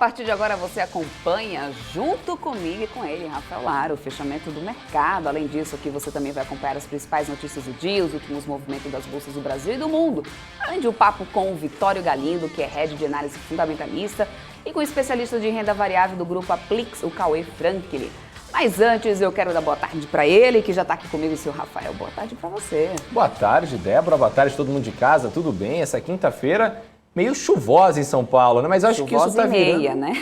partir de agora você acompanha junto comigo e com ele, Rafael Lara, o fechamento do mercado. Além disso, aqui você também vai acompanhar as principais notícias do dia, os últimos movimentos das bolsas do Brasil e do mundo. Além de um papo com o Vitório Galindo, que é head de análise fundamentalista, e com o especialista de renda variável do grupo Aplix, o Cauê Franklin. Mas antes eu quero dar boa tarde para ele, que já está aqui comigo, o seu Rafael. Boa tarde para você. Boa tarde, Débora. Boa tarde, todo mundo de casa. Tudo bem? Essa quinta-feira meio chuvosa em São Paulo, né? Mas eu acho que isso tá virando... meia, né?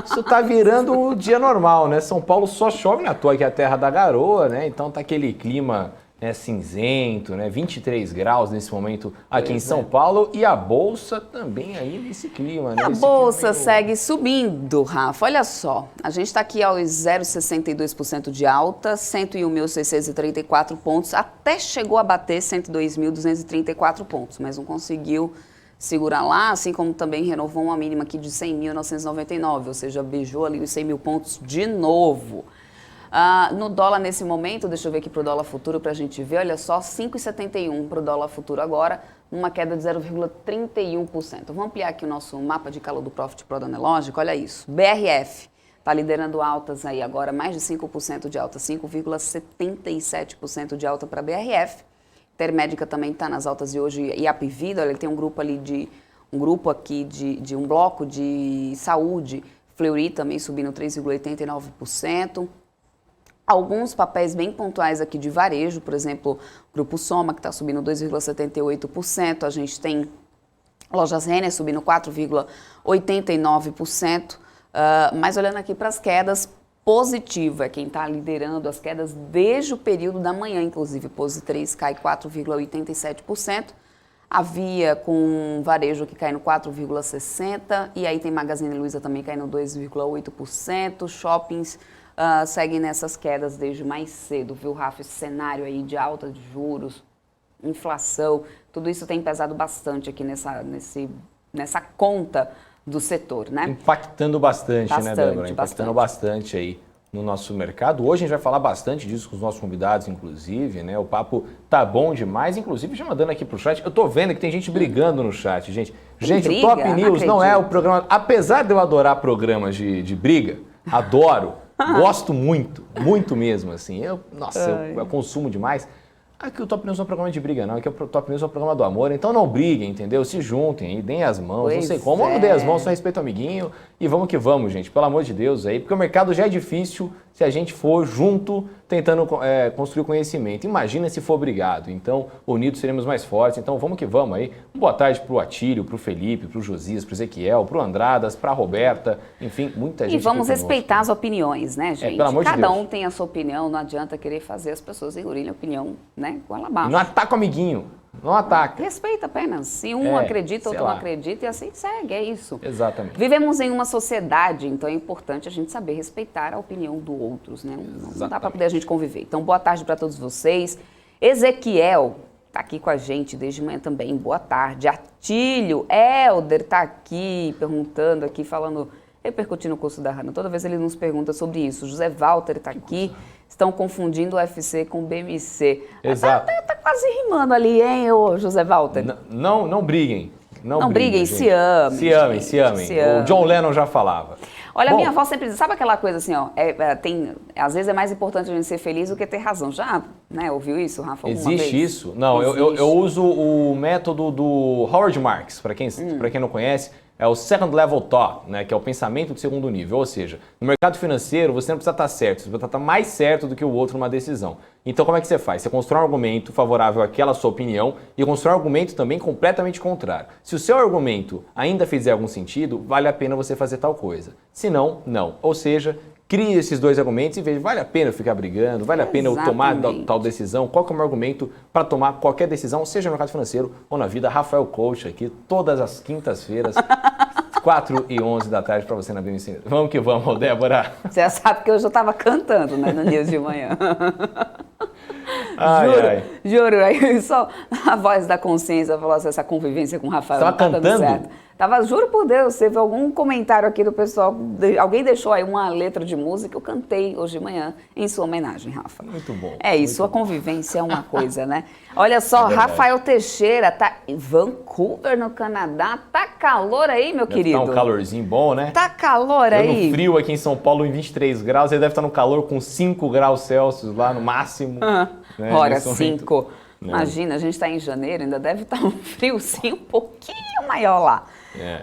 Isso tá virando o dia normal, né? São Paulo só chove na toa, que é a terra da garoa, né? Então tá aquele clima, né, cinzento, né? 23 graus nesse momento aqui em São Paulo, e a bolsa também aí nesse clima, né? A bolsa segue subindo, Rafa. Olha só, a gente está aqui aos 0,62% de alta, 101.634 pontos, até chegou a bater 102.234 pontos, mas não conseguiu segurar lá, assim como também renovou uma mínima aqui de 100.999, ou seja, beijou ali os 100 mil pontos de novo. No dólar nesse momento, deixa eu ver aqui para o dólar futuro para a gente ver, olha só, 5,71 para o dólar futuro agora, uma queda de 0,31%. Vamos ampliar aqui o nosso mapa de calor do Profit Pro do Analógico, olha isso. BRF está liderando altas aí agora, mais de 5% de alta, 5,77% de alta para BRF. Intermédica também está nas altas de hoje, e a Apivida, olha, ele tem um grupo ali um bloco de saúde, Fleury também subindo 3,89%. Alguns papéis bem pontuais aqui de varejo, por exemplo, Grupo Soma, que está subindo 2,78%. A gente tem Lojas Renner subindo 4,89%. Mas olhando aqui para as quedas, positivo é quem está liderando as quedas desde o período da manhã, inclusive. Pose 3 cai 4,87%. A Via com varejo aqui caindo 4,60%. E aí tem Magazine Luiza também caindo 2,8%. Shoppings seguem nessas quedas desde mais cedo, viu, Rafa? Esse cenário aí de alta de juros, inflação, tudo isso tem pesado bastante aqui nessa conta do setor, né? Impactando bastante, né, Débora? Impactando bastante aí no nosso mercado. Hoje a gente vai falar bastante disso com os nossos convidados, inclusive, né? O papo tá bom demais, inclusive já mandando aqui pro chat. Eu tô vendo que tem gente brigando no chat, gente. Gente, o Top News não é o programa... Apesar de eu adorar programas de briga, adoro, gosto muito, muito mesmo, assim. Eu consumo demais. Aqui o Top News não é um programa de briga, não. Aqui o Top News é um programa do amor. Então não briguem, entendeu? Se juntem aí, deem as mãos. Não sei como, eu não dei as mãos, só respeito ao amiguinho. E vamos que vamos, gente. Pelo amor de Deus aí. Porque o mercado já é difícil se a gente for junto tentando construir conhecimento. Imagina se for brigado. Então, unidos seremos mais fortes. Então vamos que vamos aí. Boa tarde pro Atílio, pro Felipe, pro Josias, pro Ezequiel, pro Andradas, pra Roberta. Enfim, muita gente. E vamos respeitar as opiniões, né, gente? Pelo amor de Deus. Cada um tem a sua opinião. Não adianta querer fazer as pessoas engorirem a opinião, né? Com ela abaixo. Não ataca o amiguinho, não ataca. Respeita apenas. Se um acredita, outro não acredita, e assim segue, é isso. Exatamente. Vivemos em uma sociedade, então é importante a gente saber respeitar a opinião do outros, né? Não dá para poder a gente conviver. Então, boa tarde para todos vocês. Ezequiel está aqui com a gente desde manhã também, boa tarde. Atílio, Helder está aqui perguntando, aqui falando, repercutindo o curso da Hannah. Toda vez ele nos pergunta sobre isso. José Walter está aqui. Estão confundindo o UFC com o BMC. Exato. Tá quase rimando ali, hein, ô José Walter? Não briguem. Não briguem, gente. se amem. Se amem. O John Lennon já falava. Olha, a minha avó sempre diz, sabe aquela coisa assim, ó, às vezes é mais importante a gente ser feliz do que ter razão. Já, né, ouviu isso, Rafa, alguma vez? Existe isso? Não, eu uso o método do Howard Marks, para quem não conhece. É o Second Level Thought, né, que é o pensamento de segundo nível. Ou seja, no mercado financeiro você não precisa estar certo, você precisa estar mais certo do que o outro numa decisão. Então como é que você faz? Você constrói um argumento favorável àquela sua opinião e constrói um argumento também completamente contrário. Se o seu argumento ainda fizer algum sentido, vale a pena você fazer tal coisa. Se não, não. Ou seja, crie esses dois argumentos e veja, vale a pena eu ficar brigando, vale a pena eu tomar tal decisão, qual que é o meu argumento para tomar qualquer decisão, seja no mercado financeiro ou na vida. Rafael Coach aqui, todas as quintas-feiras, 4h11 da tarde para você na BMC. Vamos que vamos, Débora. Você já sabe que eu já estava cantando, né, no News de manhã. Juro. Juro, aí só a voz da consciência falou assim, essa convivência com o Rafael não tá dando certo. Juro por Deus, teve algum comentário aqui do pessoal, alguém deixou aí uma letra de música, eu cantei hoje de manhã em sua homenagem, Rafa. Muito bom. É isso, a convivência é uma coisa, né? Olha só, Rafael Teixeira tá em Vancouver, no Canadá, tá calor aí, meu querido? Tá um calorzinho bom, né? Tá calor aí? No frio aqui em São Paulo, em 23 graus, ele deve estar no calor com 5 graus Celsius lá no máximo. Né? Ora, 5. Imagina, a gente está em janeiro, ainda deve estar um friozinho um pouquinho maior lá.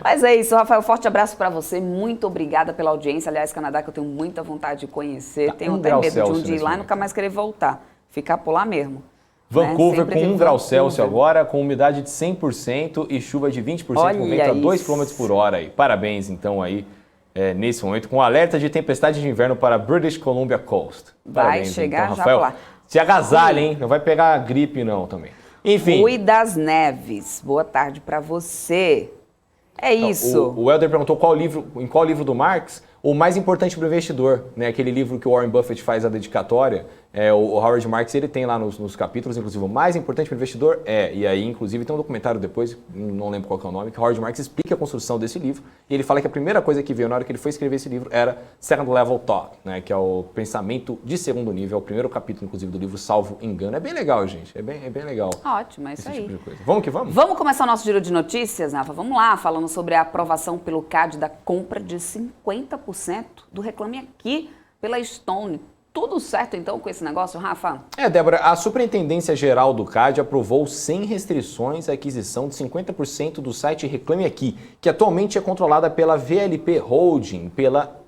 Mas é isso, Rafael, forte abraço para você, muito obrigada pela audiência. Aliás, Canadá, que eu tenho muita vontade de conhecer, tenho até medo de um dia ir lá e nunca mais querer voltar, ficar por lá mesmo. Vancouver com 1 grau Celsius agora, com umidade de 100% e chuva de 20%, com vento a 2 km por hora. Aí. Parabéns, então, aí, nesse momento, com alerta de tempestade de inverno para British Columbia Coast. Parabéns, vai chegar então, já Rafael. por lá. Se agasalhe, hein? Não vai pegar gripe, não, também. Enfim. Rui das Neves, boa tarde para você. É isso. O Helder perguntou em qual livro do Marx o mais importante para o investidor, né? Aquele livro que o Warren Buffett faz a dedicatória, o Howard Marks, ele tem lá nos capítulos, inclusive, o mais importante para o investidor e aí, inclusive, tem um documentário depois, não lembro qual que é o nome, que o Howard Marks explica a construção desse livro, e ele fala que a primeira coisa que veio na hora que ele foi escrever esse livro era Second Level Thought, né? Que é o pensamento de segundo nível, é o primeiro capítulo, inclusive, do livro, salvo engano. É bem legal, gente, é bem legal. Ótimo, é isso aí. Tipo de coisa. Vamos que vamos? Vamos começar o nosso giro de notícias, Rafa? Vamos lá, falando sobre a aprovação pelo CAD da compra de 50% do Reclame Aqui pela Stone. Tudo certo, então, com esse negócio, Rafa? Débora, a Superintendência Geral do CAD aprovou sem restrições a aquisição de 50% do site Reclame Aqui, que atualmente é controlada pela VLP Holding,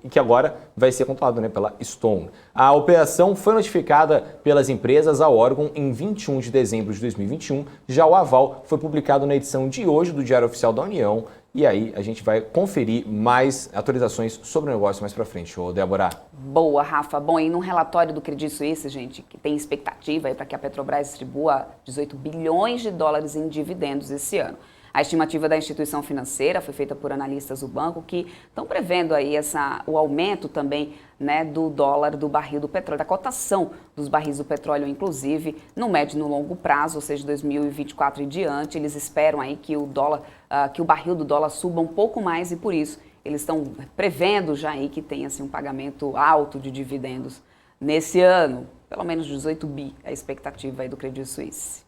que agora vai ser controlado, pela Stone. A operação foi notificada pelas empresas ao órgão em 21 de dezembro de 2021. Já o aval foi publicado na edição de hoje do Diário Oficial da União. E aí a gente vai conferir mais atualizações sobre o negócio mais pra frente, Débora. Boa, Rafa. Bom, e num relatório do Credit Suisse, gente, que tem expectativa para que a Petrobras distribua 18 bilhões de dólares em dividendos esse ano. A estimativa da instituição financeira foi feita por analistas do banco que estão prevendo aí o aumento também, do dólar do barril do petróleo, da cotação dos barris do petróleo, inclusive, no médio e no longo prazo, ou seja, 2024 e diante. Eles esperam aí que o barril do dólar suba um pouco mais e por isso eles estão prevendo já aí que tenha assim, um pagamento alto de dividendos nesse ano, pelo menos 18 bi, é a expectativa aí do Credit Suisse.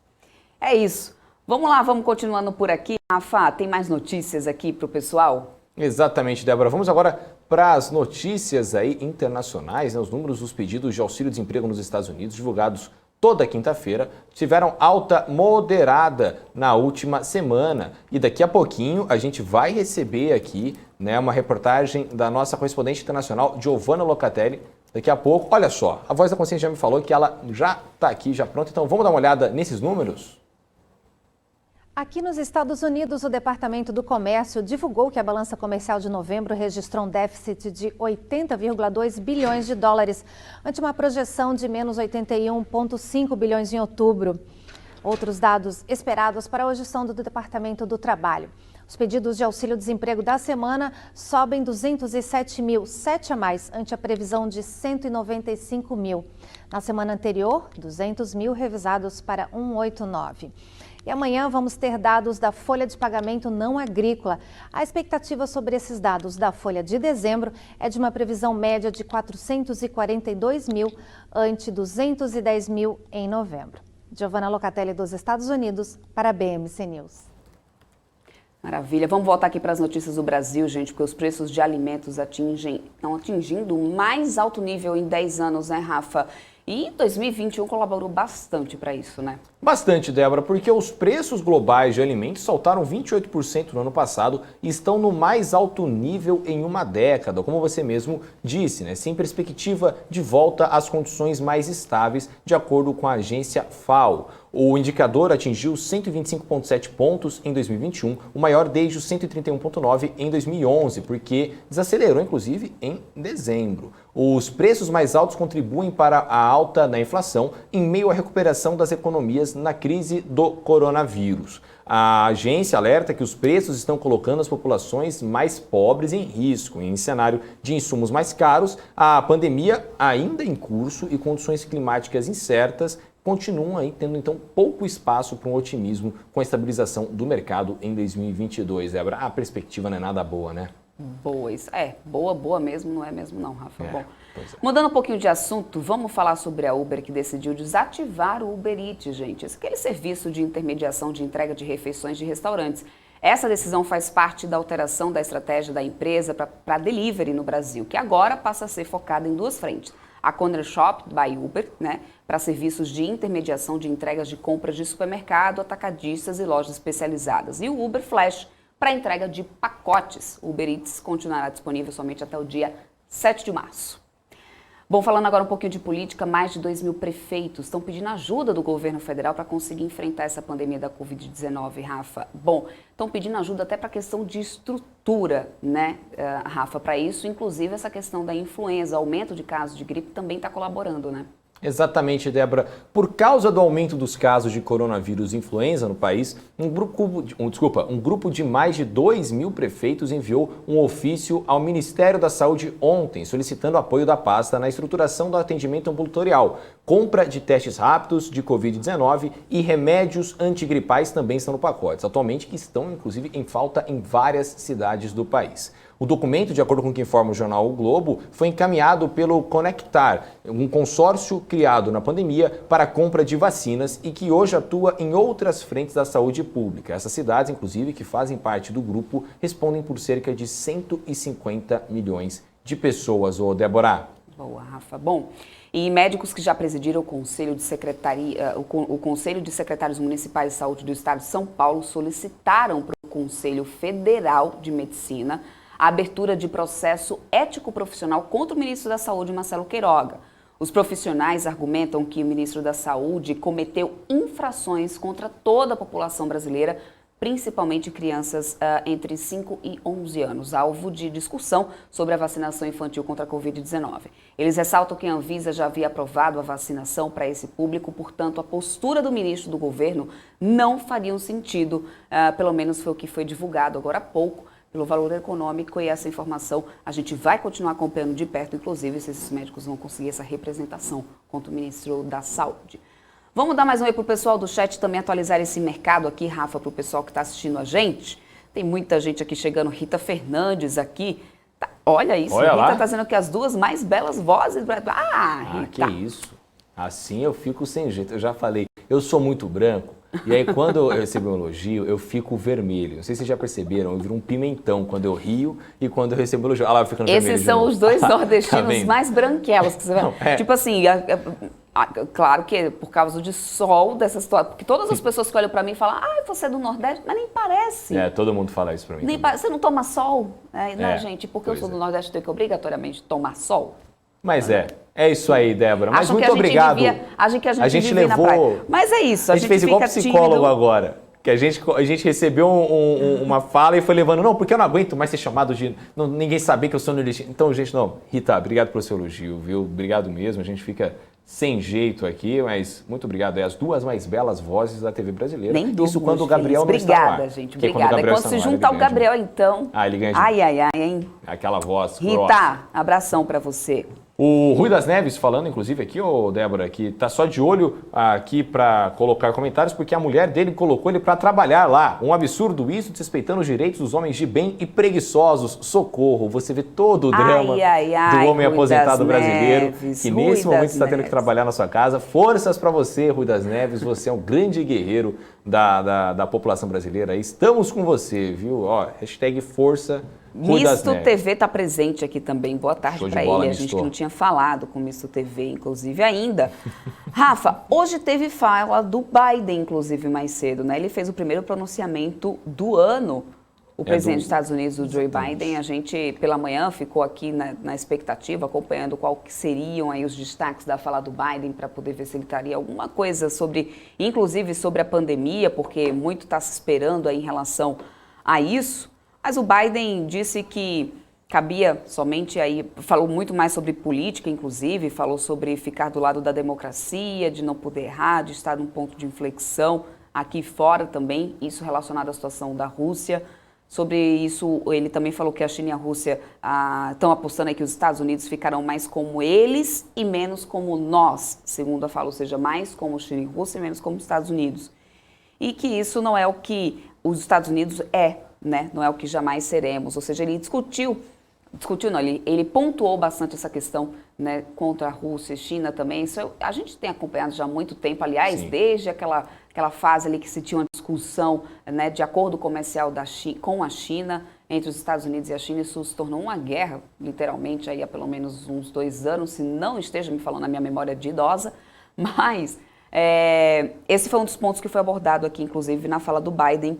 É isso. Vamos lá, vamos continuando por aqui. Rafa, tem mais notícias aqui para o pessoal? Exatamente, Débora. Vamos agora para as notícias aí internacionais. Os números dos pedidos de auxílio-desemprego nos Estados Unidos, divulgados toda quinta-feira, tiveram alta moderada na última semana. E daqui a pouquinho a gente vai receber aqui uma reportagem da nossa correspondente internacional, Giovanna Locatelli. Daqui a pouco, olha só, a Voz da Consciência já me falou que ela já está aqui, já pronta. Então vamos dar uma olhada nesses números? Aqui nos Estados Unidos, o Departamento do Comércio divulgou que a balança comercial de novembro registrou um déficit de 80,2 bilhões de dólares, ante uma projeção de menos 81,5 bilhões em outubro. Outros dados esperados para hoje são do Departamento do Trabalho. Os pedidos de auxílio-desemprego da semana sobem 207 mil, 7 a mais, ante a previsão de 195 mil. Na semana anterior, 200 mil revisados para 189. E amanhã vamos ter dados da folha de pagamento não agrícola. A expectativa sobre esses dados da folha de dezembro é de uma previsão média de 442 mil, ante 210 mil em novembro. Giovanna Locatelli dos Estados Unidos, para a BMC News. Maravilha. Vamos voltar aqui para as notícias do Brasil, gente, porque os preços de alimentos estão atingindo o mais alto nível em 10 anos, né, Rafa? E 2021 colaborou bastante para isso, né? Bastante, Débora, porque os preços globais de alimentos saltaram 28% no ano passado e estão no mais alto nível em uma década, como você mesmo disse, sem perspectiva de volta às condições mais estáveis, de acordo com a agência FAO. O indicador atingiu 125,7 pontos em 2021, o maior desde os 131,9 em 2011, porque desacelerou, inclusive, em dezembro. Os preços mais altos contribuem para a alta na inflação em meio à recuperação das economias na crise do coronavírus. A agência alerta que os preços estão colocando as populações mais pobres em risco. Em cenário de insumos mais caros, a pandemia ainda em curso e condições climáticas incertas continuam aí tendo, então, pouco espaço para um otimismo com a estabilização do mercado em 2022. Débora, a perspectiva não é nada boa, né? Boa, isso boa mesmo, não é mesmo não, Rafa. Bom, mudando um pouquinho de assunto, vamos falar sobre a Uber que decidiu desativar o Uber Eats, gente. Aquele serviço de intermediação de entrega de refeições de restaurantes. Essa decisão faz parte da alteração da estratégia da empresa para delivery no Brasil, que agora passa a ser focada em duas frentes. A Corner Shop by Uber, né, para serviços de intermediação de entregas de compras de supermercado, atacadistas e lojas especializadas. E o Uber Flash, para entrega de pacotes. O Uber Eats continuará disponível somente até o dia 7 de março. Bom, falando agora um pouquinho de política, mais de 2.000 prefeitos estão pedindo ajuda do governo federal para conseguir enfrentar essa pandemia da Covid-19, Rafa. Bom, estão pedindo ajuda até para a questão de estrutura, né, Rafa? Para isso, inclusive, essa questão da influenza, aumento de casos de gripe também está colaborando, né? Exatamente, Débora. Por causa do aumento dos casos de coronavírus e influenza no país, um grupo de mais de 2.000 prefeitos enviou um ofício ao Ministério da Saúde ontem, solicitando apoio da pasta na estruturação do atendimento ambulatorial. Compra de testes rápidos de Covid-19 e remédios antigripais também estão no pacote, atualmente que estão, inclusive, em falta em várias cidades do país. O documento, de acordo com o que informa o jornal O Globo, foi encaminhado pelo Conectar, um consórcio criado na pandemia para a compra de vacinas e que hoje atua em outras frentes da saúde pública. Essas cidades, inclusive, que fazem parte do grupo, respondem por cerca de 150 milhões de pessoas, Débora. Boa, Rafa. Bom, e médicos que já presidiram o Conselho de Secretários Municipais de Saúde do Estado de São Paulo solicitaram para o Conselho Federal de Medicina a abertura de processo ético-profissional contra o ministro da Saúde, Marcelo Queiroga. Os profissionais argumentam que o ministro da Saúde cometeu infrações contra toda a população brasileira, principalmente crianças entre 5 e 11 anos, alvo de discussão sobre a vacinação infantil contra a Covid-19. Eles ressaltam que a Anvisa já havia aprovado a vacinação para esse público, portanto, a postura do ministro do governo não faria sentido, pelo menos foi o que foi divulgado agora há pouco, pelo valor econômico, e essa informação a gente vai continuar acompanhando de perto, inclusive se esses médicos vão conseguir essa representação contra o ministro da Saúde. Vamos dar mais um oi para o pessoal do chat também atualizar esse mercado aqui, Rafa, para o pessoal que está assistindo a gente. Tem muita gente aqui chegando, Rita Fernandes aqui. Tá, olha isso, olha Rita lá. está dizendo que as duas mais belas vozes. Rita. Que isso. Assim eu fico sem jeito. Eu já falei, eu sou muito branco. E aí, quando eu recebo um elogio, eu fico vermelho. Não sei se vocês já perceberam, eu viro um pimentão quando eu rio e quando eu recebo um elogio. Olha lá, eu ficando vermelho. Esses são os dois nordestinos tá mais branquelos que você vê. Tipo assim, claro que é por causa de sol dessa situação. Porque todas as pessoas que olham pra mim falam, você é do Nordeste, mas nem parece. Todo mundo fala isso pra mim. Você não toma sol? Não, gente, porque eu sou do Nordeste, eu tenho que obrigatoriamente tomar sol. Mas é isso aí, Débora. Mas muito obrigado. A gente levou na praia. Mas é isso. A gente fez igual psicólogo agora. Que a gente recebeu uma fala e foi levando. Não, porque eu não aguento mais ser chamado de... Não, ninguém saber que eu sou nordestino. Então, gente, não. Rita, obrigado pelo seu elogio, viu? Obrigado mesmo. A gente fica sem jeito aqui, mas muito obrigado. É as duas mais belas vozes da TV brasileira. Nem dúvida. Isso quando o Gabriel não está no ar. Obrigada, gente. Obrigada. Quando se juntar o Gabriel, então... ele ganha de... hein? Aquela voz Rita, grossa. Abração pra você. O Rui das Neves falando, inclusive, aqui, Débora, que tá só de olho aqui para colocar comentários, porque a mulher dele colocou ele para trabalhar lá. Um absurdo isso, desrespeitando os direitos dos homens de bem e preguiçosos. Socorro, você vê todo o drama do homem aposentado brasileiro, que nesse momento está tendo que trabalhar na sua casa. Forças para você, Rui das Neves, você é um grande guerreiro da população brasileira. Estamos com você, viu? Hashtag força. Misto TV está presente aqui também. Boa tarde para ele. A gente que não tinha falado com o Misto TV, inclusive, ainda. Rafa, hoje teve fala do Biden, inclusive, mais cedo, né? Ele fez o primeiro pronunciamento do ano. O presidente dos Estados Unidos, o Joe Biden, a gente, pela manhã, ficou aqui na expectativa, acompanhando qual que seriam aí os destaques da fala do Biden, para poder ver se ele traria alguma coisa sobre, inclusive sobre a pandemia, porque muito está se esperando aí em relação a isso. Mas o Biden disse que cabia somente aí, falou muito mais sobre política, inclusive, falou sobre ficar do lado da democracia, de não poder errar, de estar num ponto de inflexão aqui fora também, isso relacionado à situação da Rússia. Sobre isso, ele também falou que a China e a Rússia estão apostando aí que os Estados Unidos ficarão mais como eles e menos como nós, segundo a fala, ou seja, mais como China e Rússia e menos como os Estados Unidos. E que isso não é o que os Estados Unidos né? Não é o que jamais seremos. Ou seja, ele ele pontuou bastante essa questão, né, contra a Rússia e China também. Isso a gente tem acompanhado já há muito tempo, aliás, Sim. desde aquela fase ali que se tinha uma discussão, né, de acordo comercial com a China, entre os Estados Unidos e a China. Isso se tornou uma guerra, literalmente, aí há pelo menos uns 2 anos, se não esteja me falando na minha memória de idosa, mas esse foi um dos pontos que foi abordado aqui, inclusive, na fala do Biden,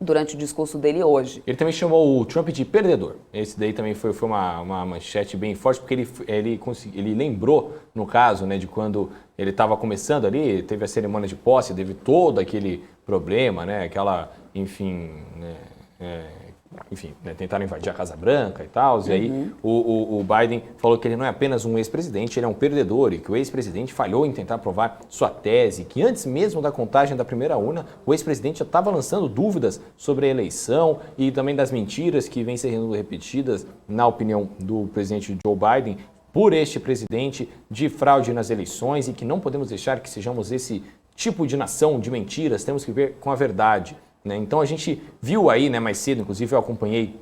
durante o discurso dele hoje. Ele também chamou o Trump de perdedor. Esse daí também foi uma manchete bem forte, porque ele lembrou, no caso, né, de quando ele estava começando ali, teve a cerimônia de posse, teve todo aquele problema, né, tentaram invadir a Casa Branca e tal, e aí o Biden falou que ele não é apenas um ex-presidente, ele é um perdedor, e que o ex-presidente falhou em tentar provar sua tese, que antes mesmo da contagem da primeira urna, o ex-presidente já estava lançando dúvidas sobre a eleição e também das mentiras que vêm sendo repetidas, na opinião do presidente Joe Biden, por este presidente, de fraude nas eleições, e que não podemos deixar que sejamos esse tipo de nação de mentiras, temos que ver com a verdade. Então a gente viu aí, né, mais cedo, inclusive eu acompanhei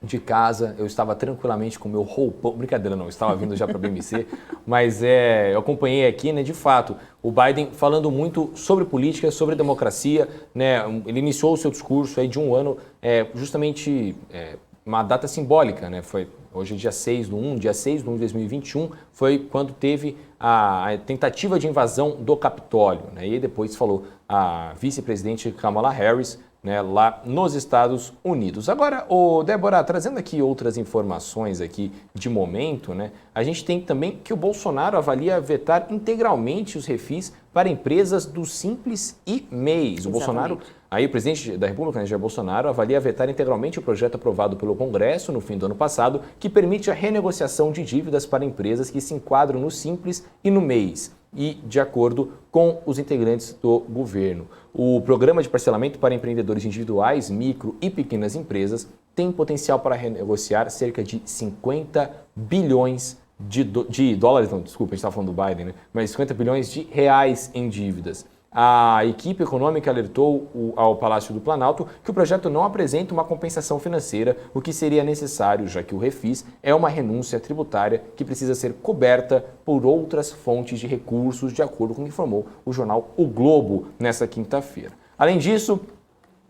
de casa, eu estava tranquilamente com o meu roupão, brincadeira não, eu estava vindo já para a BMC, mas eu acompanhei aqui, né, de fato, o Biden falando muito sobre política, sobre democracia, né, ele iniciou o seu discurso aí de um ano, justamente uma data simbólica, né, foi hoje dia 6 de 1 de 2021, foi quando teve a tentativa de invasão do Capitólio, né, e depois falou a vice-presidente Kamala Harris, né, lá nos Estados Unidos. Agora, Débora, trazendo aqui outras informações aqui de momento, né, a gente tem também que o Bolsonaro avalia vetar integralmente os refis para empresas do Simples e MEIs. O Bolsonaro, aí o presidente da República, Jair Bolsonaro, avalia vetar integralmente o projeto aprovado pelo Congresso no fim do ano passado, que permite a renegociação de dívidas para empresas que se enquadram no Simples e no MEIs, e de acordo com os integrantes do governo. O programa de parcelamento para empreendedores individuais, micro e pequenas empresas tem potencial para renegociar cerca de 50 bilhões de dólares, não, desculpa, a gente estava falando do Biden, né? Mas 50 bilhões de reais em dívidas. A equipe econômica alertou ao Palácio do Planalto que o projeto não apresenta uma compensação financeira, o que seria necessário, já que o refis é uma renúncia tributária que precisa ser coberta por outras fontes de recursos, de acordo com o que informou o jornal O Globo nesta quinta-feira. Além disso,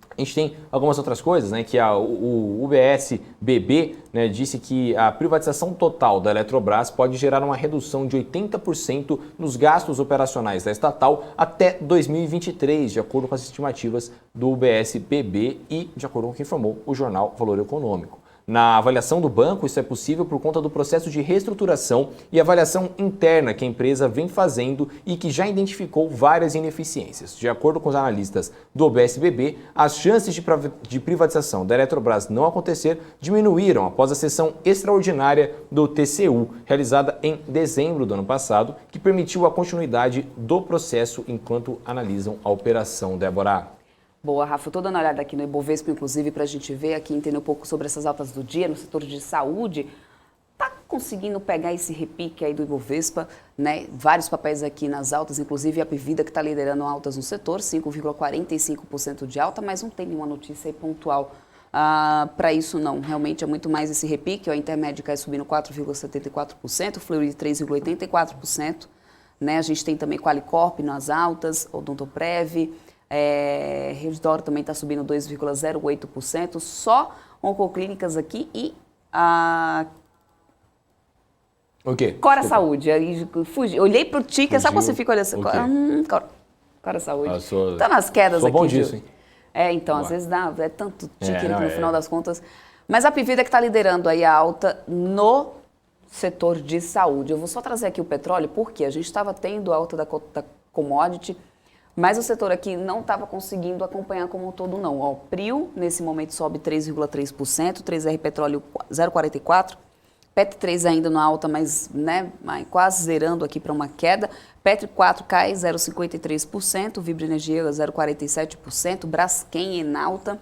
a gente tem algumas outras coisas, né, que o UBS-BB, né, disse que a privatização total da Eletrobras pode gerar uma redução de 80% nos gastos operacionais da estatal até 2023, de acordo com as estimativas do UBS-BB e de acordo com o que informou o jornal Valor Econômico. Na avaliação do banco, isso é possível por conta do processo de reestruturação e avaliação interna que a empresa vem fazendo e que já identificou várias ineficiências. De acordo com os analistas do UBS-BB, as chances de privatização da Eletrobras não acontecer diminuíram após a sessão extraordinária do TCU, realizada em dezembro do ano passado, que permitiu a continuidade do processo enquanto analisam a operação. Débora. Boa, Rafa. Estou dando uma olhada aqui no Ibovespa, inclusive, para a gente ver aqui, entender um pouco sobre essas altas do dia no setor de saúde. Está conseguindo pegar esse repique aí do Ibovespa, né? Vários papéis aqui nas altas, inclusive a Apivida, que está liderando altas no setor, 5,45% de alta, mas não tem nenhuma notícia aí pontual para isso não. Realmente é muito mais esse repique. A Intermédica subindo 4,74%, Fleury 3,84%. Né? A gente tem também Qualicorp nas altas, Odontoprev, Redor também está subindo 2,08%, só Oncoclínicas aqui e o quê? Cora Saúde. Aí fugi, olhei pro Tica, sabe quando você fica olhando assim? Cora Saúde. Tá nas quedas sou aqui. Bom disso, hein? Então, às vezes dá, tanto tique no final das contas. Mas a Apivida que está liderando aí a alta no setor de saúde. Eu vou só trazer aqui o petróleo, porque a gente estava tendo alta da commodity, mas o setor aqui não estava conseguindo acompanhar como um todo, não. O PRIO, nesse momento, sobe 3,3%, 3R Petróleo 0,44%, PET3 ainda na alta, mas né, quase zerando aqui para uma queda. PET4 cai 0,53%, Vibra Energia 0,47%, Braskem em alta,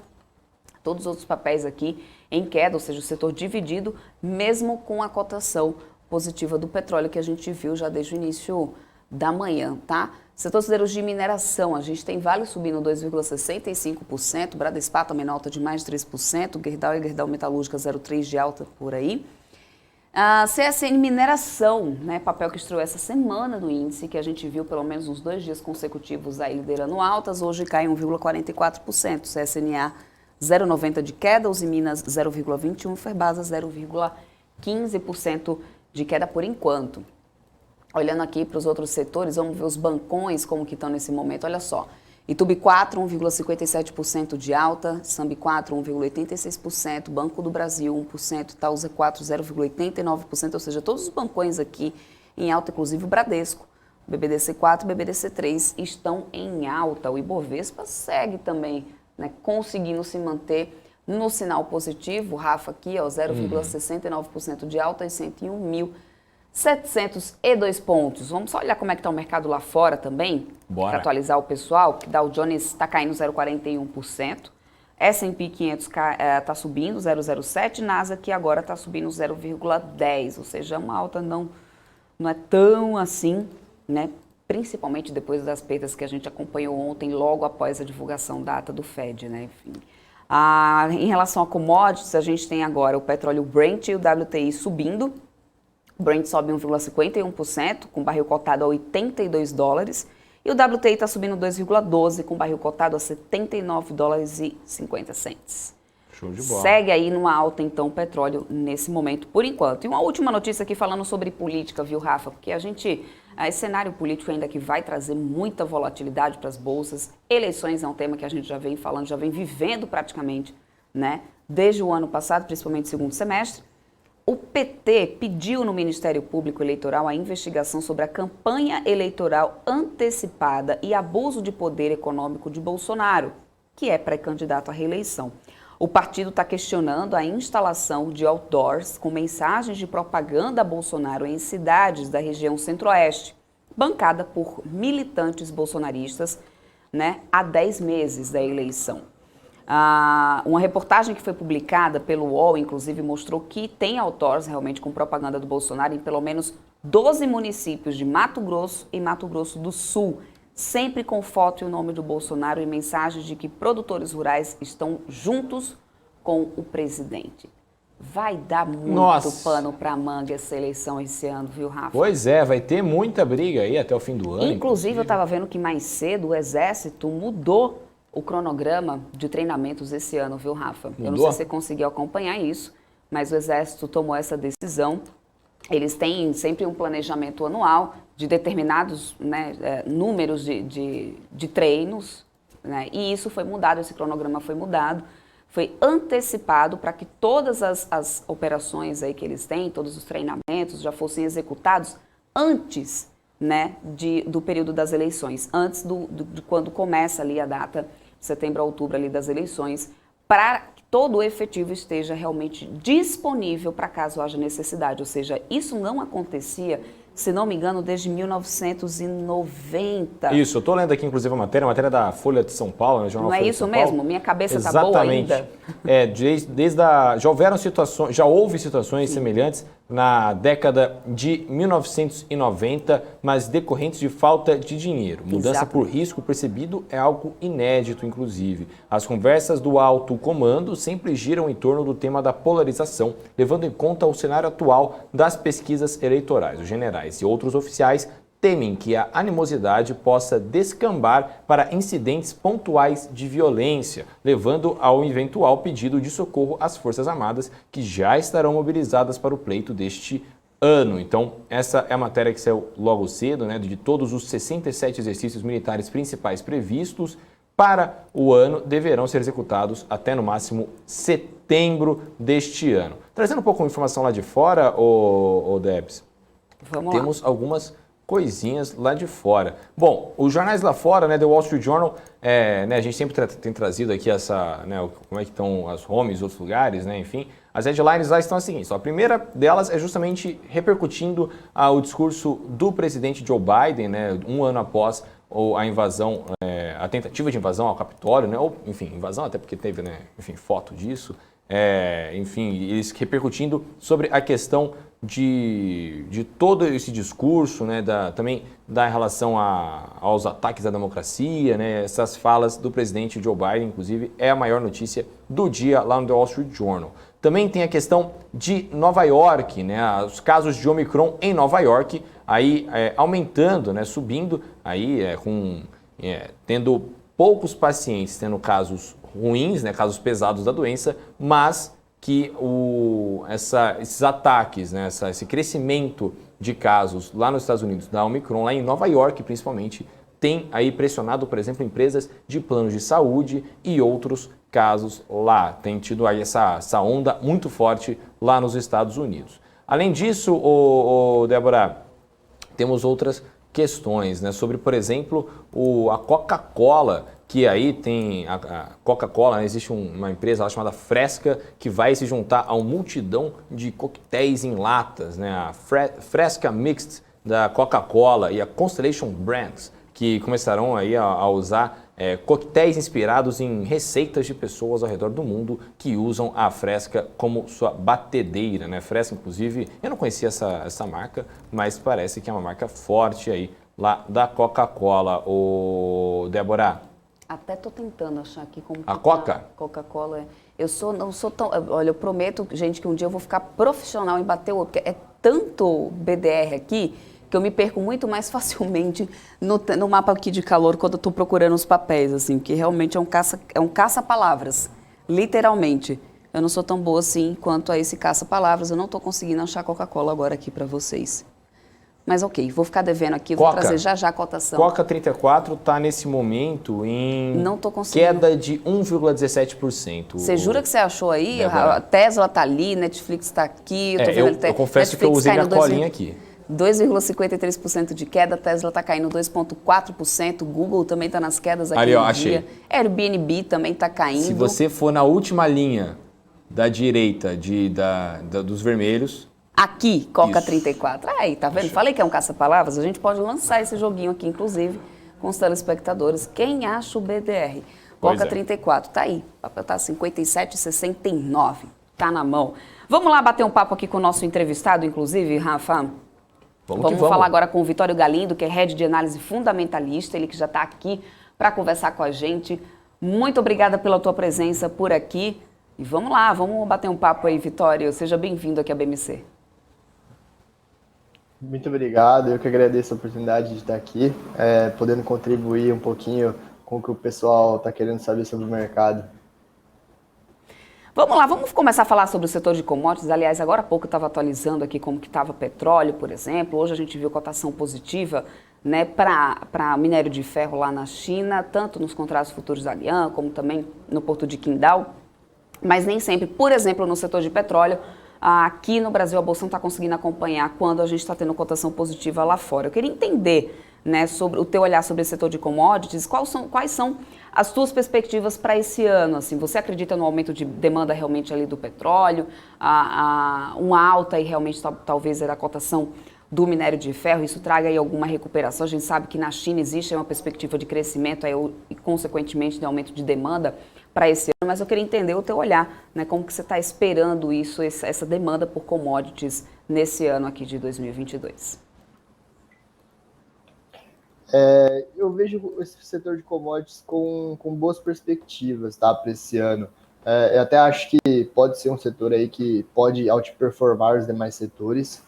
Todos os outros papéis aqui em queda, ou seja, o setor dividido, mesmo com a cotação positiva do petróleo que a gente viu já desde o início da manhã, tá? Setor siderurgia e mineração, a gente tem Vale subindo 2,65%, Bradespar também na alta de mais de 3%, Gerdau e Gerdau Metalúrgica 0,3% de alta por aí. A CSN Mineração, né, papel que estreou essa semana no índice, que a gente viu pelo menos uns 2 dias consecutivos aí liderando altas, hoje cai 1,44%, CSNA 0,90% de queda, Usiminas 0,21%, Ferbasa 0,15% de queda por enquanto. Olhando aqui para os outros setores, vamos ver os bancões como que estão nesse momento, olha só. Itubi 4, 1,57% de alta, Sambi 4, 1,86%, Banco do Brasil 1%, Itaúsa 4, 0,89%, ou seja, todos os bancões aqui em alta, inclusive o Bradesco, BBDC 4 e BBDC 3 estão em alta. O Ibovespa segue também, né, conseguindo se manter no sinal positivo, Rafa aqui, 0,69% de alta e 101.702 pontos. Vamos só olhar como é que está o mercado lá fora também, para atualizar o pessoal, que Dow Jones está caindo 0,41%, S&P 500 está subindo 0,07%, Nasdaq agora está subindo 0,10%, ou seja, uma alta não é tão assim, né? Principalmente depois das perdas que a gente acompanhou ontem, logo após a divulgação da ata do Fed, né? Enfim. Em relação a commodities, a gente tem agora o petróleo Brent e o WTI subindo. O Brent sobe 1,51%, com barril cotado a $82, e o WTI está subindo 2,12%, com barril cotado a $79,50. Show de bola. Segue aí numa alta, então, o petróleo nesse momento, por enquanto. E uma última notícia aqui falando sobre política, viu, Rafa? Porque esse cenário político ainda que vai trazer muita volatilidade para as bolsas. Eleições é um tema que a gente já vem falando, já vem vivendo praticamente, né? Desde o ano passado, principalmente no segundo semestre. O PT pediu no Ministério Público Eleitoral a investigação sobre a campanha eleitoral antecipada e abuso de poder econômico de Bolsonaro, que é pré-candidato à reeleição. O partido está questionando a instalação de outdoors com mensagens de propaganda a Bolsonaro em cidades da região centro-oeste, bancada por militantes bolsonaristas, né, há 10 meses da eleição. Uma reportagem que foi publicada pelo UOL, inclusive, mostrou que tem outdoors realmente com propaganda do Bolsonaro em pelo menos 12 municípios de Mato Grosso e Mato Grosso do Sul, sempre com foto e o nome do Bolsonaro e mensagens de que produtores rurais estão juntos com o presidente. Vai dar muito pano para manga essa eleição esse ano, viu, Rafa? Pois é, vai ter muita briga aí até o fim do ano. Inclusive, eu estava vendo que mais cedo o Exército mudou o cronograma de treinamentos esse ano, viu, Rafa? Mudou? Eu não sei se você conseguiu acompanhar isso, mas o Exército tomou essa decisão. Eles têm sempre um planejamento anual de determinados, né, números de treinos, né, e isso foi mudado, esse cronograma foi mudado, foi antecipado para que todas as operações aí que eles têm, todos os treinamentos já fossem executados antes, né, do período das eleições, antes de quando começa ali a data, setembro a outubro ali das eleições, para que todo o efetivo esteja realmente disponível para caso haja necessidade. Ou seja, isso não acontecia, se não me engano, desde 1990. Isso, eu estou lendo aqui inclusive a matéria da Folha de São Paulo, né, jornal Não é Folha isso de São Paulo. mesmo? Minha cabeça está boa ainda? Já houve situações semelhantes na década de 1990, mas decorrentes de falta de dinheiro. Mudança por risco percebido é algo inédito, inclusive. As conversas do alto comando sempre giram em torno do tema da polarização, levando em conta o cenário atual das pesquisas eleitorais. Os generais e outros oficiais temem que a animosidade possa descambar para incidentes pontuais de violência, levando ao eventual pedido de socorro às Forças Armadas, que já estarão mobilizadas para o pleito deste ano. Então, essa é a matéria que saiu logo cedo, né, de todos os 67 exercícios militares principais previstos para o ano, deverão ser executados até no máximo setembro deste ano. Trazendo um pouco de informação lá de fora, Debs, temos algumas coisinhas lá de fora. Bom, os jornais lá fora, né, The Wall Street Journal, né, a gente sempre tem trazido aqui como é que estão as homes, outros lugares, né, enfim. As headlines lá estão as seguintes. A primeira delas é justamente repercutindo o discurso do presidente Joe Biden, né, um ano após ou a invasão, a tentativa de invasão ao Capitólio, né? Ou, enfim, invasão até porque teve, né, enfim, foto disso, enfim, eles repercutindo sobre a questão de todo esse discurso, né, também da relação aos ataques à democracia, né, essas falas do presidente Joe Biden, inclusive, é a maior notícia do dia lá no The Wall Street Journal. Também tem a questão de Nova York, né, os casos de Omicron em Nova York, aí aumentando, né, subindo, aí tendo poucos pacientes tendo casos ruins, né, casos pesados da doença, mas que esses ataques, né, esse crescimento de casos lá nos Estados Unidos da Omicron, lá em Nova York principalmente, tem aí pressionado, por exemplo, empresas de planos de saúde e outros casos lá. Tem tido aí essa onda muito forte lá nos Estados Unidos. Além disso, Débora, temos outras questões, né, sobre, por exemplo, a Coca-Cola, que aí tem a Coca-Cola, né, existe uma empresa lá chamada Fresca, que vai se juntar a uma multidão de coquetéis em latas, né, a Fresca Mixed da Coca-Cola e a Constellation Brands, que começarão aí a usar coquetéis inspirados em receitas de pessoas ao redor do mundo que usam a Fresca como sua batedeira, né? Fresca, inclusive, eu não conhecia essa marca, mas parece que é uma marca forte aí lá da Coca-Cola. Débora? Até tô tentando achar aqui como a Coca-Cola. Não sou tão. Olha, eu prometo, gente, que um dia eu vou ficar profissional em bater o olho, porque é tanto BDR aqui que eu me perco muito mais facilmente no mapa aqui de calor quando eu estou procurando os papéis, assim, porque realmente é um caça-palavras, literalmente. Eu não sou tão boa assim quanto a esse caça-palavras, eu não estou conseguindo achar Coca-Cola agora aqui para vocês. Mas ok, vou ficar devendo aqui, vou trazer já a cotação. Coca 34 está nesse momento em queda de 1,17%. Você jura que você achou aí? A Tesla está ali, Netflix está aqui. Eu confesso Netflix que eu usei minha colinha aqui. 2,53% de queda, Tesla está caindo 2,4%, Google também está nas quedas aqui ali, no achei. dia. Airbnb também está caindo. Se você for na última linha da direita dos vermelhos... Aqui, Coca 34. Aí, tá vendo? Achei. Falei que é um caça-palavras, a gente pode lançar esse joguinho aqui, inclusive, com os telespectadores. Quem acha o BDR? Coca 34, tá aí. O papel tá 57,69. Tá na mão. Vamos lá bater um papo aqui com o nosso entrevistado, inclusive, Rafa? Vamos falar agora com o Vitório Galindo, que é Head de Análise Fundamentalista, ele que já está aqui para conversar com a gente. Muito obrigada pela tua presença por aqui. E vamos lá, vamos bater um papo aí, Vitório. Seja bem-vindo aqui à BMC. Muito obrigado, eu que agradeço a oportunidade de estar aqui, podendo contribuir um pouquinho com o que o pessoal está querendo saber sobre o mercado. Vamos lá, vamos começar a falar sobre o setor de commodities. Aliás, agora há pouco eu estava atualizando aqui como que estava petróleo, por exemplo. Hoje a gente viu cotação positiva, né, para minério de ferro lá na China, tanto nos contratos futuros da Lian, como também no porto de Qingdao. Mas nem sempre, por exemplo, no setor de petróleo, aqui no Brasil a Bolsa não está conseguindo acompanhar quando a gente está tendo cotação positiva lá fora. Eu queria entender, né, sobre o teu olhar sobre esse setor de commodities, quais são as tuas perspectivas para esse ano? Assim, você acredita no aumento de demanda realmente ali do petróleo, uma alta e realmente talvez da cotação do minério de ferro, isso traga aí alguma recuperação? A gente sabe que na China existe uma perspectiva de crescimento aí, e consequentemente de aumento de demanda para esse ano, mas eu queria entender o teu olhar, né, como que você está esperando isso, essa demanda por commodities nesse ano aqui de 2022. Eu vejo esse setor de commodities com boas perspectivas, tá, para esse ano. Eu até acho que pode ser um setor aí que pode outperformar os demais setores.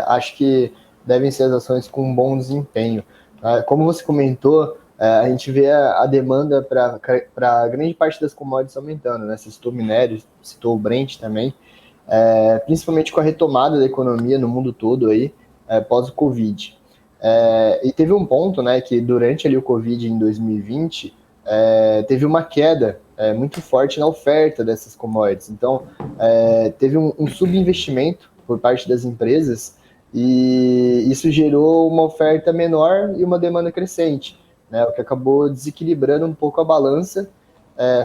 Acho que devem ser as ações com um bom desempenho. Como você comentou, a gente vê a demanda para grande parte das commodities aumentando, né? Você citou minério, citou o Brent também, principalmente com a retomada da economia no mundo todo aí, pós o Covid. E teve um ponto, né, que durante ali o Covid em 2020, teve uma queda muito forte na oferta dessas commodities. Então, teve um subinvestimento por parte das empresas e isso gerou uma oferta menor e uma demanda crescente, né, o que acabou desequilibrando um pouco a balança,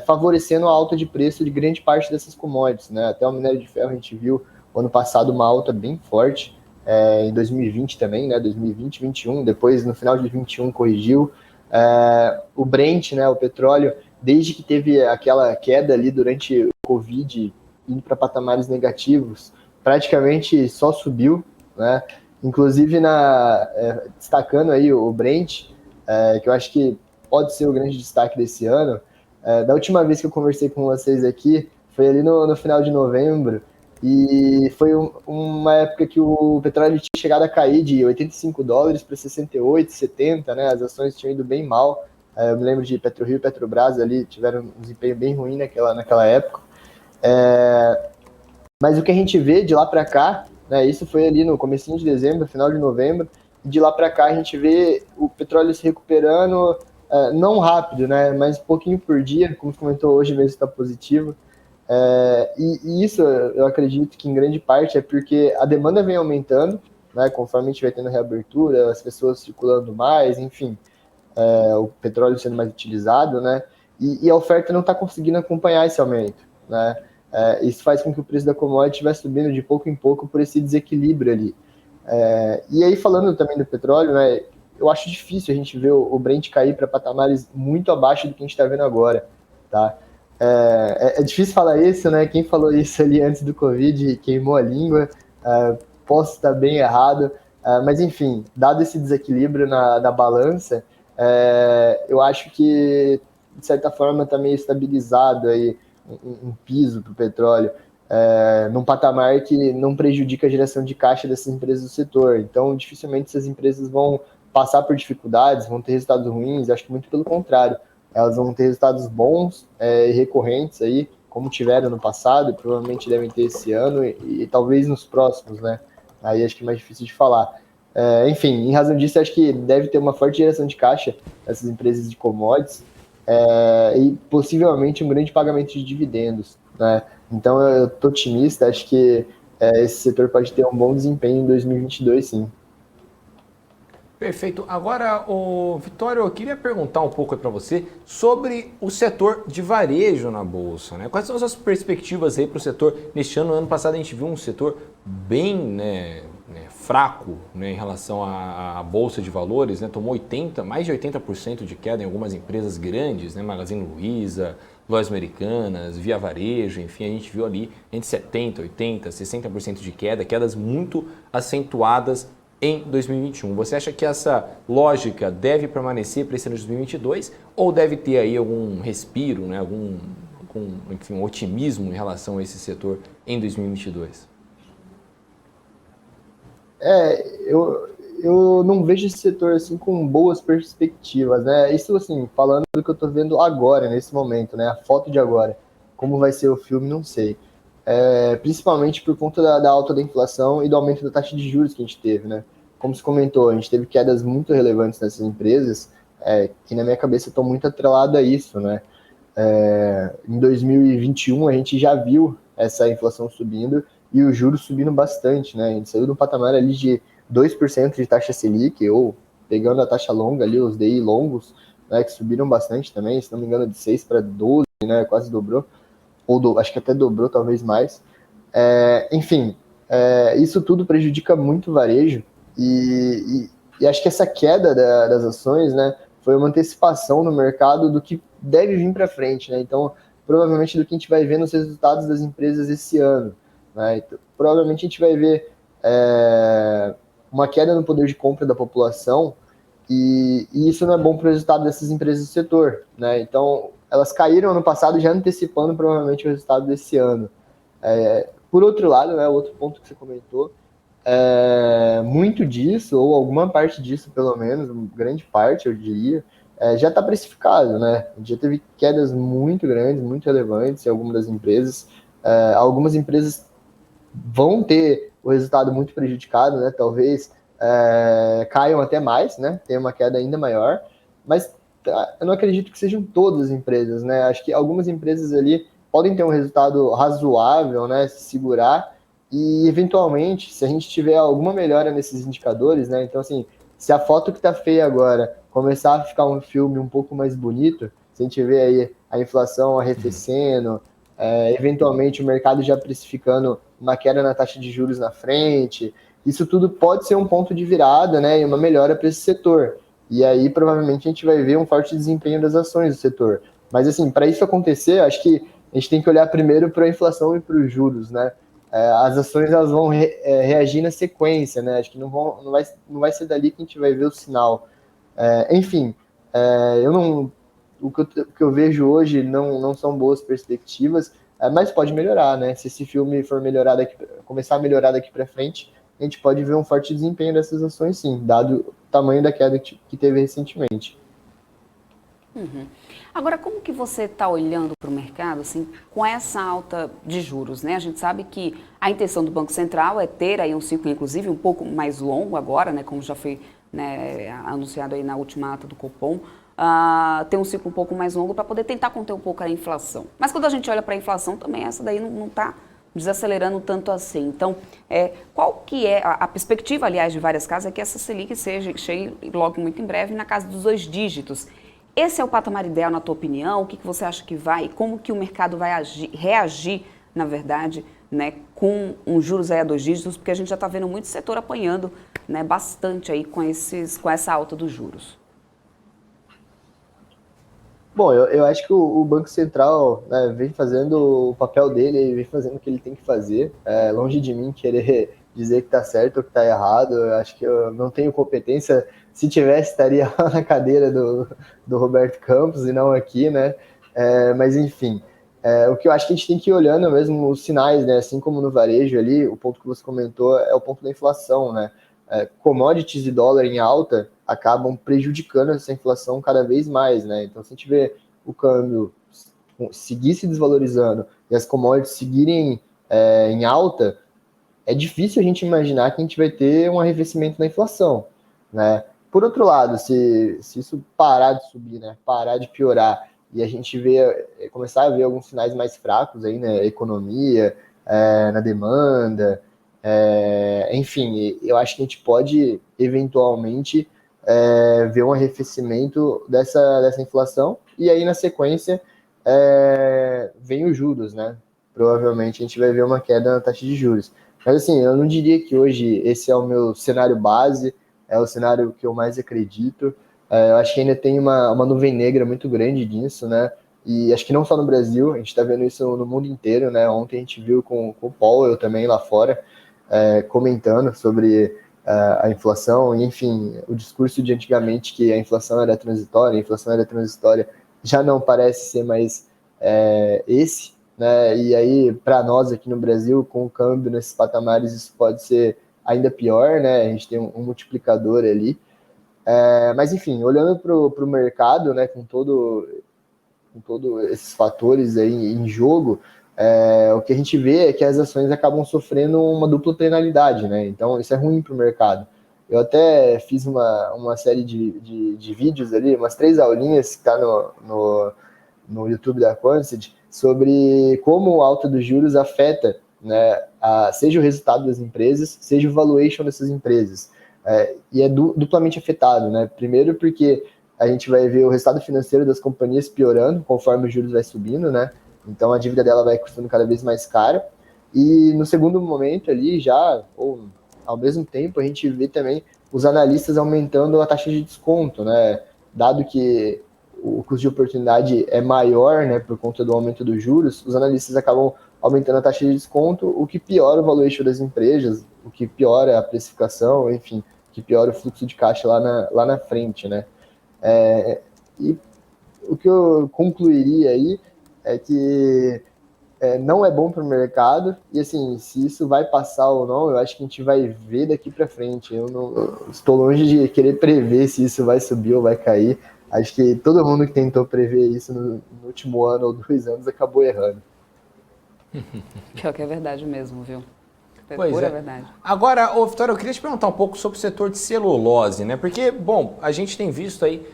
favorecendo a alta de preço de grande parte dessas commodities, né? Até o minério de ferro a gente viu ano passado uma alta bem forte, em 2020 também, né? 2020, 2021, depois no final de 2021 corrigiu, O Brent, né, o petróleo, desde que teve aquela queda ali durante o Covid, indo para patamares negativos, praticamente só subiu, né? Inclusive, destacando aí o Brent, que eu acho que pode ser o grande destaque desse ano. Da última vez que eu conversei com vocês aqui, foi ali no final de novembro, e foi uma época que o petróleo tinha chegado a cair de $85 para 68, 70, né? As ações tinham ido bem mal. Eu me lembro de PetroRio e Petrobras ali tiveram um desempenho bem ruim naquela época. Mas o que a gente vê de lá para cá, né, isso foi ali no comecinho de dezembro, final de novembro, e de lá para cá a gente vê o petróleo se recuperando, não rápido, né, mas um pouquinho por dia, como você comentou hoje, mesmo está positivo. E isso eu acredito que em grande parte é porque a demanda vem aumentando, né, conforme a gente vai tendo reabertura, as pessoas circulando mais, enfim, o petróleo sendo mais utilizado, né, e a oferta não está conseguindo acompanhar esse aumento, né. Isso faz com que o preço da commodity vá subindo de pouco em pouco por esse desequilíbrio ali. E aí, falando também do petróleo, né, eu acho difícil a gente ver o Brent cair para patamares muito abaixo do que a gente está vendo agora, tá? É difícil falar isso, né? Quem falou isso ali antes do Covid queimou a língua. Posso estar bem errado, mas enfim, dado esse desequilíbrio na balança, eu acho que, de certa forma, está meio estabilizado aí um piso para o petróleo, num patamar que não prejudica a geração de caixa dessas empresas do setor. Então, dificilmente essas empresas vão passar por dificuldades, vão ter resultados ruins. Acho que muito pelo contrário, elas vão ter resultados bons e recorrentes aí, como tiveram no passado, e provavelmente devem ter esse ano e talvez nos próximos, né? Aí acho que é mais difícil de falar. Enfim, em razão disso, acho que deve ter uma forte geração de caixa essas empresas de commodities, e possivelmente um grande pagamento de dividendos, né? Então eu estou otimista, acho que esse setor pode ter um bom desempenho em 2022, sim. Perfeito. Agora, Vitório, eu queria perguntar um pouco para você sobre o setor de varejo na Bolsa, né? Quais são as suas perspectivas aí para o setor neste ano? No ano passado a gente viu um setor bem fraco, né, em relação à Bolsa de Valores, né? Tomou mais de 80% de queda em algumas empresas grandes, né? Magazine Luiza, Lojas Americanas, Via Varejo, enfim, a gente viu ali entre 70%, 80%, 60% de quedas muito acentuadas em 2021. Você acha que essa lógica deve permanecer para esse ano de 2022 ou deve ter aí algum respiro, né, enfim, um otimismo em relação a esse setor em 2022? Eu não vejo esse setor assim com boas perspectivas, né? Isso assim, falando do que eu estou vendo agora, nesse momento, né? A foto de agora. Como vai ser o filme, não sei. Principalmente por conta da alta da inflação e do aumento da taxa de juros que a gente teve, né? Como se comentou, a gente teve quedas muito relevantes nessas empresas, que na minha cabeça estão muito atreladas a isso, né? Em 2021 a gente já viu essa inflação subindo e os juros subindo bastante, né? A gente saiu do patamar ali de 2% de taxa Selic, ou pegando a taxa longa ali, os DI longos, né, que subiram bastante também, se não me engano, de 6 para 12, né, quase dobrou, acho que até dobrou, talvez mais. Enfim, isso tudo prejudica muito o varejo, e acho que essa queda das ações, né, foi uma antecipação no mercado do que deve vir para frente, né? Então, provavelmente do que a gente vai ver nos resultados das empresas esse ano, né? Então, provavelmente a gente vai ver uma queda no poder de compra da população, e isso não é bom para o resultado dessas empresas do setor, né? Então, elas caíram ano passado já antecipando provavelmente o resultado desse ano. Por outro lado, né, outro ponto que você comentou, muito disso, ou alguma parte disso pelo menos, grande parte eu diria, já está precificado, né? Já teve quedas muito grandes, muito relevantes em algumas das empresas. Algumas empresas vão ter o resultado muito prejudicado, né? Talvez caiam até mais, né? Tem uma queda ainda maior, mas eu não acredito que sejam todas as empresas, né? Acho que algumas empresas ali podem ter um resultado razoável, né? Se segurar, e eventualmente, se a gente tiver alguma melhora nesses indicadores, né? Então, assim, se a foto que tá feia agora começar a ficar um filme um pouco mais bonito, se a gente vê aí a inflação arrefecendo, eventualmente o mercado já precificando uma queda na taxa de juros na frente, isso tudo pode ser um ponto de virada, né, e uma melhora para esse setor. E aí, provavelmente, a gente vai ver um forte desempenho das ações do setor. Mas, assim, para isso acontecer, acho que a gente tem que olhar primeiro para a inflação e para os juros, né? As ações elas vão reagir na sequência, né? Acho que não vai ser dali que a gente vai ver o sinal. Enfim, eu não, o que eu vejo hoje não são boas perspectivas, mas pode melhorar, né? Se esse filme for começar a melhorar daqui para frente, a gente pode ver um forte desempenho dessas ações, sim, dado o tamanho da queda que teve recentemente. Uhum. Agora, como que você está olhando para o mercado assim, com essa alta de juros, né? A gente sabe que a intenção do Banco Central é ter aí um ciclo, inclusive, um pouco mais longo agora, né? Como já foi, né, anunciado aí na última ata do Copom, ter um ciclo um pouco mais longo para poder tentar conter um pouco a inflação. Mas quando a gente olha para a inflação, também essa daí não está desacelerando tanto assim. Então, qual que é a perspectiva, aliás, de várias casas, é que essa Selic chegue logo muito em breve na casa dos 2 dígitos. Esse é o patamar ideal, na tua opinião? O que você acha que vai, como que o mercado vai reagir, na verdade, né, com uns juros aí a 2 dígitos? Porque a gente já está vendo muito setor apanhando, né, bastante aí com essa alta dos juros. Bom, eu acho que o Banco Central, né, vem fazendo o papel dele, vem fazendo o que ele tem que fazer. Longe de mim querer dizer que está certo ou que está errado. Eu acho que eu não tenho competência. Se tivesse, estaria lá na cadeira do Roberto Campos e não aqui, né? Mas enfim, o que eu acho que a gente tem que ir olhando mesmo os sinais, né? Assim como no varejo ali, o ponto que você comentou é o ponto da inflação, né? Commodities e dólar em alta acabam prejudicando essa inflação cada vez mais, né? Então, se a gente vê o câmbio seguir se desvalorizando e as commodities seguirem em alta, é difícil a gente imaginar que a gente vai ter um arrefecimento na inflação, né? Por outro lado, se isso parar de subir, né, parar de piorar e a gente começar a ver alguns sinais mais fracos aí, né, economia, na demanda, enfim, eu acho que a gente pode eventualmente ver um arrefecimento dessa inflação e aí na sequência vem os juros, né? Provavelmente a gente vai ver uma queda na taxa de juros. Mas assim, eu não diria que hoje esse é o meu cenário base, é o cenário que eu mais acredito. Eu acho que ainda tem uma nuvem negra muito grande nisso, né? E acho que não só no Brasil, a gente está vendo isso no mundo inteiro, né? Ontem a gente viu com o Powell também lá fora, comentando sobre a inflação, e enfim, o discurso de antigamente que a inflação era transitória, já não parece ser mais esse, né? E aí, para nós aqui no Brasil, com o câmbio nesses patamares, isso pode ser ainda pior, né? A gente tem um multiplicador ali. Mas, enfim, olhando para o mercado, né, com todos esses fatores aí em jogo, o que a gente vê é que as ações acabam sofrendo uma dupla penalidade, né? Então, isso é ruim para o mercado. Eu até fiz uma série de vídeos ali, umas 3 aulinhas que está no YouTube da Quantity, sobre como o alta dos juros afeta, né, seja o resultado das empresas, seja o valuation dessas empresas. E é duplamente afetado, né? Primeiro porque a gente vai ver o resultado financeiro das companhias piorando conforme os juros vai subindo, né? Então a dívida dela vai custando cada vez mais cara. E no segundo momento ali ou ao mesmo tempo, a gente vê também os analistas aumentando a taxa de desconto, né? Dado que o custo de oportunidade é maior, né, por conta do aumento dos juros, os analistas acabam aumentando a taxa de desconto, o que piora o valuation das empresas, o que piora a precificação, enfim, o que piora o fluxo de caixa lá na frente, né? E o que eu concluiria aí é que não é bom para o mercado, e assim, se isso vai passar ou não, eu acho que a gente vai ver daqui para frente. Eu estou longe de querer prever se isso vai subir ou vai cair. Acho que todo mundo que tentou prever isso no último ano ou 2 anos acabou errando. Pior que é verdade mesmo, viu? Pois pura é. Verdade. Agora, Vitória, eu queria te perguntar um pouco sobre o setor de celulose, né? Porque, bom, a gente tem visto aí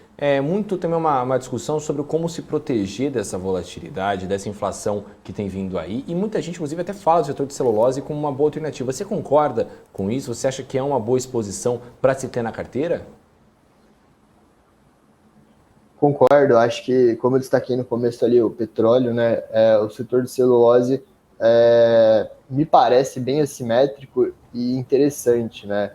muito também uma discussão sobre como se proteger dessa volatilidade, dessa inflação que tem vindo aí. E muita gente, inclusive, até fala do setor de celulose como uma boa alternativa. Você concorda com isso? Você acha que é uma boa exposição para se ter na carteira? Concordo, acho que, como eu destaquei no começo ali, o petróleo, né, o setor de celulose me parece bem assimétrico e interessante, né?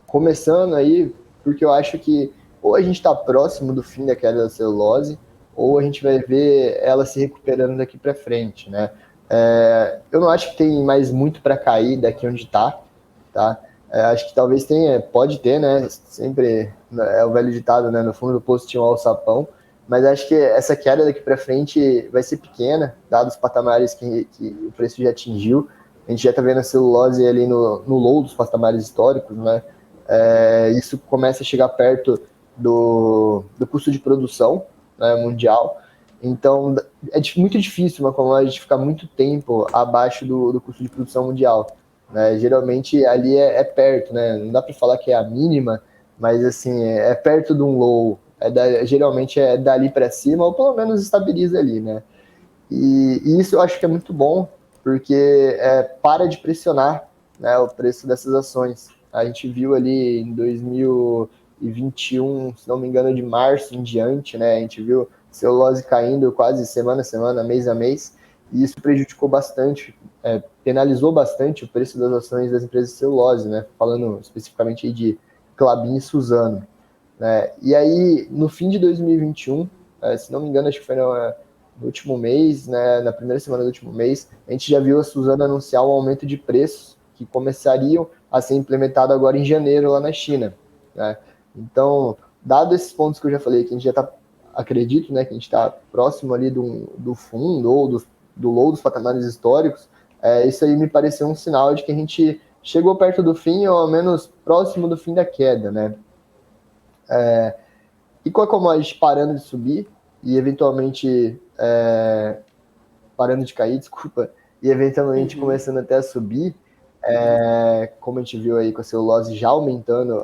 Começando aí porque eu acho que ou a gente está próximo do fim da queda da celulose, ou a gente vai ver ela se recuperando daqui para frente, né? Eu não acho que tem mais muito para cair daqui onde está, tá? Acho que talvez tenha, pode ter, né? Sempre é o velho ditado, né? No fundo do poço tinha um alçapão, mas acho que essa queda daqui para frente vai ser pequena, dados os patamares que o preço já atingiu. A gente já está vendo a celulose ali no low dos patamares históricos, né? Isso começa a chegar perto do custo de produção, né, mundial. Então, é muito difícil uma commodity ficar muito tempo abaixo do custo de produção mundial, né? Geralmente, ali é perto, né? Não dá para falar que é a mínima, mas, assim, é perto de um low. Geralmente, é dali para cima, ou pelo menos estabiliza ali, né? E isso eu acho que é muito bom, porque para de pressionar, né, o preço dessas ações. A gente viu ali em 2021, se não me engano, de março em diante, né? A gente viu celulose caindo quase semana a semana, mês a mês, e isso prejudicou bastante, penalizou bastante o preço das ações das empresas de celulose, né? Falando especificamente aí de Klabin e Suzano, né? E aí, no fim de 2021, se não me engano, acho que foi no último mês, né, na primeira semana do último mês, a gente já viu a Suzano anunciar um aumento de preços que começariam a ser implementado agora em janeiro lá na China, né? Então, dado esses pontos que eu já falei, que a gente já está, acredito, né, que a gente está próximo ali do fundo ou do low dos patamares históricos, isso aí me pareceu um sinal de que a gente chegou perto do fim, ou ao menos próximo do fim da queda, né? E com a commodity parando de subir e eventualmente parando de cair, desculpa, e eventualmente começando até a subir, como a gente viu aí com a celulose já aumentando,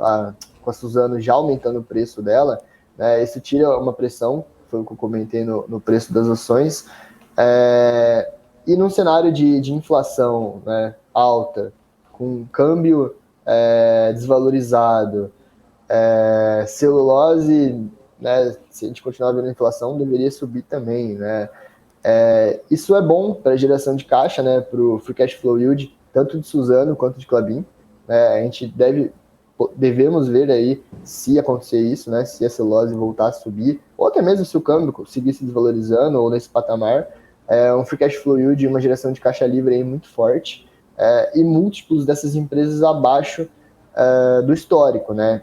com a Suzano já aumentando o preço dela, né, isso tira uma pressão, foi o que eu comentei no preço das ações, e num cenário de inflação, né, alta, com câmbio desvalorizado, celulose, né, se a gente continuar vendo a inflação, deveria subir também, né? Isso é bom para a geração de caixa, né, para o free cash flow yield, tanto de Suzano quanto de Klabin, né? A gente devemos ver aí se acontecer isso, né, se a celulose voltar a subir, ou até mesmo se o câmbio seguir se desvalorizando ou nesse patamar, um free cash flow yield e uma geração de caixa livre aí muito forte, e múltiplos dessas empresas abaixo do histórico, né?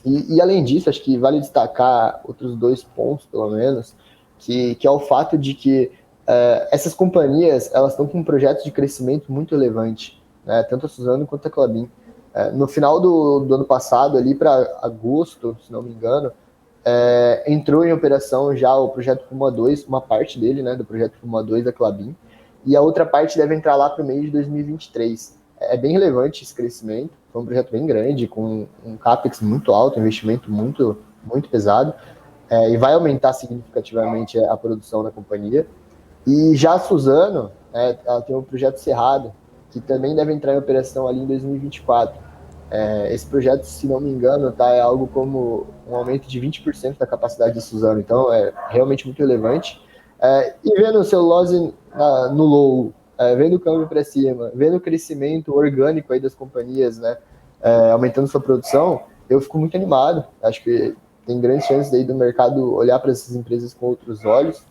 E além disso, acho que vale destacar outros 2 pontos, pelo menos, que é o fato de que essas companhias elas estão com um projeto de crescimento muito relevante, né, tanto a Suzano quanto a Klabin. No final do ano passado, ali para agosto, se não me engano, entrou em operação já o projeto Puma 2, uma parte dele, né, do projeto Puma 2 da Klabin, e a outra parte deve entrar lá para o meio de 2023. É bem relevante esse crescimento, foi um projeto bem grande, com um CAPEX muito alto, um investimento muito, muito pesado, e vai aumentar significativamente a produção da companhia. E já a Suzano, ela tem um projeto Cerrado, que também deve entrar em operação ali em 2024. Esse projeto, se não me engano, é algo como um aumento de 20% da capacidade da Suzano, então é realmente muito relevante. E vendo o celulose no low, vendo o câmbio para cima, vendo o crescimento orgânico aí das companhias, né, aumentando sua produção, eu fico muito animado. Acho que tem grandes chances aí do mercado olhar para essas empresas com outros olhos.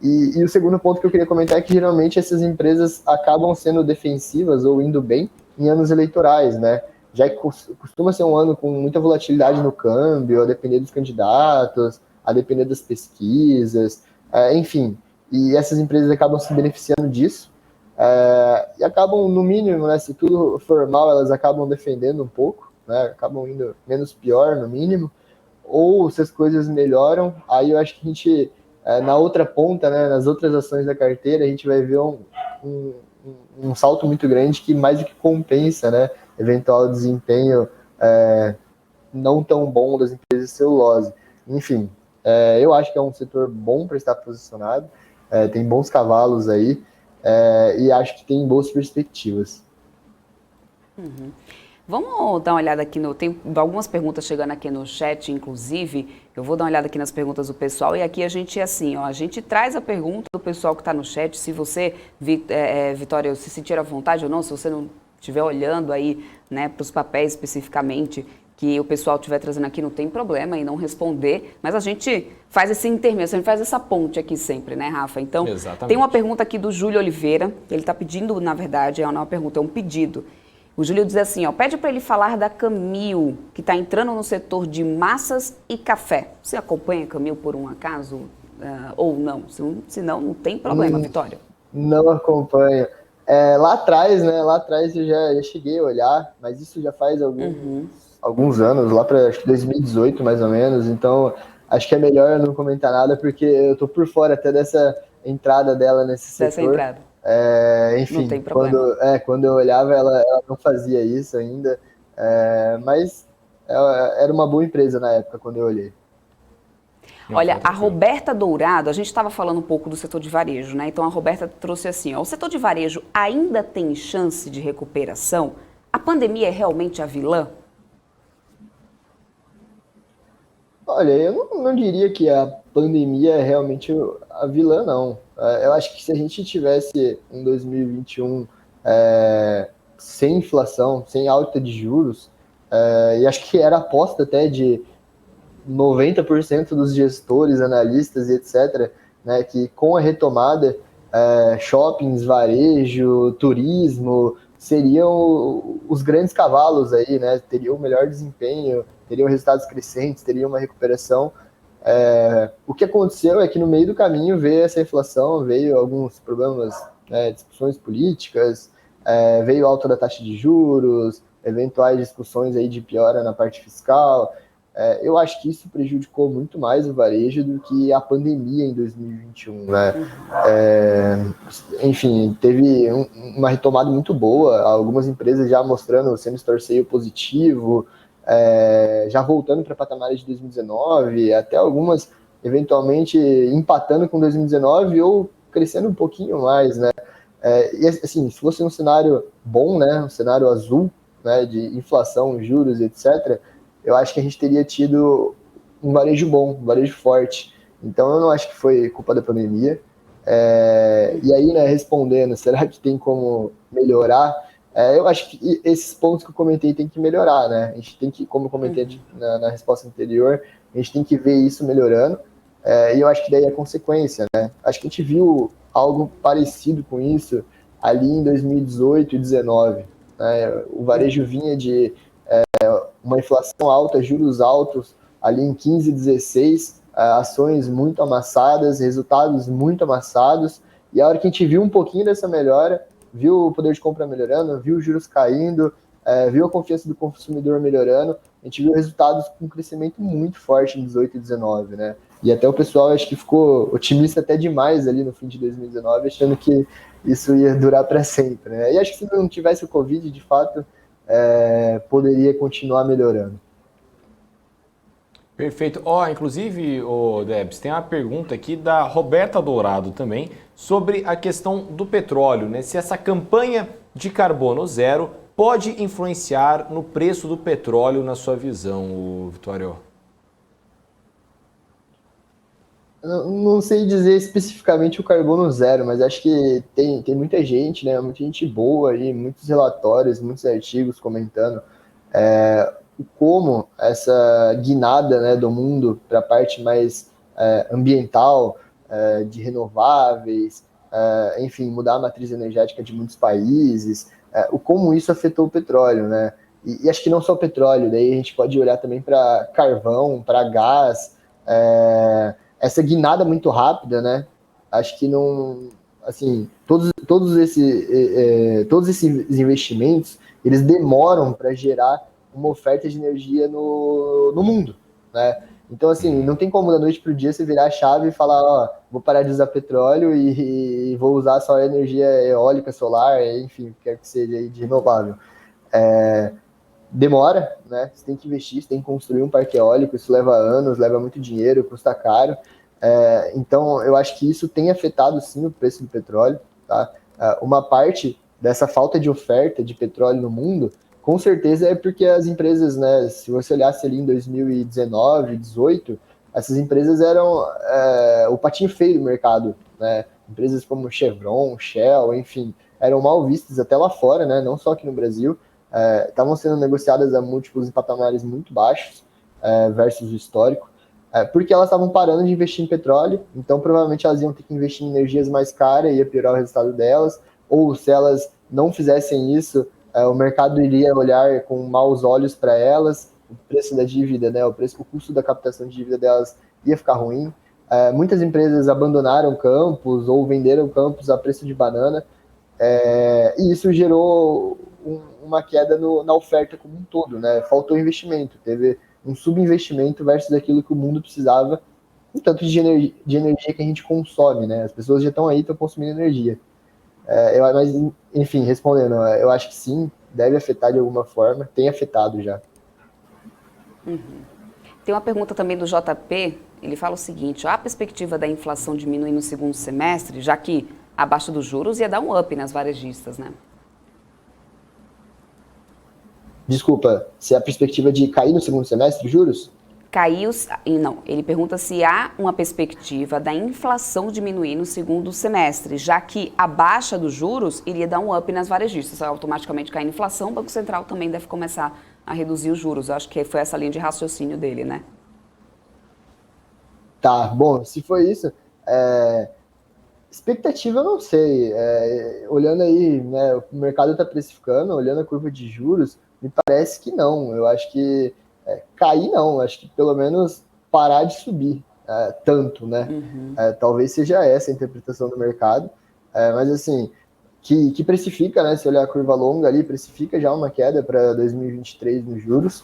E o segundo ponto que eu queria comentar é que geralmente essas empresas acabam sendo defensivas ou indo bem em anos eleitorais, né? Já que costuma ser um ano com muita volatilidade no câmbio, a depender dos candidatos, a depender das pesquisas, enfim. E essas empresas acabam se beneficiando disso. E acabam, no mínimo, né, se tudo for mal, elas acabam defendendo um pouco, né? Acabam indo menos pior, no mínimo. Ou se as coisas melhoram, aí eu acho que a gente, na outra ponta, né, nas outras ações da carteira, a gente vai ver um salto muito grande que mais do que compensa, né, eventual desempenho não tão bom das empresas de celulose. Enfim, eu acho que é um setor bom para estar posicionado, tem bons cavalos aí, e acho que tem boas perspectivas. Uhum. Vamos dar uma olhada aqui tem algumas perguntas chegando aqui no chat, inclusive, eu vou dar uma olhada aqui nas perguntas do pessoal, e aqui a gente, assim, a gente traz a pergunta do pessoal que está no chat, se você, Vitória, se sentir à vontade ou não, se você não estiver olhando aí, né, para os papéis especificamente que o pessoal estiver trazendo aqui, não tem problema em não responder, mas a gente faz esse intermédio, a gente faz essa ponte aqui sempre, né, Rafa? Então, exatamente. Tem uma pergunta aqui do Júlio Oliveira, ele está pedindo, na verdade, não é uma pergunta, é um pedido. O Júlio diz assim, pede para ele falar da Camil, que está entrando no setor de massas e café. Você acompanha a Camil por um acaso ou não? Se não, não tem problema, Vitória. Não acompanho. Lá atrás, né? Lá atrás eu já cheguei a olhar, mas isso já faz alguns anos, lá para 2018 mais ou menos. Então acho que é melhor não comentar nada, porque eu tô por fora até dessa entrada dela nesse setor. Dessa entrada. Enfim, não tem problema. quando eu olhava, ela não fazia isso ainda. Mas era uma boa empresa na época, quando eu olhei. Olha, a Roberta Dourado, a gente estava falando um pouco do setor de varejo, né? Então a Roberta trouxe assim, o setor de varejo ainda tem chance de recuperação? A pandemia é realmente a vilã? Olha, eu não diria que a pandemia é realmente a vilã, não. Eu acho que se a gente tivesse um 2021 sem inflação, sem alta de juros, e acho que era aposta até de 90% dos gestores, analistas e etc., né, que com a retomada, shoppings, varejo, turismo, seriam os grandes cavalos aí, né, teriam o melhor desempenho, teriam resultados crescentes, teriam uma recuperação. O que aconteceu é que no meio do caminho veio essa inflação, veio alguns problemas, discussões políticas, veio alta da taxa de juros, eventuais discussões aí de piora na parte fiscal. Eu acho que isso prejudicou muito mais o varejo do que a pandemia em 2021, né? Enfim, teve uma retomada muito boa, algumas empresas já mostrando same-store sale positivo, já voltando para patamares de 2019, até algumas eventualmente empatando com 2019 ou crescendo um pouquinho mais, né? E assim, se fosse um cenário bom, né, um cenário azul, né, de inflação, juros, etc., eu acho que a gente teria tido um varejo bom, um varejo forte. Então eu não acho que foi culpa da pandemia. E aí, né, respondendo, será que tem como melhorar? Eu acho que esses pontos que eu comentei tem que melhorar, né? A gente tem que, como eu comentei na resposta anterior, a gente tem que ver isso melhorando. E eu acho que daí é consequência, né? Acho que a gente viu algo parecido com isso ali em 2018 e 2019. Né? O varejo vinha de uma inflação alta, juros altos, ali em 15, 16, ações muito amassadas, resultados muito amassados, e a hora que a gente viu um pouquinho dessa melhora, viu o poder de compra melhorando, viu os juros caindo, viu a confiança do consumidor melhorando, a gente viu resultados com um crescimento muito forte em 18 e 19, né? E até o pessoal acho que ficou otimista até demais ali no fim de 2019, achando que isso ia durar para sempre, né? E acho que se não tivesse o Covid, de fato, poderia continuar melhorando. Perfeito. Inclusive, Debs, tem uma pergunta aqui da Roberta Dourado também sobre a questão do petróleo, né? Se essa campanha de carbono zero pode influenciar no preço do petróleo na sua visão, Vitório? Não sei dizer especificamente o carbono zero, mas acho que tem muita gente, né? Muita gente boa aí, muitos relatórios, muitos artigos comentando como essa guinada, né, do mundo para a parte mais ambiental, de renováveis, enfim, mudar a matriz energética de muitos países, como isso afetou o petróleo, né? E acho que não só o petróleo, daí a gente pode olhar também para carvão, para gás, essa guinada muito rápida, né? Acho que não, assim, todos esses investimentos, eles demoram para gerar uma oferta de energia no mundo, né? Então, assim, não tem como da noite para o dia você virar a chave e falar, vou parar de usar petróleo e vou usar só energia eólica, solar, enfim, o que quer que seja aí de renovável. Demora, né? Você tem que investir, você tem que construir um parque eólico, isso leva anos, leva muito dinheiro, custa caro. Então, eu acho que isso tem afetado, sim, o preço do petróleo, tá? Uma parte dessa falta de oferta de petróleo no mundo, com certeza é porque as empresas, né, se você olhasse ali em 2019, 2018, essas empresas eram o patinho feio do mercado, né? Empresas como Chevron, Shell, enfim, eram mal vistas até lá fora, né? Não só aqui no Brasil. estavam sendo negociadas a múltiplos e patamares muito baixos versus o histórico, porque elas estavam parando de investir em petróleo, então provavelmente elas iam ter que investir em energias mais caras e ia piorar o resultado delas, ou se elas não fizessem isso, o mercado iria olhar com maus olhos para elas, o preço da dívida, né, o custo da captação de dívida delas ia ficar ruim. Muitas empresas abandonaram campos ou venderam campos a preço de banana, e isso gerou uma queda na oferta como um todo, né? Faltou investimento, teve um subinvestimento versus aquilo que o mundo precisava, um tanto de energia que a gente consome, né? As pessoas já estão aí, estão consumindo energia. Mas, enfim, respondendo, eu acho que sim, deve afetar de alguma forma, tem afetado já. Tem uma pergunta também do JP, ele fala o seguinte: há a perspectiva da inflação diminuir no segundo semestre, já que a baixa dos juros ia dar um up nas varejistas, né? Desculpa, se é a perspectiva de cair no segundo semestre, juros? Não, ele pergunta se há uma perspectiva da inflação diminuir no segundo semestre, já que a baixa dos juros iria dar um up nas varejistas. Automaticamente cai a inflação, o Banco Central também deve começar a reduzir os juros. Eu acho que foi essa linha de raciocínio dele, né? Tá, bom, se foi isso, expectativa eu não sei. Olhando aí, né, o mercado está precificando, olhando a curva de juros, me parece que não. Eu acho que cair não, acho que pelo menos parar de subir tanto, né? Talvez seja essa a interpretação do mercado, mas assim, que precifica, né? Se olhar a curva longa ali, precifica já uma queda para 2023 nos juros,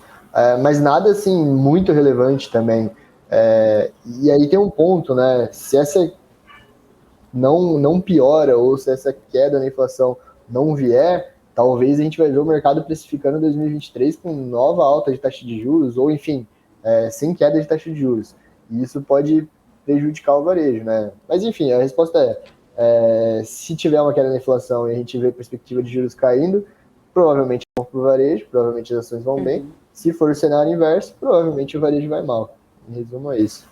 mas nada assim muito relevante também. E aí tem um ponto, né? Se essa não piora ou se essa queda na inflação não vier, talvez a gente vai ver o mercado precificando 2023 com nova alta de taxa de juros, ou enfim, sem queda de taxa de juros. E isso pode prejudicar o varejo, né? Mas enfim, a resposta se tiver uma queda na inflação e a gente vê a perspectiva de juros caindo, provavelmente vão para o varejo, provavelmente as ações vão bem. Se for o cenário inverso, provavelmente o varejo vai mal. Em resumo, é isso.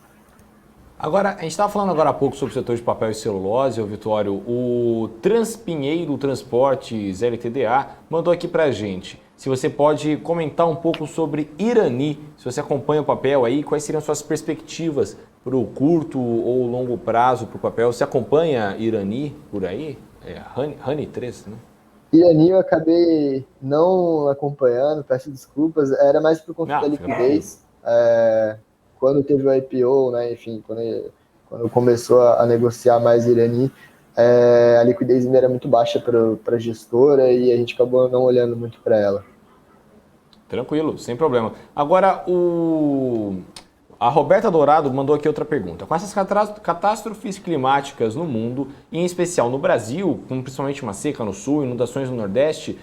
Agora, a gente estava falando agora há pouco sobre o setor de papel e celulose, Vitório. O Transpinheiro Transportes LTDA mandou aqui para a gente. Se você pode comentar um pouco sobre Irani, se você acompanha o papel aí, quais seriam suas perspectivas para o curto ou longo prazo para o papel? Você acompanha Irani por aí? Rani 3, né? Irani eu acabei não acompanhando, peço desculpas, era mais por conta da liquidez. Quando teve o IPO, né, enfim, quando começou a negociar mais Irani, a liquidez ainda era muito baixa para a gestora e a gente acabou não olhando muito para ela. Tranquilo, sem problema. Agora, a Roberta Dourado mandou aqui outra pergunta. Com essas catástrofes climáticas no mundo, e em especial no Brasil, como principalmente uma seca no sul, inundações no Nordeste,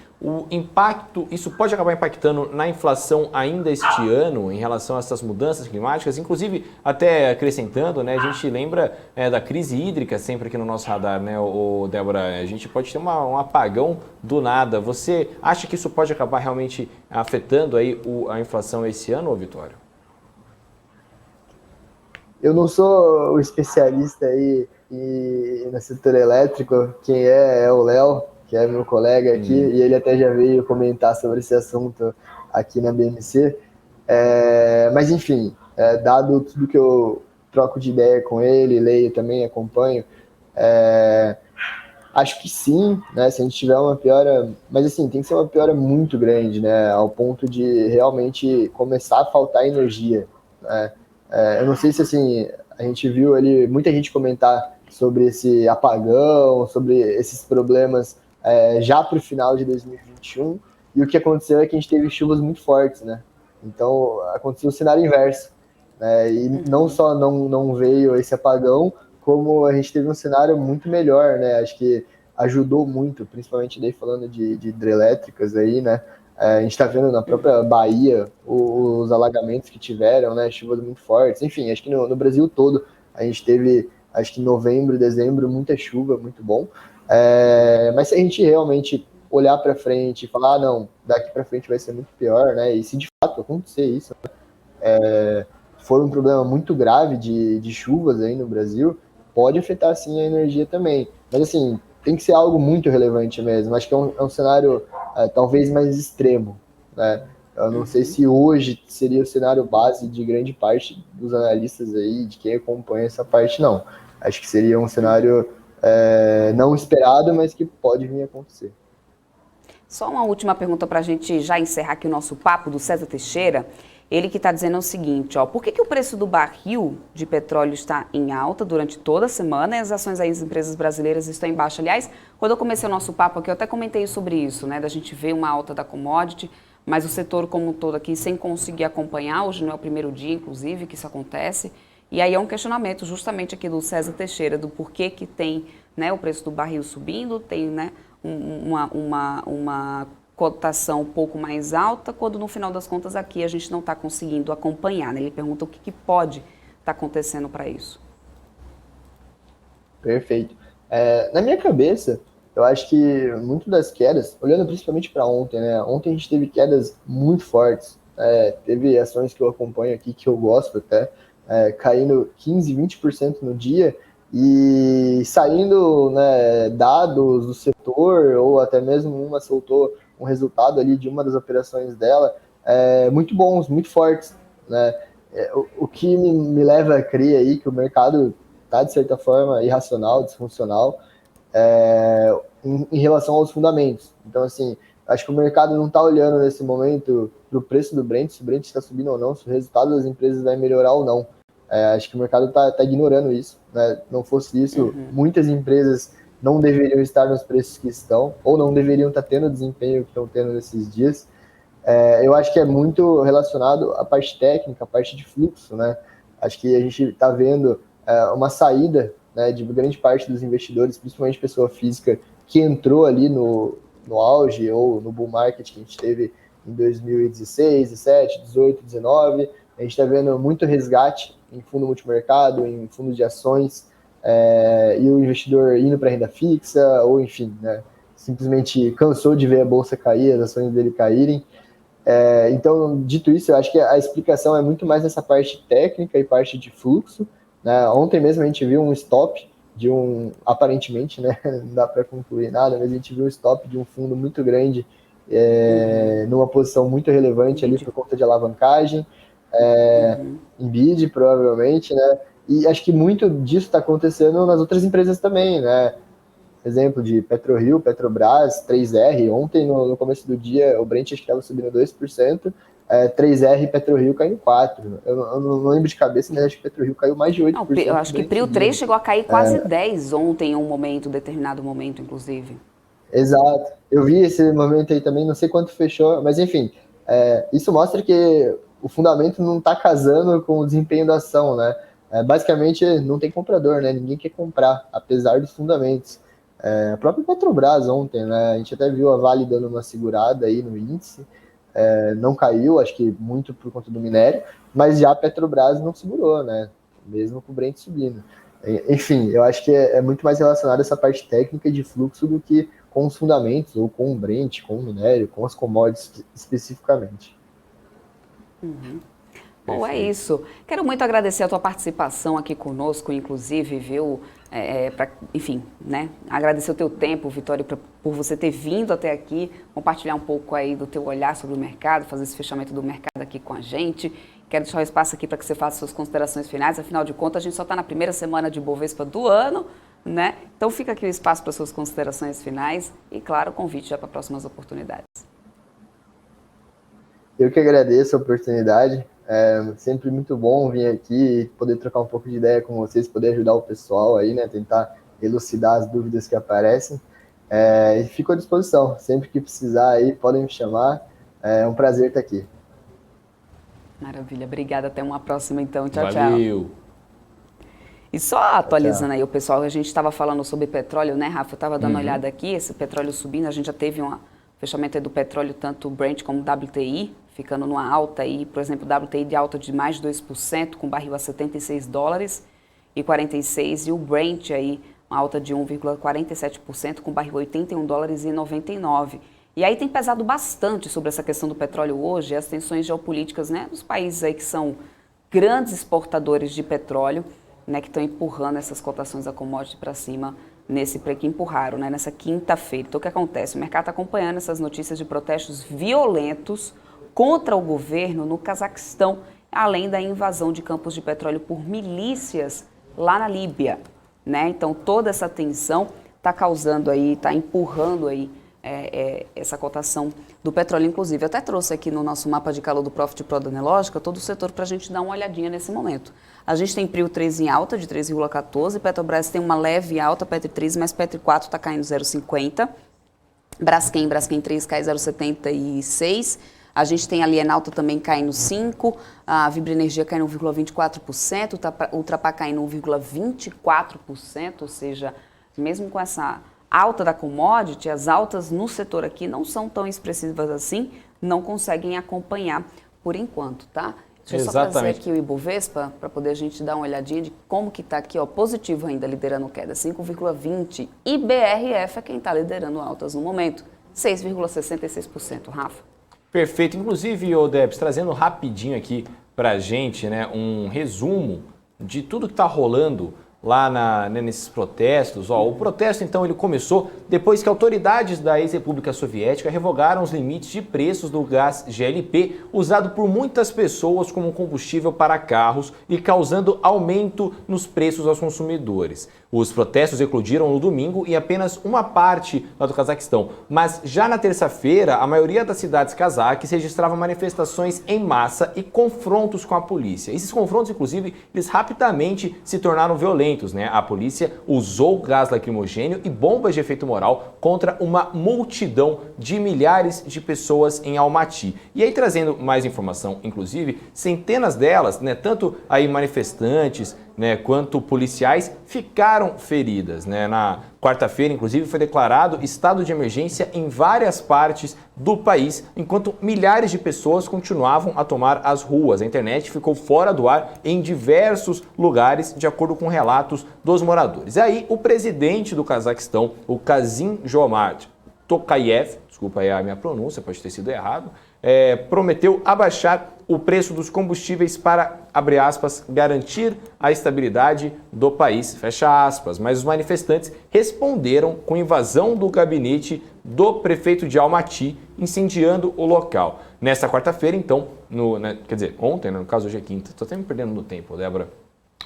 isso pode acabar impactando na inflação ainda este ano em relação a essas mudanças climáticas? Inclusive, até acrescentando, né, a gente lembra da crise hídrica sempre aqui no nosso radar, né, Débora? A gente pode ter um apagão do nada. Você acha que isso pode acabar realmente afetando aí a inflação esse ano, Vitório? Eu não sou o especialista aí no setor elétrico, quem é o Léo, que é meu colega aqui, e ele até já veio comentar sobre esse assunto aqui na BMC. Mas enfim, dado tudo que eu troco de ideia com ele, leio também, acompanho, acho que sim, né, se a gente tiver uma piora, mas assim, tem que ser uma piora muito grande, né, ao ponto de realmente começar a faltar energia, né? Eu não sei se assim, a gente viu ali muita gente comentar sobre esse apagão, sobre esses problemas já para o final de 2021, e o que aconteceu é que a gente teve chuvas muito fortes, né? Então aconteceu o cenário inverso, né? E não só não veio esse apagão, como a gente teve um cenário muito melhor, né? Acho que ajudou muito, principalmente daí falando de hidrelétricas aí, né? A gente está vendo na própria Bahia os alagamentos que tiveram, né? Chuvas muito fortes. Enfim, acho que no Brasil todo a gente teve, acho que em novembro, dezembro, muita chuva, muito bom. Mas se a gente realmente olhar para frente e falar, não, daqui para frente vai ser muito pior, né? E se de fato acontecer isso, for um problema muito grave de chuvas aí no Brasil, pode afetar sim a energia também. Mas assim, tem que ser algo muito relevante mesmo. Acho que é um cenário talvez mais extremo, né? Eu não sei se hoje seria o cenário base de grande parte dos analistas aí, de quem acompanha essa parte, não. Acho que seria um cenário não esperado, mas que pode vir a acontecer. Só uma última pergunta para a gente já encerrar aqui o nosso papo, do César Teixeira. Ele que está dizendo o seguinte, ó, por que o preço do barril de petróleo está em alta durante toda a semana e as ações das empresas brasileiras estão em baixa? Aliás, quando eu comecei o nosso papo aqui, eu até comentei sobre isso, né, da gente ver uma alta da commodity, mas o setor como um todo aqui sem conseguir acompanhar. Hoje não é o primeiro dia, inclusive, que isso acontece. E aí é um questionamento justamente aqui do César Teixeira, do porquê que tem, né, o preço do barril subindo, tem, né, uma cotação um pouco mais alta, quando no final das contas aqui a gente não está conseguindo acompanhar, né? Ele pergunta o que pode estar acontecendo para isso. Perfeito. Na minha cabeça, eu acho que muito das quedas, olhando principalmente para ontem, né? Ontem a gente teve quedas muito fortes. Teve ações que eu acompanho aqui, que eu gosto até, caindo 15%, 20% no dia, e saindo, né, dados do setor, ou até mesmo uma soltou um resultado ali de uma das operações dela, muito bons, muito fortes, né? O que me leva a crer aí que o mercado está, de certa forma, irracional, disfuncional, em relação aos fundamentos. Então, assim, acho que o mercado não está olhando nesse momento para o preço do Brent, se o Brent está subindo ou não, se o resultado das empresas vai melhorar ou não. Acho que o mercado está ignorando isso, né? Não fosse isso, muitas empresas não deveriam estar nos preços que estão, ou não deveriam estar tendo o desempenho que estão tendo nesses dias. Eu acho que é muito relacionado à parte técnica, à parte de fluxo, né? Acho que a gente está vendo uma saída, né, de grande parte dos investidores, principalmente pessoa física, que entrou ali no auge ou no bull market que a gente teve em 2016, 17, 18, 19. A gente está vendo muito resgate em fundo multimercado, em fundos de ações, e o investidor indo para renda fixa, ou enfim, né, simplesmente cansou de ver a bolsa cair, as ações dele caírem. Então, dito isso, eu acho que a explicação é muito mais nessa parte técnica e parte de fluxo, né? Ontem mesmo a gente viu um stop de aparentemente, né, não dá para concluir nada, mas a gente viu um stop de um fundo muito grande, numa posição muito relevante ali por conta de alavancagem, em bid, provavelmente, né? E acho que muito disso está acontecendo nas outras empresas também, né? Exemplo de PetroRio, Petrobras, 3R. Ontem, no começo do dia, o Brent estava subindo 2%, 3R e PetroRio caindo 4%. Eu não lembro de cabeça, mas acho que PetroRio caiu mais de 8%. Não, eu acho que Prio 3 chegou a cair quase 10% ontem, em um determinado momento, inclusive. Exato. Eu vi esse momento aí também, não sei quanto fechou, mas enfim, isso mostra que o fundamento não está casando com o desempenho da ação, né? Basicamente, não tem comprador, né? Ninguém quer comprar, apesar dos fundamentos. A própria Petrobras ontem, né? A gente até viu a Vale dando uma segurada aí no índice, não caiu, acho que muito por conta do minério, mas já a Petrobras não segurou, né? Mesmo com o Brent subindo. Enfim, eu acho que é muito mais relacionado a essa parte técnica de fluxo do que com os fundamentos, ou com o Brent, com o minério, com as commodities especificamente. Bom, é isso. Quero muito agradecer a tua participação aqui conosco, inclusive, viu? Enfim, né? Agradecer o teu tempo, Vitória, por você ter vindo até aqui, compartilhar um pouco aí do teu olhar sobre o mercado, fazer esse fechamento do mercado aqui com a gente. Quero deixar o espaço aqui para que você faça suas considerações finais. Afinal de contas, a gente só está na primeira semana de Bovespa do ano, né? Então fica aqui o espaço para suas considerações finais e, claro, o convite já para próximas oportunidades. Eu que agradeço a oportunidade. Sempre muito bom vir aqui, poder trocar um pouco de ideia com vocês, poder ajudar o pessoal aí, né? Tentar elucidar as dúvidas que aparecem. E fico à disposição. Sempre que precisar aí, podem me chamar. É um prazer estar aqui. Maravilha. Obrigada. Até uma próxima, então. Tchau, Valeu. tchau. E só atualizando aí o pessoal, a gente estava falando sobre petróleo, né, Rafa? Eu estava dando uma olhada aqui, esse petróleo subindo, a gente já teve um fechamento aí do petróleo, tanto Brent como WTI, ficando numa alta aí, por exemplo, WTI de alta de mais de 2%, com barril a $76,46, e o Brent aí, uma alta de 1,47%, com barril $81,99. E aí tem pesado bastante sobre essa questão do petróleo hoje, as tensões geopolíticas, né, dos países aí que são grandes exportadores de petróleo, né, que estão empurrando essas cotações da commodity para cima nesse que empurraram, né, nessa quinta-feira. Então, o que acontece? O mercado está acompanhando essas notícias de protestos violentos contra o governo no Cazaquistão, além da invasão de campos de petróleo por milícias lá na Líbia, né? Então, toda essa tensão está causando aí, está empurrando aí essa cotação do petróleo. Inclusive, eu até trouxe aqui no nosso mapa de calor do Profit Pro da Nelogica todo o setor para a gente dar uma olhadinha nesse momento. A gente tem Prio 3 em alta de 3,14, Petrobras tem uma leve alta, Petro 3, mas Petro 4 está caindo 0,50, Braskem 3 cai 0,76, a gente tem a Lienalta também caindo 5, a Vibra Energia caindo 1,24%, o Ultrapar caindo 1,24%, ou seja, mesmo com essa alta da commodity, as altas no setor aqui não são tão expressivas assim, não conseguem acompanhar por enquanto, tá? Deixa eu só trazer aqui o Ibovespa, para poder a gente dar uma olhadinha de como que está aqui, ó, positivo ainda, liderando queda, 5,20. E BRF é quem está liderando altas no momento, 6,66%, Rafa. Perfeito. Inclusive, Debs, trazendo rapidinho aqui para a gente, né, um resumo de tudo que está rolando lá nesses protestos. Ó, o protesto, então, ele começou depois que autoridades da ex-República Soviética revogaram os limites de preços do gás GLP, usado por muitas pessoas como combustível para carros e causando aumento nos preços aos consumidores. Os protestos eclodiram no domingo em apenas uma parte lá do Cazaquistão, mas já na terça-feira, a maioria das cidades cazaques registrava manifestações em massa e confrontos com a polícia. Esses confrontos, inclusive, eles rapidamente se tornaram violentos, né? A polícia usou gás lacrimogênio e bombas de efeito moral contra uma multidão de milhares de pessoas em Almaty. E aí, trazendo mais informação, inclusive, centenas delas, né, tanto aí manifestantes, né, quanto policiais, ficaram feridas, né? Na quarta-feira, inclusive, foi declarado estado de emergência em várias partes do país, enquanto milhares de pessoas continuavam a tomar as ruas. A internet ficou fora do ar em diversos lugares, de acordo com relatos dos moradores. E aí, o presidente do Cazaquistão, o Kassym-Jomart Tokayev, desculpa aí a minha pronúncia, pode ter sido errado, prometeu abaixar o preço dos combustíveis para, abre aspas, garantir a estabilidade do país, fecha aspas. Mas os manifestantes responderam com invasão do gabinete do prefeito de Almaty, incendiando o local. Nesta quarta-feira, então, quer dizer, ontem, no caso hoje é quinta, estou até me perdendo no tempo, Débora.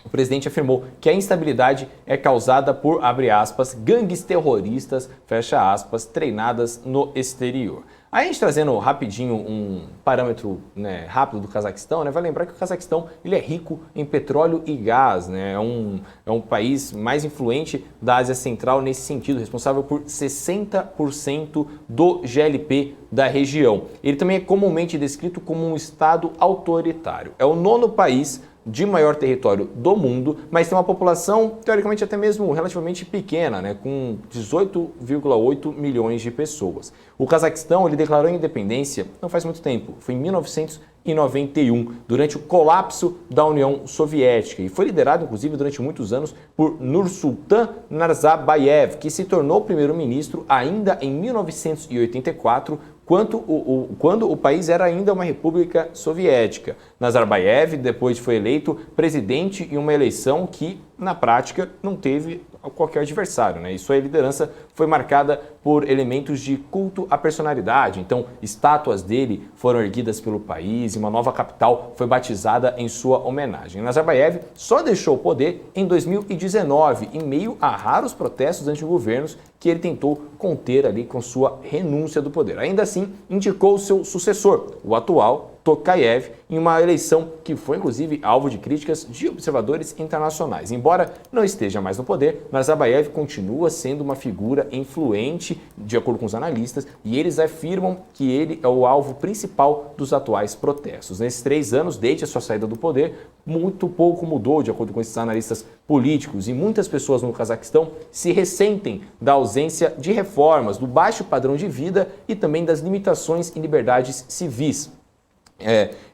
O presidente afirmou que a instabilidade é causada por, abre aspas, gangues terroristas, fecha aspas, treinadas no exterior. Aí a gente trazendo rapidinho um parâmetro, né, rápido do Cazaquistão, né, vai lembrar que o Cazaquistão ele é rico em petróleo e gás, né, é um país mais influente da Ásia Central nesse sentido, responsável por 60% do GLP da região. Ele também é comumente descrito como um estado autoritário. É o 9º país de maior território do mundo, mas tem uma população, teoricamente, até mesmo relativamente pequena, né, com 18,8 milhões de pessoas. O Cazaquistão ele declarou a independência não faz muito tempo, foi em 1991, durante o colapso da União Soviética, e foi liderado, inclusive, durante muitos anos por Nursultan Nazarbayev, que se tornou primeiro-ministro ainda em 1984, quando o país era ainda uma república soviética. Nazarbayev depois foi eleito presidente em uma eleição que, na prática, não teve qualquer adversário, né? E sua liderança foi marcada por elementos de culto à personalidade. Então, estátuas dele foram erguidas pelo país e uma nova capital foi batizada em sua homenagem. Nazarbayev só deixou o poder em 2019, em meio a raros protestos anti-governos que ele tentou conter ali com sua renúncia do poder. Ainda assim, indicou seu sucessor, o atual Tokayev, em uma eleição que foi, inclusive, alvo de críticas de observadores internacionais. Embora não esteja mais no poder, Nazarbayev continua sendo uma figura influente, de acordo com os analistas, e eles afirmam que ele é o alvo principal dos atuais protestos. Nesses 3 anos, desde a sua saída do poder, muito pouco mudou, de acordo com esses analistas políticos, e muitas pessoas no Cazaquistão se ressentem da ausência de reformas, do baixo padrão de vida e também das limitações em liberdades civis.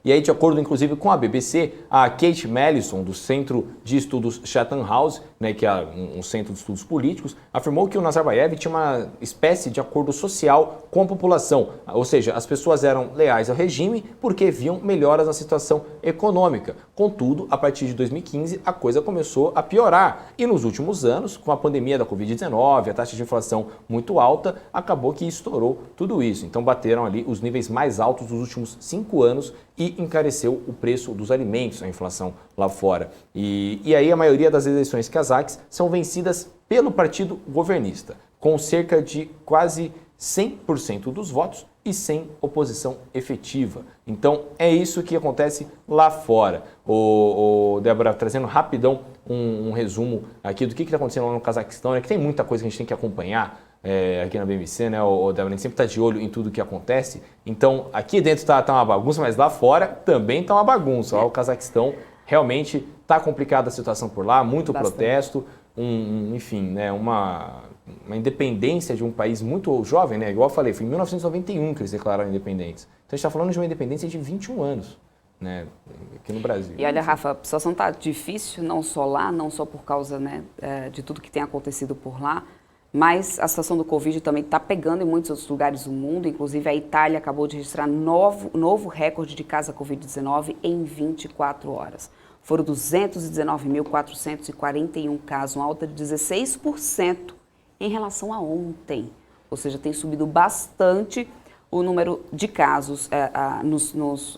E aí, de acordo, inclusive, com a BBC, a Kate Mallison, do Centro de Estudos Chatham House, né, que é um centro de estudos políticos, afirmou que o Nazarbayev tinha uma espécie de acordo social com a população, ou seja, as pessoas eram leais ao regime porque viam melhoras na situação econômica. Contudo, a partir de 2015, a coisa começou a piorar. E nos últimos anos, com a pandemia da Covid-19, a taxa de inflação muito alta, acabou que estourou tudo isso. Então bateram ali os níveis mais altos dos últimos 5 anos e encareceu o preço dos alimentos, a inflação lá fora. E aí a maioria das eleições cazaques são vencidas pelo partido governista, com cerca de quase 100% dos votos e sem oposição efetiva. Então é isso que acontece lá fora. Débora, trazendo rapidão um resumo aqui do que está acontecendo lá no Cazaquistão, né, que tem muita coisa que a gente tem que acompanhar aqui na BBC, né, Débora, a gente sempre está de olho em tudo que acontece. Então aqui dentro está uma bagunça, mas lá fora também está uma bagunça. Lá o Cazaquistão realmente está complicada a situação por lá, muito protesto, enfim, né, uma independência de um país muito jovem, né? Igual eu falei, foi em 1991 que eles declararam independentes. Então a gente está falando de uma independência de 21 anos, né? Aqui no Brasil. E olha, Rafa, a situação está difícil, não só lá, não só por causa, né, de tudo que tem acontecido por lá, mas a situação do Covid também está pegando em muitos outros lugares do mundo, inclusive a Itália acabou de registrar novo recorde de casos da Covid-19 em 24 horas. Foram 219.441 casos, uma alta de 16% em relação a ontem. Ou seja, tem subido bastante o número de casos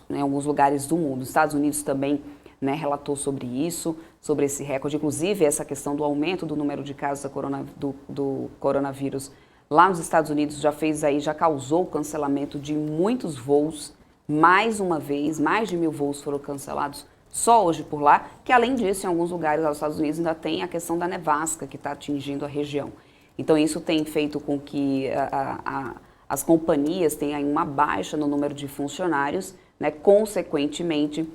em alguns lugares do mundo. Os Estados Unidos também, né, relatou sobre isso, sobre esse recorde. Inclusive, essa questão do aumento do número de casos do coronavírus lá nos Estados Unidos já causou o cancelamento de muitos voos. Mais uma vez, mais de 1.000 voos foram cancelados só hoje por lá, que além disso, em alguns lugares dos Estados Unidos ainda tem a questão da nevasca que está atingindo a região. Então, isso tem feito com que as companhias tenham uma baixa no número de funcionários, né, consequentemente,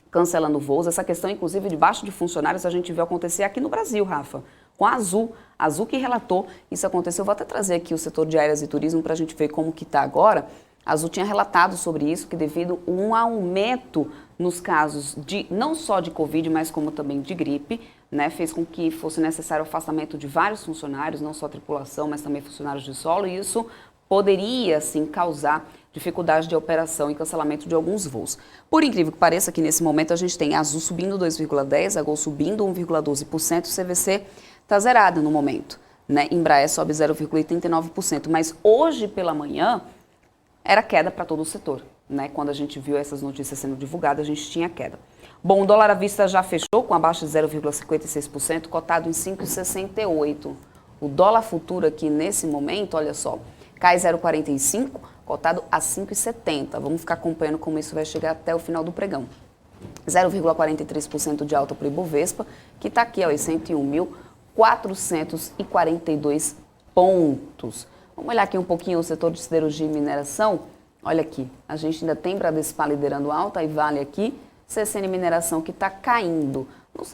cancelando voos. Essa questão, inclusive, de baixa de funcionários, a gente viu acontecer aqui no Brasil, Rafa, com a Azul. A Azul que relatou, isso aconteceu. Eu vou até trazer aqui o setor de áreas e turismo para a gente ver como que está agora. A Azul tinha relatado sobre isso, que devido a um aumento nos casos não só de Covid, mas como também de gripe, né, fez com que fosse necessário o afastamento de vários funcionários, não só a tripulação, mas também funcionários de solo, e isso poderia, sim, causar dificuldade de operação e cancelamento de alguns voos. Por incrível que pareça, aqui nesse momento a gente tem a Azul subindo 2,10%, a Gol subindo 1,12%, o CVC está zerado no momento, né? Embraer sobe 0,89%, mas hoje pela manhã era queda para todo o setor, né? Quando a gente viu essas notícias sendo divulgadas, a gente tinha queda. Bom, o dólar à vista já fechou com a baixa de 0,56%, cotado em 5,68. O dólar futuro aqui nesse momento, olha só, cai 0,45, cotado a 5,70. Vamos ficar acompanhando como isso vai chegar até o final do pregão. 0,43% de alta para o Ibovespa, que está aqui, ó, em 101.442 pontos. Vamos olhar aqui um pouquinho o setor de siderurgia e mineração. Olha aqui, a gente ainda tem Bradespar liderando alta e Vale aqui, CSN Mineração que está caindo.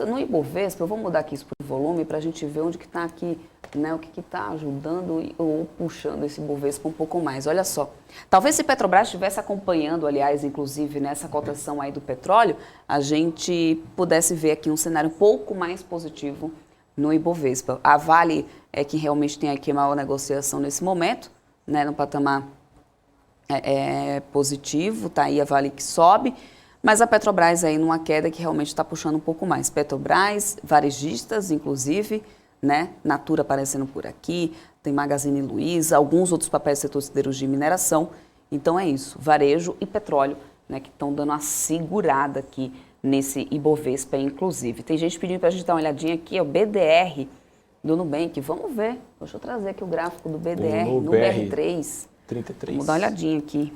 No Ibovespa, eu vou mudar aqui isso por volume para a gente ver onde que está aqui, né, o que está ajudando ou puxando esse Ibovespa um pouco mais. Olha só, talvez se Petrobras estivesse acompanhando, aliás, inclusive nessa cotação aí do petróleo, a gente pudesse ver aqui um cenário um pouco mais positivo no Ibovespa. A Vale é que realmente tem aqui maior negociação nesse momento, né, no patamar positivo, tá aí a Vale que sobe, mas a Petrobras aí numa queda que realmente está puxando um pouco mais. Petrobras, varejistas, inclusive, né? Natura aparecendo por aqui, tem Magazine Luiza, alguns outros papéis do setor de siderurgia e mineração. Então é isso, varejo e petróleo, né? Que estão dando uma segurada aqui nesse Ibovespa, inclusive. Tem gente pedindo para a gente dar uma olhadinha aqui, o BDR do Nubank. Vamos ver, deixa eu trazer aqui o gráfico do BDR, no BR3. 33. Vamos dar uma olhadinha aqui.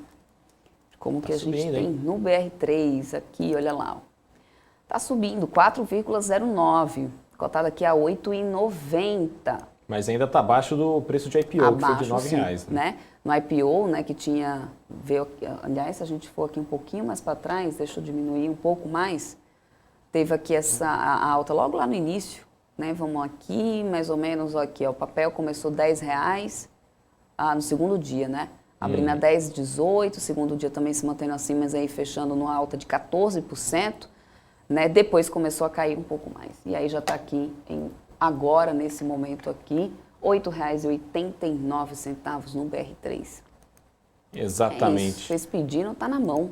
Como que a gente tem no BR3 aqui, olha lá. Está subindo 4,09, cotado aqui a 8,90. Mas ainda está abaixo do preço de IPO, abaixo, que foi de R$9. Né? No IPO, né, que tinha... Aliás, se a gente for aqui um pouquinho mais para trás, deixa eu diminuir um pouco mais, teve aqui a alta logo lá no início, né? Vamos aqui, mais ou menos, ó, aqui, ó, o papel começou R$10 no segundo dia, né? abrindo a 10,18, segundo dia também se mantendo assim, mas aí fechando numa alta de 14%, né? Depois começou a cair um pouco mais. E aí já está aqui, agora, nesse momento aqui, R$ 8,89 no BR3. Exatamente. É isso. Vocês pediram, tá na mão.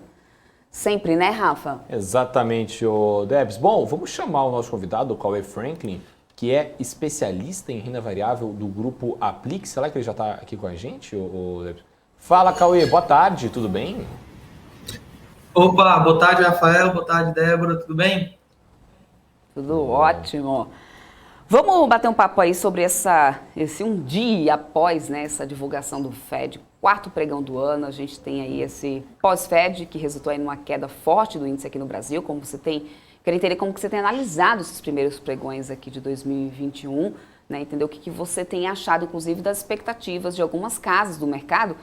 Sempre, né, Rafa? Exatamente, Debs. Bom, vamos chamar o nosso convidado, o Cauê Franklin, que é especialista em renda variável do grupo Aplique. Será que ele já está aqui com a gente, Debs? Fala, Cauê. Boa tarde, tudo bem? Opa, boa tarde, Rafael. Boa tarde, Débora. Tudo bem? Tudo ótimo. Vamos bater um papo aí sobre esse um dia após, né, essa divulgação do Fed, quarto pregão do ano. A gente tem aí esse pós-Fed que resultou aí numa queda forte do índice aqui no Brasil. Queria entender como que você tem analisado esses primeiros pregões aqui de 2021, né, entender o que você tem achado, inclusive, das expectativas de algumas casas do mercado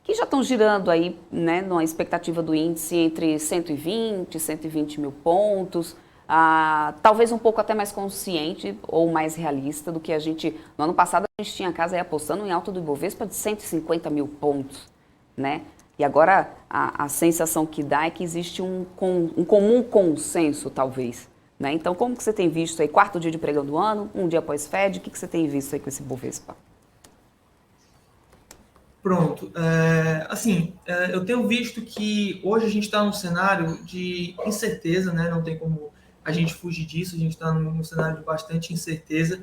que já estão girando aí, né, numa expectativa do índice entre 120 e 120 mil pontos. Talvez um pouco até mais consciente ou mais realista do que no ano passado a gente tinha casa aí apostando em alta do Ibovespa de 150 mil pontos, né? E agora a sensação que dá é que existe um comum consenso, talvez, né? Então, como que você tem visto aí, quarto dia de pregão do ano, um dia após Fed, o que você tem visto aí com esse Ibovespa? Pronto. Eu tenho visto que hoje a gente está num cenário de incerteza, né? Não tem como a gente fugir disso, a gente está num cenário de bastante incerteza.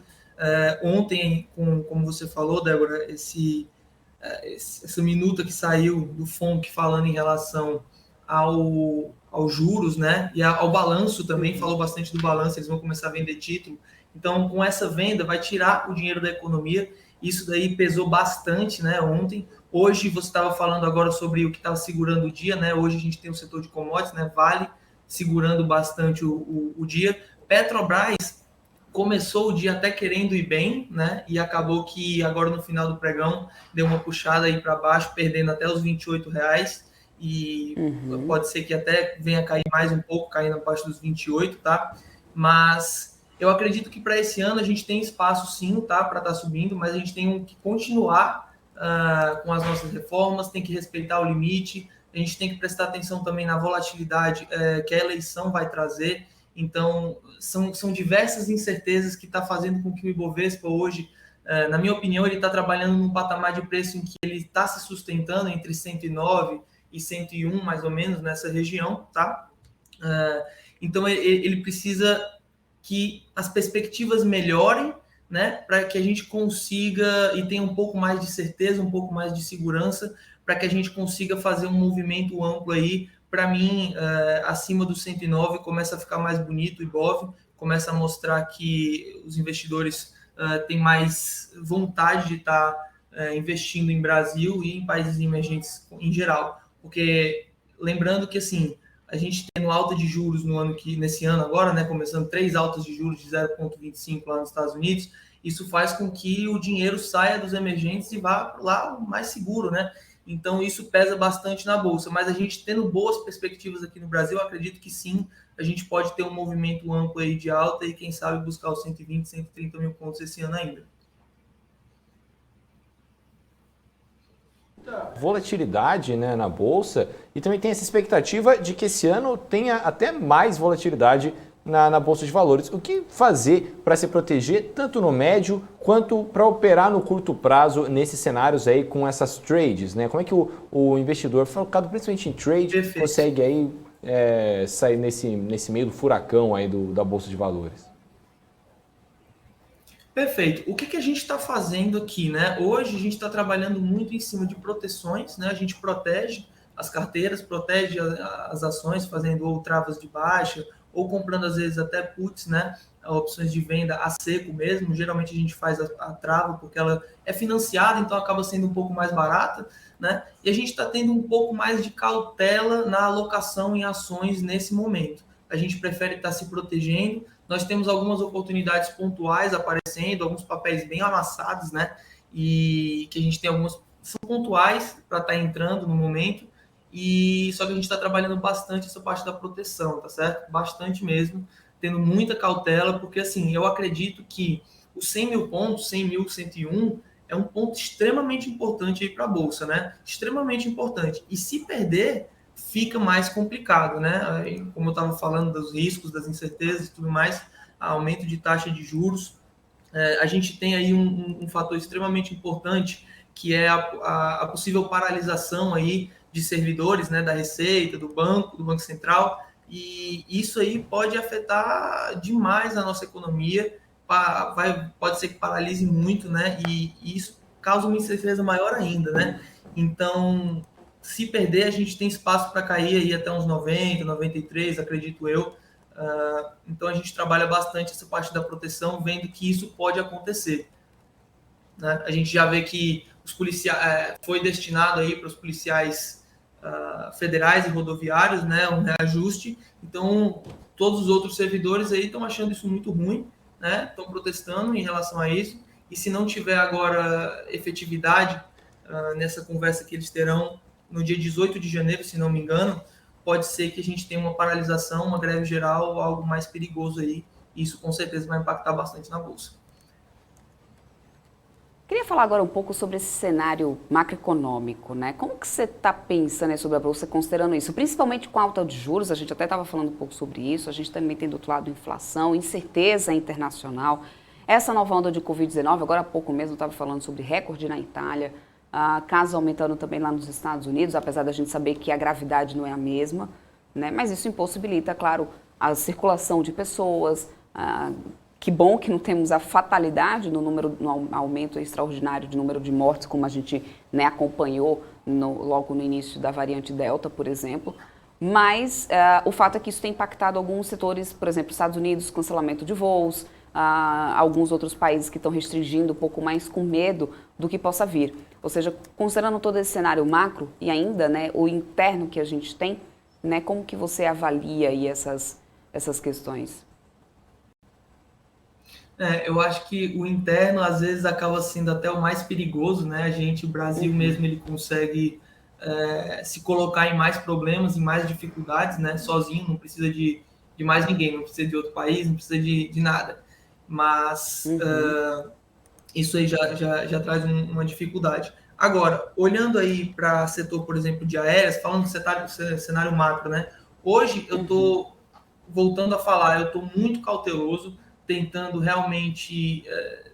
Ontem, como você falou, Débora, essa minuta que saiu do FONC falando em relação aos juros, né? E ao balanço também, falou bastante do balanço, eles vão começar a vender título. Então, com essa venda, vai tirar o dinheiro da economia. Isso daí pesou bastante, né, ontem. Hoje, você estava falando agora sobre o que estava segurando o dia, né? Hoje a gente tem o setor de commodities, né? Vale segurando bastante o dia. Petrobras começou o dia até querendo ir bem, né? E acabou que agora no final do pregão deu uma puxada aí para baixo, perdendo até os R$28. E pode ser que até venha cair mais um pouco, caindo abaixo dos 28, tá? Mas eu acredito que para esse ano a gente tem espaço sim, tá? Para estar subindo, mas a gente tem que continuar com as nossas reformas, tem que respeitar o limite, a gente tem que prestar atenção também na volatilidade que a eleição vai trazer. Então, são diversas incertezas que está fazendo com que o Ibovespa hoje, na minha opinião, ele está trabalhando num patamar de preço em que ele está se sustentando entre 109 e 101, mais ou menos, nessa região, tá? Então, ele precisa que as perspectivas melhorem, né, para que a gente consiga e tenha um pouco mais de certeza, um pouco mais de segurança, para que a gente consiga fazer um movimento amplo aí. Para mim, acima do 109 começa a ficar mais bonito o Ibov, começa a mostrar que os investidores têm mais vontade de estar investindo em Brasil e em países emergentes em geral, porque lembrando que assim, a gente tendo alta de juros nesse ano agora, né, começando 3 altas de juros de 0,25 lá nos Estados Unidos, isso faz com que o dinheiro saia dos emergentes e vá lá mais seguro, né? Então isso pesa bastante na Bolsa, mas a gente tendo boas perspectivas aqui no Brasil, eu acredito que sim, a gente pode ter um movimento amplo aí de alta e quem sabe buscar os 120, 130 mil pontos esse ano ainda. Volatilidade, né, na Bolsa, e também tem essa expectativa de que esse ano tenha até mais volatilidade na Bolsa de Valores. O que fazer para se proteger tanto no médio quanto para operar no curto prazo nesses cenários aí com essas trades, né? Como é que o investidor, focado principalmente em trade, Perfeito, consegue aí sair nesse meio do furacão aí da Bolsa de Valores? Perfeito. O que a gente está fazendo aqui, né? Hoje a gente está trabalhando muito em cima de proteções, né? A gente protege as carteiras, protege as ações, fazendo ou travas de baixa, ou comprando às vezes até puts, né? Opções de venda a seco mesmo. Geralmente a gente faz a trava porque ela é financiada, então acaba sendo um pouco mais barata, né? E a gente está tendo um pouco mais de cautela na alocação em ações nesse momento. A gente prefere estar se protegendo. Nós temos algumas oportunidades pontuais aparecendo, alguns papéis bem amassados, né? E que a gente tem algumas são pontuais para estar entrando no momento. E só que a gente está trabalhando bastante essa parte da proteção, tá certo? Bastante mesmo, tendo muita cautela, porque assim, eu acredito que os 100 mil pontos, 100 mil, 101, é um ponto extremamente importante aí para a Bolsa, né? Extremamente importante. E se perder, fica mais complicado, né? Aí, como eu estava falando dos riscos, das incertezas e tudo mais, aumento de taxa de juros, a gente tem aí um fator extremamente importante, que é a possível paralisação aí de servidores, né, da Receita, do Banco Central, e isso aí pode afetar demais a nossa economia, pode ser que paralise muito, né, e isso causa uma incerteza maior ainda, né? Então, se perder, a gente tem espaço para cair aí até uns 90, 93, acredito eu. Então a gente trabalha bastante essa parte da proteção, vendo que isso pode acontecer, né? A gente já vê que os policiais foi destinado aí para os policiais federais e rodoviários, né, um reajuste. Então todos os outros servidores aí estão achando isso muito ruim, né? Estão protestando em relação a isso. E se não tiver agora efetividade nessa conversa que eles terão no dia 18 de janeiro, se não me engano, pode ser que a gente tenha uma paralisação, uma greve geral, algo mais perigoso aí. E isso com certeza vai impactar bastante na Bolsa. Queria falar agora um pouco sobre esse cenário macroeconômico, né? Como que você está pensando, né, sobre a Bolsa, considerando isso? Principalmente com a alta de juros, a gente até estava falando um pouco sobre isso, a gente também tem do outro lado inflação, incerteza internacional, essa nova onda de Covid-19, agora há pouco mesmo estava falando sobre recorde na Itália, casos aumentando também lá nos Estados Unidos, apesar da gente saber que a gravidade não é a mesma, né? Mas isso impossibilita, claro, a circulação de pessoas. Que bom que não temos a fatalidade no aumento extraordinário de número de mortes, como a gente, né, acompanhou logo no início da variante Delta, por exemplo. Mas o fato é que isso tem impactado alguns setores, por exemplo, Estados Unidos, cancelamento de voos, alguns outros países que estão restringindo um pouco mais com medo do que possa vir. Ou seja, considerando todo esse cenário macro e ainda, né, o interno que a gente tem, né, como que você avalia aí essas questões? Eu acho que o interno, às vezes, acaba sendo até o mais perigoso, né? O Brasil mesmo, ele consegue se colocar em mais problemas, em mais dificuldades, né? Sozinho, não precisa de mais ninguém, não precisa de outro país, não precisa de nada. Mas isso aí já traz uma dificuldade. Agora, olhando aí para setor, por exemplo, de aéreas, falando do cenário macro, né? Hoje eu estou, voltando a falar, eu estou muito cauteloso, tentando realmente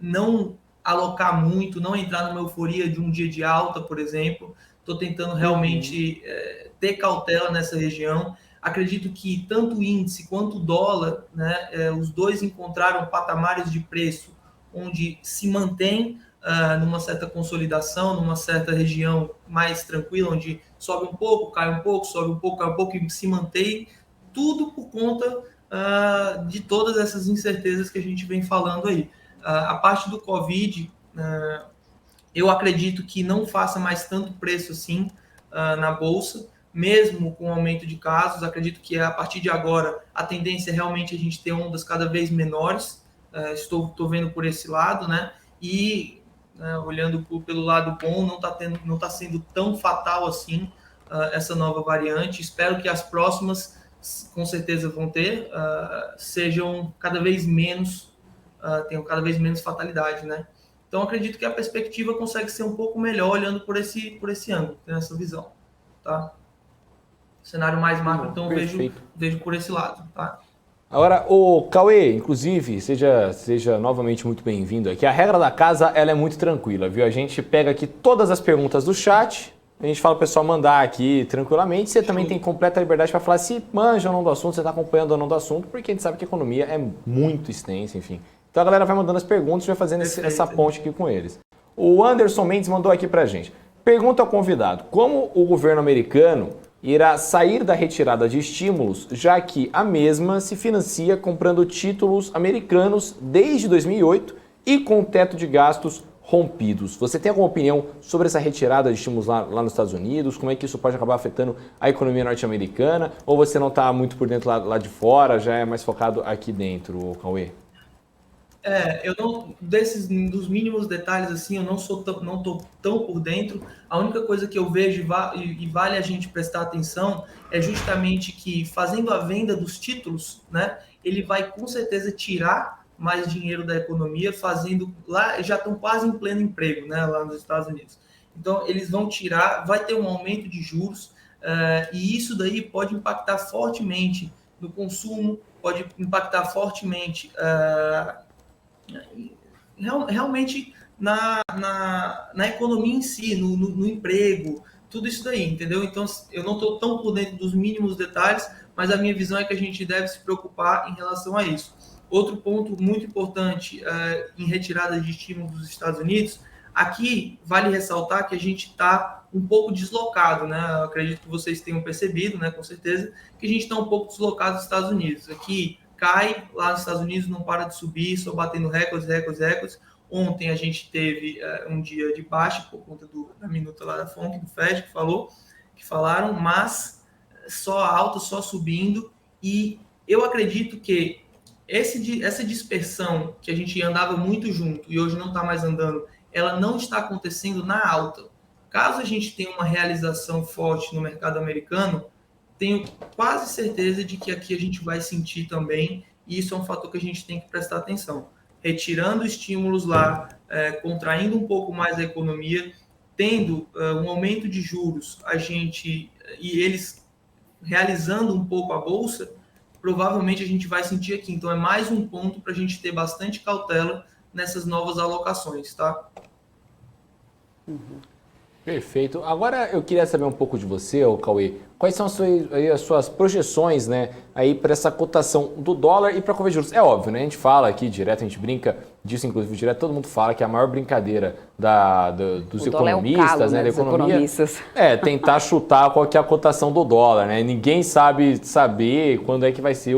não alocar muito, não entrar numa euforia de um dia de alta, por exemplo. Estou tentando realmente ter cautela nessa região. Acredito que tanto o índice quanto o dólar, né, os dois encontraram patamares de preço onde se mantém numa certa consolidação, numa certa região mais tranquila, onde sobe um pouco, cai um pouco, sobe um pouco, cai um pouco, e se mantém, tudo por conta de todas essas incertezas que a gente vem falando aí. A parte do Covid, eu acredito que não faça mais tanto preço assim na Bolsa, mesmo com o aumento de casos. Acredito que a partir de agora a tendência é realmente a gente ter ondas cada vez menores. Estou vendo por esse lado, né? E olhando pelo lado bom, não tá sendo tão fatal assim essa nova variante. Espero que as próximas, com certeza vão ter, sejam cada vez menos, tenham cada vez menos fatalidade, né? Então acredito que a perspectiva consegue ser um pouco melhor eu por esse ângulo, nessa visão, tá? Cenário mais macro, então eu vejo por esse lado, tá? Agora, o Cauê, inclusive, seja novamente muito bem-vindo aqui. A regra da casa, ela é muito tranquila, viu? A gente pega aqui todas as perguntas do chat, a gente fala para o pessoal mandar aqui tranquilamente. Você também tem completa liberdade para falar se manja ou não do assunto, você está acompanhando ou não do assunto, porque a gente sabe que a economia é muito extensa, enfim. Então a galera vai mandando as perguntas e vai fazendo essa ponte aqui com eles. O Anderson Mendes mandou aqui para a gente. Pergunta ao convidado, como o governo americano irá sair da retirada de estímulos, já que a mesma se financia comprando títulos americanos desde 2008 e com o teto de gastos rompidos. Você tem alguma opinião sobre essa retirada de estímulos lá nos Estados Unidos? Como é que isso pode acabar afetando a economia norte-americana? Ou você não está muito por dentro lá de fora, já é mais focado aqui dentro, Cauê? Eu não, dos mínimos detalhes assim, eu não tô tão por dentro. A única coisa que eu vejo e vale a gente prestar atenção é justamente que, fazendo a venda dos títulos, né, ele vai com certeza tirar mais dinheiro da economia, fazendo lá, já estão quase em pleno emprego, né, lá nos Estados Unidos. Então, eles vão tirar, vai ter um aumento de juros, e isso daí pode impactar fortemente no consumo, pode impactar fortemente realmente na economia em si, no emprego, tudo isso daí, entendeu? Então, eu não estou tão por dentro dos mínimos detalhes, mas a minha visão é que a gente deve se preocupar em relação a isso. Outro ponto muito importante em retirada de estímulo dos Estados Unidos, aqui vale ressaltar que a gente está um pouco deslocado, né? Eu acredito que vocês tenham percebido, né, com certeza, que a gente está um pouco deslocado dos Estados Unidos. Aqui cai, lá nos Estados Unidos não para de subir, só batendo recordes. Ontem a gente teve um dia de baixa por conta da minuta lá da FONC, do FED, que falaram, mas só alta, só subindo, e eu acredito que essa dispersão que a gente andava muito junto e hoje não está mais andando, ela não está acontecendo na alta. Caso a gente tenha uma realização forte no mercado americano, tenho quase certeza de que aqui a gente vai sentir também, e isso é um fator que a gente tem que prestar atenção. Retirando estímulos lá, contraindo um pouco mais a economia, tendo um aumento de juros, e eles realizando um pouco a bolsa, provavelmente a gente vai sentir aqui. Então é mais um ponto para a gente ter bastante cautela nessas novas alocações, tá? Perfeito. Agora eu queria saber um pouco de você, Cauê. Quais são as suas projeções, né, aí para essa cotação do dólar e para a curva de juros? É óbvio, né? A gente fala aqui direto, a gente brinca disso, inclusive direto, todo mundo fala que a maior brincadeira dos economistas, né, da economia, é tentar chutar qual que é a cotação do dólar, né? Ninguém sabe saber quando é que vai ser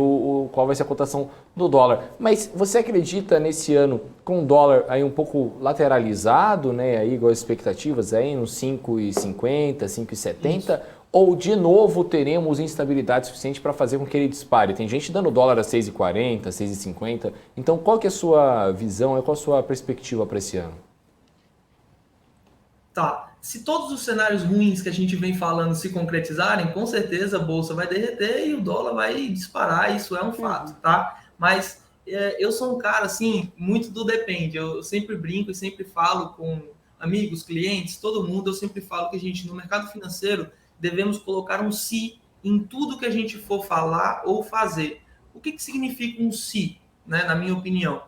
qual vai ser a cotação do dólar. Mas você acredita nesse ano com o dólar aí um pouco lateralizado, né, aí igual as expectativas aí nos 5,50, 5,70? Ou, de novo, teremos instabilidade suficiente para fazer com que ele dispare? Tem gente dando dólar a 6,40, 6,50. Então, qual que é a sua visão, qual a sua perspectiva para esse ano? Tá. Se todos os cenários ruins que a gente vem falando se concretizarem, com certeza a bolsa vai derreter e o dólar vai disparar, isso é um fato, tá? Mas eu sou um cara, assim, muito do depende. Eu sempre brinco e sempre falo com amigos, clientes, todo mundo, eu sempre falo que a gente, no mercado financeiro, devemos colocar um se em tudo que a gente for falar ou fazer. O que significa um se, né, na minha opinião?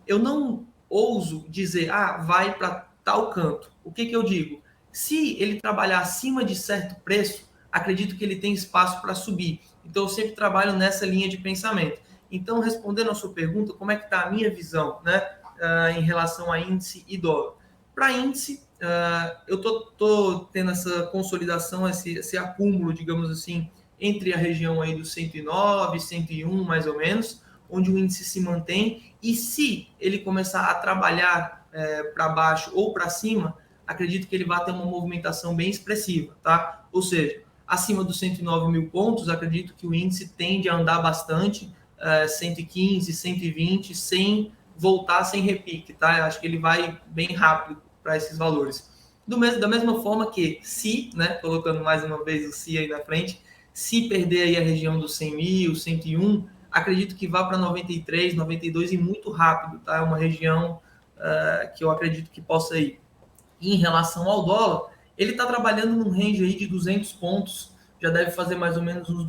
Eu não ouso dizer, vai para tal canto. O que eu digo? Se ele trabalhar acima de certo preço, acredito que ele tem espaço para subir. Então, eu sempre trabalho nessa linha de pensamento. Então, respondendo a sua pergunta, como é que está a minha visão, né, em relação a índice e dólar? Para índice, eu tô tendo essa consolidação, esse acúmulo, digamos assim, entre a região aí dos 109, 101, mais ou menos, onde o índice se mantém. E se ele começar a trabalhar para baixo ou para cima, acredito que ele vai ter uma movimentação bem expressiva, tá? Ou seja, acima dos 109 mil pontos, acredito que o índice tende a andar bastante, 115, 120, sem voltar sem repique, tá? Eu acho que ele vai bem rápido para esses valores. Da mesma forma que se, né, colocando mais uma vez o se aí na frente, se perder aí a região dos 100 mil, 101, acredito que vá para 93, 92 e muito rápido, tá? É uma região que eu acredito que possa ir. E em relação ao dólar, ele está trabalhando num range aí de 200 pontos, já deve fazer mais ou menos uns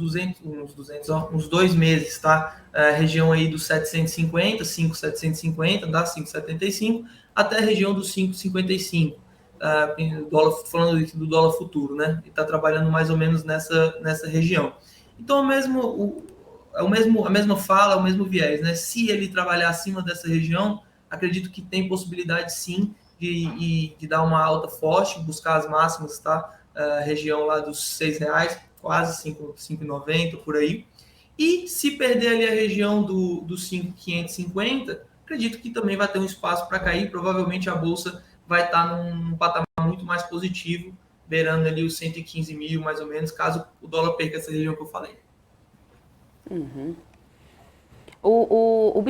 2 meses, tá? Região aí dos 750, 5,750, dá 5,75, até a região dos 5,55. Falando do dólar futuro, né? Ele está trabalhando mais ou menos nessa região. Então, a mesma fala, o mesmo viés, né? Se ele trabalhar acima dessa região, acredito que tem possibilidade sim de dar uma alta forte, buscar as máximas, tá? Região lá dos R$6, quase 5,90 por aí. E se perder ali a região dos 5,550, acredito que também vai ter um espaço para cair. Provavelmente a bolsa vai estar num patamar muito mais positivo, beirando ali os 115 mil, mais ou menos, caso o dólar perca essa região que eu falei. Uhum. O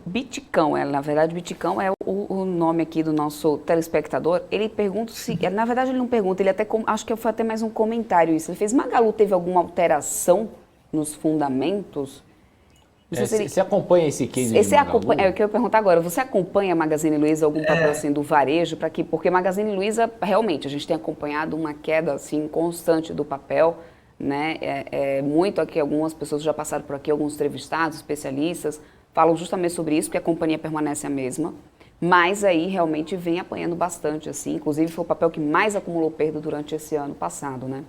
Bitcão, na verdade, Bitcão é o nome aqui do nosso telespectador. Ele pergunta se, na verdade ele não pergunta, ele até, acho que foi até mais um comentário isso. Ele fez, Magalu teve alguma alteração nos fundamentos? Você acompanha esse case de Magalu? É o que eu ia perguntar agora. Você acompanha a Magazine Luiza, algum papel assim do varejo? Porque Magazine Luiza, realmente, a gente tem acompanhado uma queda assim, constante do papel, né? Muito aqui, algumas pessoas já passaram por aqui, alguns entrevistados, especialistas, falam justamente sobre isso, porque a companhia permanece a mesma. Mas aí realmente vem apanhando bastante, assim. Inclusive foi o papel que mais acumulou perda durante esse ano passado, né?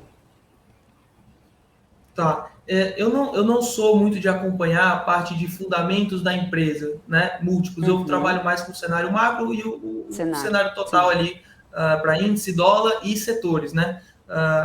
Tá. Eu não sou muito de acompanhar a parte de fundamentos da empresa, né? Múltiplos. Eu trabalho mais com o cenário macro e o cenário total ali para índice, dólar e setores, né?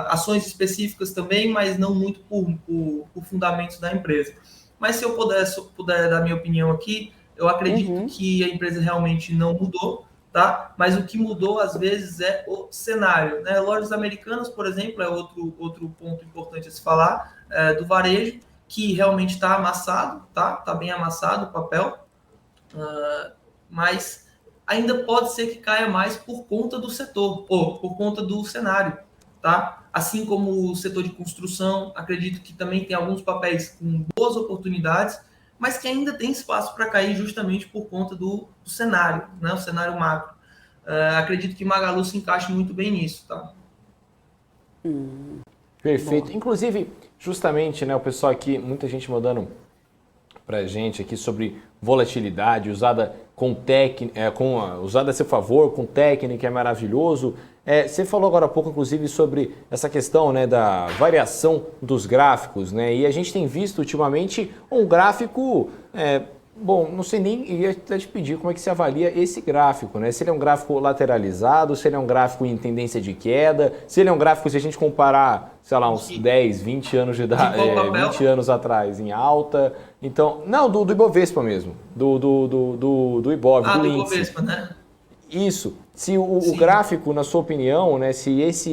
Ações específicas também, mas não muito por fundamentos da empresa. Mas se eu puder dar minha opinião aqui, eu acredito que a empresa realmente não mudou, tá? Mas o que mudou, às vezes, é o cenário, né? Lojas americanas, por exemplo, é outro ponto importante a se falar, do varejo, que realmente está amassado, tá? Está bem amassado o papel, mas ainda pode ser que caia mais por conta do setor, ou por conta do cenário, tá? Assim como o setor de construção, acredito que também tem alguns papéis com boas oportunidades, mas que ainda tem espaço para cair justamente por conta do cenário, né? O cenário macro. Acredito que Magalu se encaixa muito bem nisso, tá? Perfeito. Bom. Inclusive, justamente, né, o pessoal aqui, muita gente mandando pra gente aqui sobre volatilidade, usada usada a seu favor, com técnica, é maravilhoso. Você falou agora há pouco, inclusive, sobre essa questão, né, da variação dos gráficos, né? E a gente tem visto ultimamente um gráfico, bom, não sei nem, ia até te pedir como é que se avalia esse gráfico, né? Se ele é um gráfico lateralizado, se ele é um gráfico em tendência de queda, se ele é um gráfico, se a gente comparar, sei lá, uns 10, 20 anos de idade, 20 anos atrás em alta. Então, não, do Ibovespa mesmo, do Ibov, do índice. Ibovespa, né? Isso. Se o gráfico, na sua opinião, né, se esse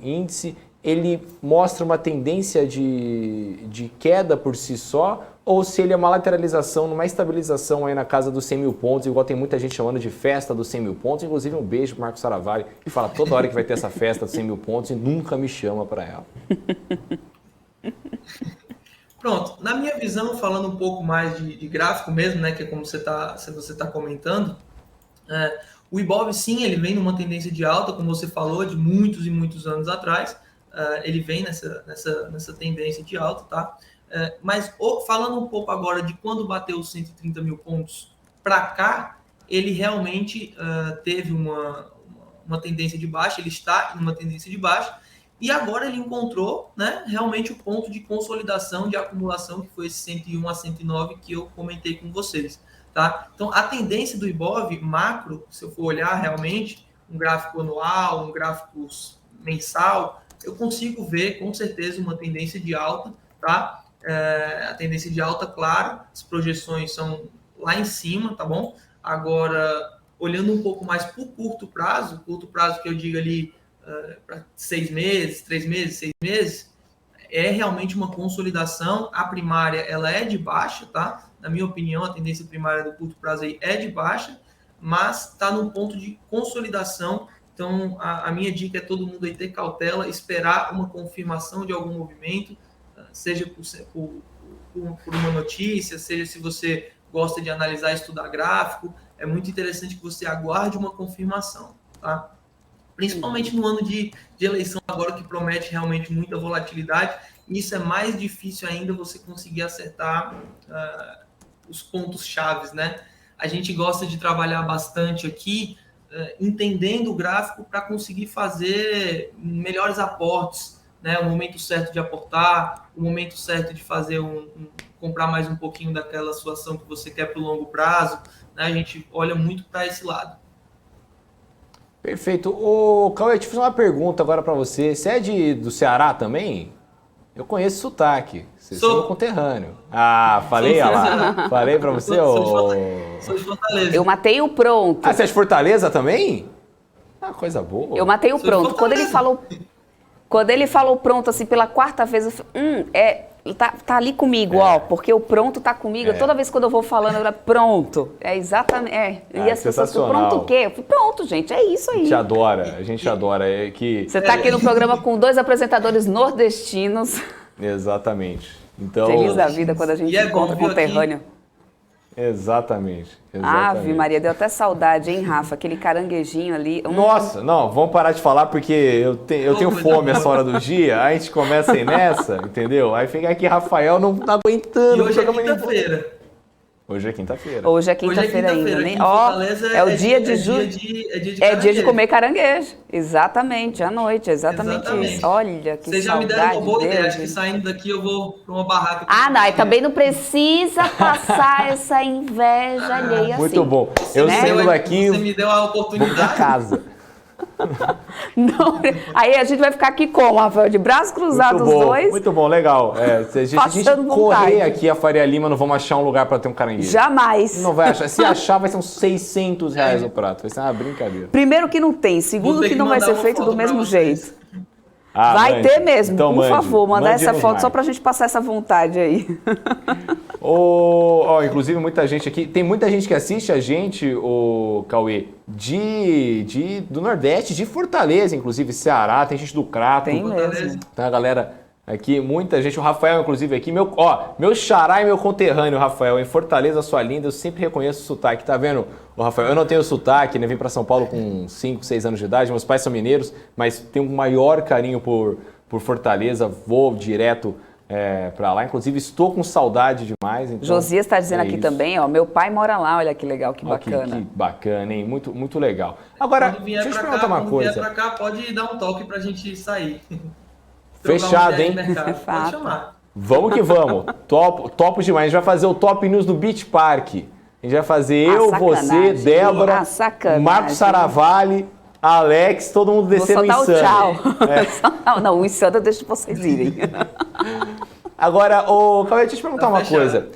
índice, ele mostra uma tendência de queda por si só, ou se ele é uma lateralização, uma estabilização aí na casa dos 100 mil pontos, igual tem muita gente chamando de festa dos 100 mil pontos, inclusive um beijo pro Marcos Saravari, que fala toda hora que vai ter essa festa dos 100 mil pontos e nunca me chama para ela. Pronto, na minha visão, falando um pouco mais de gráfico mesmo, né, que é como você tá comentando, o Ibov, sim, ele vem numa tendência de alta, como você falou, de muitos e muitos anos atrás, ele vem nessa tendência de alta, tá? Mas falando um pouco agora de quando bateu os 130 mil pontos para cá, ele realmente teve uma tendência de baixa, ele está em uma tendência de baixa, e agora ele encontrou, né, realmente o ponto de consolidação, de acumulação, que foi esse 101 a 109 que eu comentei com vocês. Tá? Então, a tendência do Ibov macro, se eu for olhar realmente, um gráfico anual, um gráfico mensal, eu consigo ver com certeza uma tendência de alta, tá? A tendência de alta, claro, as projeções são lá em cima, tá bom? Agora, olhando um pouco mais para o curto prazo que eu digo ali para 6 meses, 3 meses, 6 meses, é realmente uma consolidação. A primária, ela é de baixa, tá? Na minha opinião, a tendência primária do curto prazo aí é de baixa, mas está num ponto de consolidação. Então, a minha dica é todo mundo aí ter cautela, esperar uma confirmação de algum movimento, seja por uma notícia, seja se você gosta de analisar e estudar gráfico. É muito interessante que você aguarde uma confirmação, tá? Principalmente no ano de eleição agora, que promete realmente muita volatilidade. Isso é mais difícil ainda, você conseguir acertar os pontos chaves, né? A gente gosta de trabalhar bastante aqui, entendendo o gráfico para conseguir fazer melhores aportes, né? O momento certo de aportar, o momento certo de fazer comprar mais um pouquinho daquela sua ação que você quer para o longo prazo, né? A gente olha muito para esse lado. Perfeito. Ô, Cauê, deixa eu fazer uma pergunta agora para você. Você é do Ceará também? Eu conheço sotaque. Você é meu conterrâneo. Ah, falei, olha lá. Falei para você, Sou de Fortaleza. Eu matei o pronto. Ah, você é de Fortaleza também? Ah, coisa boa. Eu matei o pronto. Quando ele falou pronto, assim, pela quarta vez, eu falei, tá ali comigo, ó, porque o pronto tá comigo. Toda vez quando eu vou falando, eu falo, pronto. É exatamente. E as pessoas falam, pronto o quê? Eu falo, pronto, gente, é isso aí. A gente adora. Você tá aqui no programa com 2 apresentadores nordestinos. Exatamente. Então, feliz da vida quando a gente encontra conterrâneo. Exatamente. Ave Maria, deu até saudade, hein, Rafa? Aquele caranguejinho ali. Nossa, não, vamos parar de falar porque eu tenho fome essa hora do dia, aí a gente começa a ir nessa, entendeu? Aí fica aqui Rafael não tá aguentando. E hoje é quinta-feira. Hoje é quinta-feira. Hoje é quinta-feira ainda, né? Ó, é o dia de é dia de comer caranguejo. Exatamente, à noite, exatamente isso. Olha, que Vocês já me deram uma boa ideia, acho que saindo daqui eu vou para uma barraca. Não, e também não precisa passar essa inveja alheia assim. Muito bom. Eu saindo daqui, você me deu a oportunidade. Vou pra casa. Não, aí a gente vai ficar aqui como, Rafael? De braços cruzados os dois. Muito bom, legal. Se a gente correr aqui a Faria Lima, não vamos achar um lugar para ter um caranguejo. Jamais. Não vai achar. Se achar, vai ser uns R$600 o prato. Vai ser uma brincadeira. Primeiro que não tem, segundo que não vai ser feito do mesmo jeito. Vai mande. ter mesmo, então, por favor, mandar essa foto mais. só pra gente passar essa vontade aí. Inclusive muita gente aqui, tem muita gente que assiste a gente, o Cauê, do Nordeste, de Fortaleza, inclusive Ceará, tem gente do Crato. Tem mesmo. Tá, galera aqui, muita gente, o Rafael inclusive aqui, meu xará e meu conterrâneo, Rafael, em Fortaleza, sua linda, eu sempre reconheço o sotaque, tá vendo? O Rafael, eu não tenho sotaque, né? Vim para São Paulo com 5, 6 anos de idade, meus pais são mineiros, mas tenho um maior carinho por Fortaleza, vou direto para lá, inclusive estou com saudade demais. Então, Josias está dizendo aqui também, meu pai mora lá, olha que legal, que bacana. Que bacana, hein? Muito, muito legal. Agora, deixa eu te perguntar uma coisa. Quando vier para cá, pode dar um toque para a gente sair. Fechado, hein? Pode chamar. Vamos que vamos. Topo demais. A gente vai fazer o Top News do Beach Park. A gente vai fazer você, Débora, Marcos Saravalli, Alex, todo mundo descendo Vou só dar insano. O tchau. Não, o insano eu deixo vocês irem. Agora, Cauê, deixa eu te perguntar uma coisa.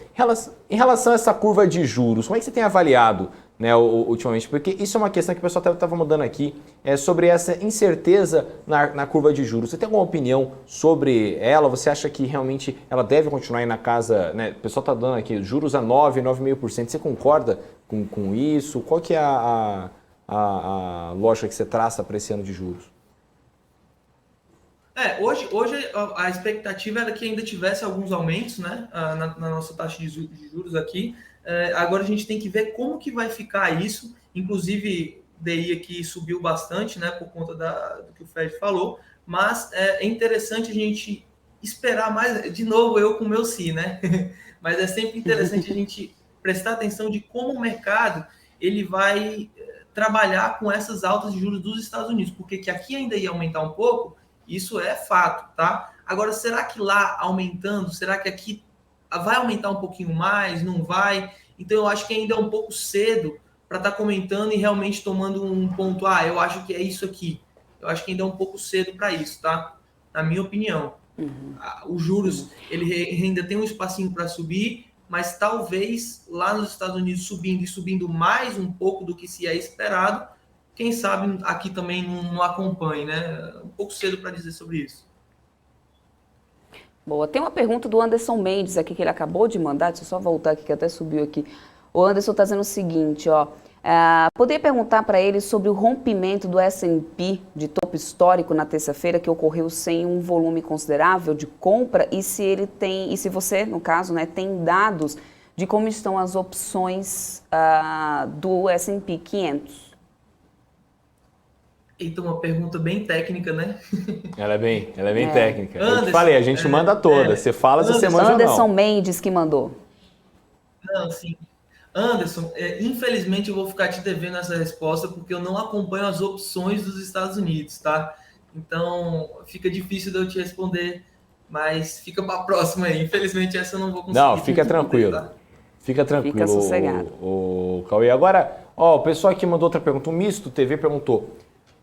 Em relação a essa curva de juros, como é que você tem avaliado, né, ultimamente? Porque isso é uma questão que o pessoal estava mudando aqui, sobre essa incerteza na curva de juros. Você tem alguma opinião sobre ela? Você acha que realmente ela deve continuar aí na casa, né? O pessoal está dando aqui juros a 9,5%. Você concorda com isso? Qual que é a lógica que você traça para esse ano de juros? Hoje a expectativa era que ainda tivesse alguns aumentos, né, na nossa taxa de juros aqui. Agora a gente tem que ver como que vai ficar isso. Inclusive, DI aqui subiu bastante, né, por conta do que o Fred falou. Mas é interessante a gente esperar mais. De novo, eu com o meu si, né? Mas é sempre interessante a gente prestar atenção de como o mercado ele vai trabalhar com essas altas de juros dos Estados Unidos. Porque que aqui ainda ia aumentar um pouco, isso é fato, tá? Agora, será que lá aumentando, será que aqui vai aumentar um pouquinho mais? Não vai? Então, eu acho que ainda é um pouco cedo para estar comentando e realmente tomando um ponto. Eu acho que é isso aqui. Eu acho que ainda é um pouco cedo para isso, tá? Na minha opinião. Os juros, ele ainda tem um espacinho para subir, mas talvez lá nos Estados Unidos subindo mais um pouco do que se é esperado, quem sabe aqui também não acompanhe, né? Um pouco cedo para dizer sobre isso. Boa, tem uma pergunta do Anderson Mendes aqui que ele acabou de mandar, deixa eu só voltar aqui que até subiu aqui. O Anderson está dizendo o seguinte, poderia perguntar para ele sobre o rompimento do S&P de topo histórico na terça-feira que ocorreu sem um volume considerável de compra e se você, no caso, né, tem dados de como estão as opções do S&P 500. Então, uma pergunta bem técnica, né? Ela é bem técnica. Anderson, eu te falei, a gente manda toda. Você fala se você manda Anderson ou não. Mendes que mandou. Não, sim. Anderson, infelizmente eu vou ficar te devendo essa resposta porque eu não acompanho as opções dos Estados Unidos, tá? Então, fica difícil de eu te responder, mas fica para a próxima aí. Infelizmente, essa eu não vou conseguir. Não, fica tranquilo. Tá? Fica tranquilo. Fica sossegado. O Cauê. Agora, o pessoal aqui mandou outra pergunta. O Misto TV perguntou: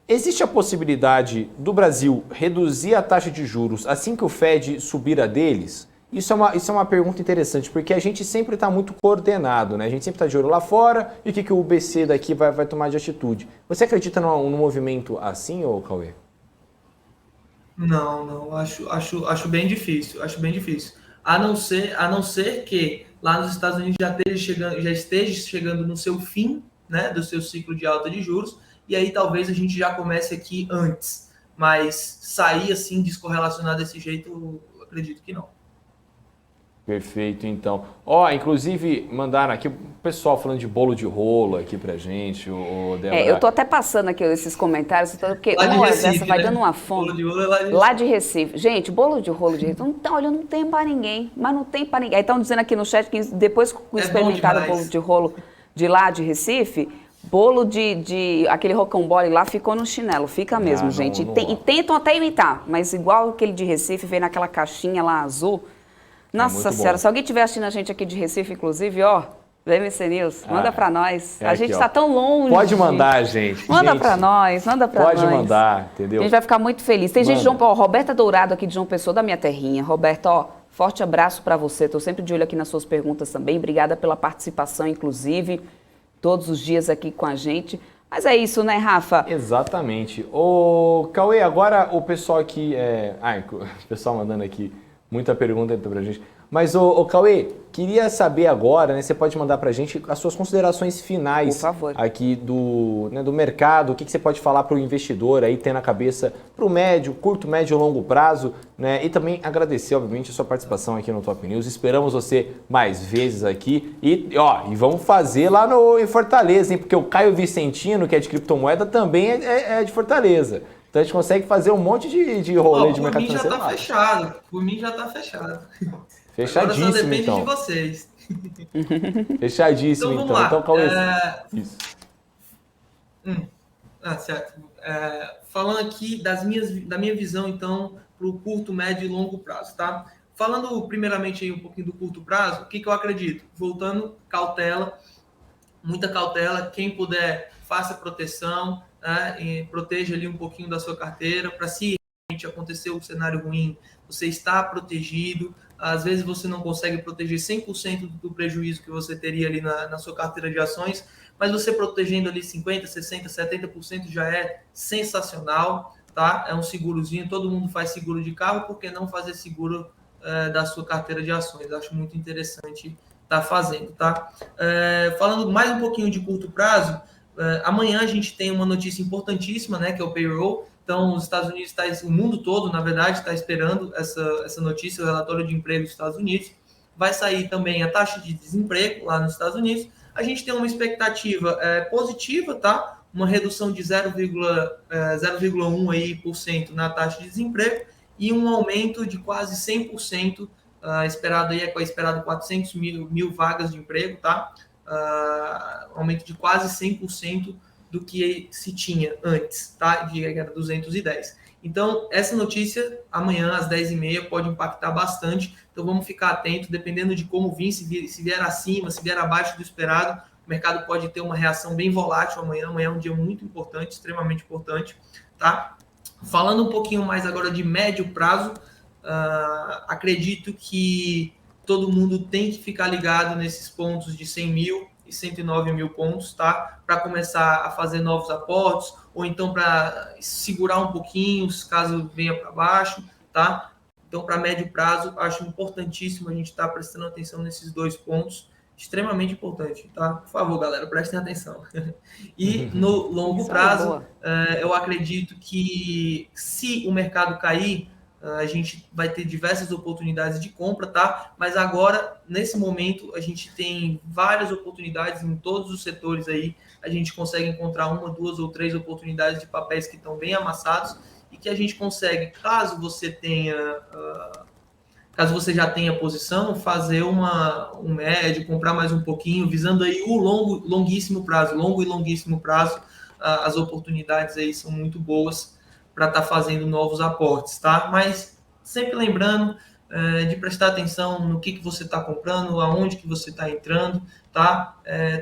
existe a possibilidade do Brasil reduzir a taxa de juros assim que o Fed subir a deles? Isso é uma pergunta interessante, porque a gente sempre está muito coordenado, né? A gente sempre está de olho lá fora e o que o BC daqui vai tomar de atitude. Você acredita num movimento assim, ô Cauê? Não. Acho bem difícil. A não ser que lá nos Estados Unidos já esteja chegando no seu fim, né, do seu ciclo de alta de juros, e aí talvez a gente já comece aqui antes. Mas sair assim, descorrelacionar desse jeito, eu acredito que não. Perfeito, então. Inclusive, mandaram aqui o pessoal falando de bolo de rolo aqui pra gente, o Débora. Eu tô até passando aqui esses comentários, porque lá de uma hora Recife, dessa vai né? dando uma fome. Bolo de rolo é lá de Recife. Lá de Recife. Gente, bolo de rolo de Recife, não tá olhando, não tem pra ninguém, mas não tem pra ninguém. Aí estão dizendo aqui no chat que depois que experimentaram o bolo de rolo de lá de Recife, bolo de aquele rocambole lá ficou no chinelo, fica mesmo, gente. E tentam até imitar, mas igual aquele de Recife, veio naquela caixinha lá azul. Nossa Senhora, se alguém estiver assistindo a gente aqui de Recife, inclusive, VMC News, manda pra nós. A gente está tão longe. Pode mandar, gente. Manda pra nós, manda pra nós. Pode mandar, entendeu? A gente vai ficar muito feliz. Tem gente de Roberta Dourado aqui de João Pessoa, da minha terrinha. Roberta, forte abraço pra você. Tô sempre de olho aqui nas suas perguntas também. Obrigada pela participação, inclusive, todos os dias aqui com a gente. Mas é isso, né, Rafa? Exatamente. Ô, Cauê, agora o pessoal aqui... o pessoal mandando aqui muita pergunta pra gente. Mas, ô Cauê, queria saber agora, né? Você pode mandar pra gente as suas considerações finais, por favor, aqui do mercado. O que você pode falar para o investidor aí, ter na cabeça para o médio, curto, médio e longo prazo, né? E também agradecer, obviamente, a sua participação aqui no Top News. Esperamos você mais vezes aqui. E vamos fazer lá em Fortaleza, hein? Porque o Caio Vicentino, que é de criptomoeda, também é de Fortaleza. Então a gente consegue fazer um monte de rolê de mercado financeiro. Por mim já tá fechado. Fechadíssimo, agora só depende então. de vocês. Fechadíssimo, então. Então, Cauê. Isso. Certo. Falando aqui da minha visão, então, para o curto, médio e longo prazo, tá? Falando primeiramente aí um pouquinho do curto prazo, o que eu acredito? Voltando, cautela, muita cautela. Quem puder, faça proteção, né? E proteja ali um pouquinho da sua carteira, para se realmente acontecer um cenário ruim, você está protegido. Às vezes você não consegue proteger 100% do prejuízo que você teria ali na sua carteira de ações, mas você protegendo ali 50%, 60%, 70% já é sensacional, tá? É um segurozinho, todo mundo faz seguro de carro, por que não fazer seguro da sua carteira de ações? Eu acho muito interessante estar fazendo, tá? Falando mais um pouquinho de curto prazo, amanhã a gente tem uma notícia importantíssima, né, que é o payroll. Então, os Estados Unidos, o mundo todo, na verdade, está esperando essa notícia, o relatório de emprego dos Estados Unidos. Vai sair também a taxa de desemprego lá nos Estados Unidos. A gente tem uma expectativa positiva, tá? Uma redução de 0,1% na taxa de desemprego e um aumento de quase 100%, esperado aí, esperado 400 mil vagas de emprego, tá? Aumento de quase 100% do que se tinha antes, tá? Era 210. Então, essa notícia, amanhã, às 10h30, pode impactar bastante. Então, vamos ficar atento, dependendo de como vir, se vier acima, se vier abaixo do esperado, o mercado pode ter uma reação bem volátil amanhã. Amanhã é um dia muito importante, extremamente importante, tá? Falando um pouquinho mais agora de médio prazo, acredito que todo mundo tem que ficar ligado nesses pontos de 100 mil e 109 mil pontos, tá? Para começar a fazer novos aportes, ou então para segurar um pouquinho, caso venha para baixo, tá? Então, para médio prazo, acho importantíssimo a gente estar prestando atenção nesses dois pontos, extremamente importante, tá? Por favor, galera, prestem atenção. E no longo prazo, eu acredito que se o mercado cair, a gente vai ter diversas oportunidades de compra, tá? Mas agora, nesse momento, a gente tem várias oportunidades em todos os setores aí. A gente consegue encontrar 1, 2 ou 3 oportunidades de papéis que estão bem amassados e que a gente consegue, caso você já tenha posição, fazer um médio, comprar mais um pouquinho, visando aí o longuíssimo prazo, longo e longuíssimo prazo. As oportunidades aí são muito boas para estar fazendo novos aportes, tá? Mas sempre lembrando de prestar atenção no que você está comprando, aonde que você está entrando, tá?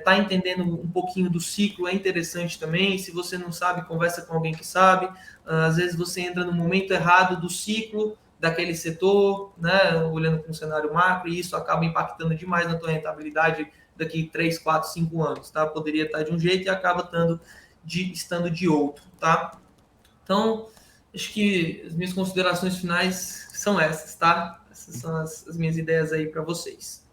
Tá entendendo um pouquinho do ciclo é interessante também. Se você não sabe, conversa com alguém que sabe. Às vezes você entra no momento errado do ciclo daquele setor, né? Olhando para um cenário macro, e isso acaba impactando demais na tua rentabilidade daqui 3, 4, 5 anos, tá? Poderia estar de um jeito e acaba estando de outro, tá? Então, acho que as minhas considerações finais são essas, tá? Essas são as minhas ideias aí para vocês.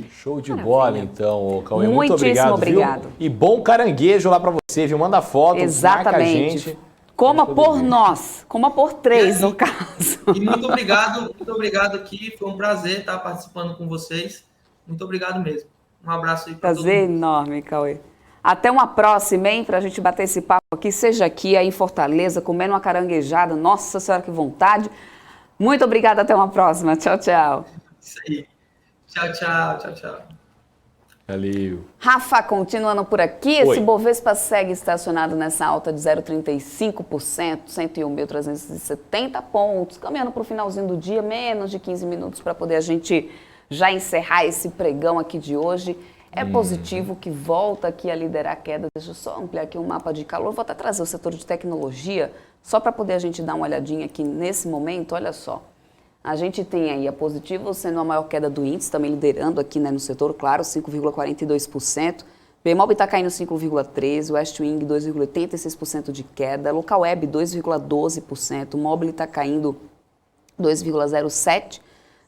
Show de bola, então, Cauê. Muito obrigado. E bom caranguejo lá para você, viu? Manda foto, exatamente. Marca a gente. Coma por nós, coma por 3, no caso. E muito obrigado aqui. Foi um prazer estar participando com vocês. Muito obrigado mesmo. Um abraço aí para todo mundo. Prazer enorme, Cauê. Até uma próxima, hein, pra gente bater esse papo aqui, seja aqui aí em Fortaleza, comendo uma caranguejada. Nossa Senhora, que vontade. Muito obrigada, até uma próxima. Tchau, tchau. Isso aí. Tchau. Valeu. Rafa, continuando por aqui, esse Bovespa segue estacionado nessa alta de 0,35%, 101.370 pontos, caminhando para o finalzinho do dia, menos de 15 minutos para poder a gente já encerrar esse pregão aqui de hoje. É positivo que volta aqui a liderar a queda. Deixa eu só ampliar aqui um mapa de calor. Vou até trazer o setor de tecnologia, só para poder a gente dar uma olhadinha aqui nesse momento. Olha só, a gente tem aí a Positivo sendo a maior queda do índice, também liderando aqui, né, no setor, claro, 5,42%. Bmob está caindo 5,13%, Westwing 2,86% de queda, Local Web 2,12%, Mobile está caindo 2,07%.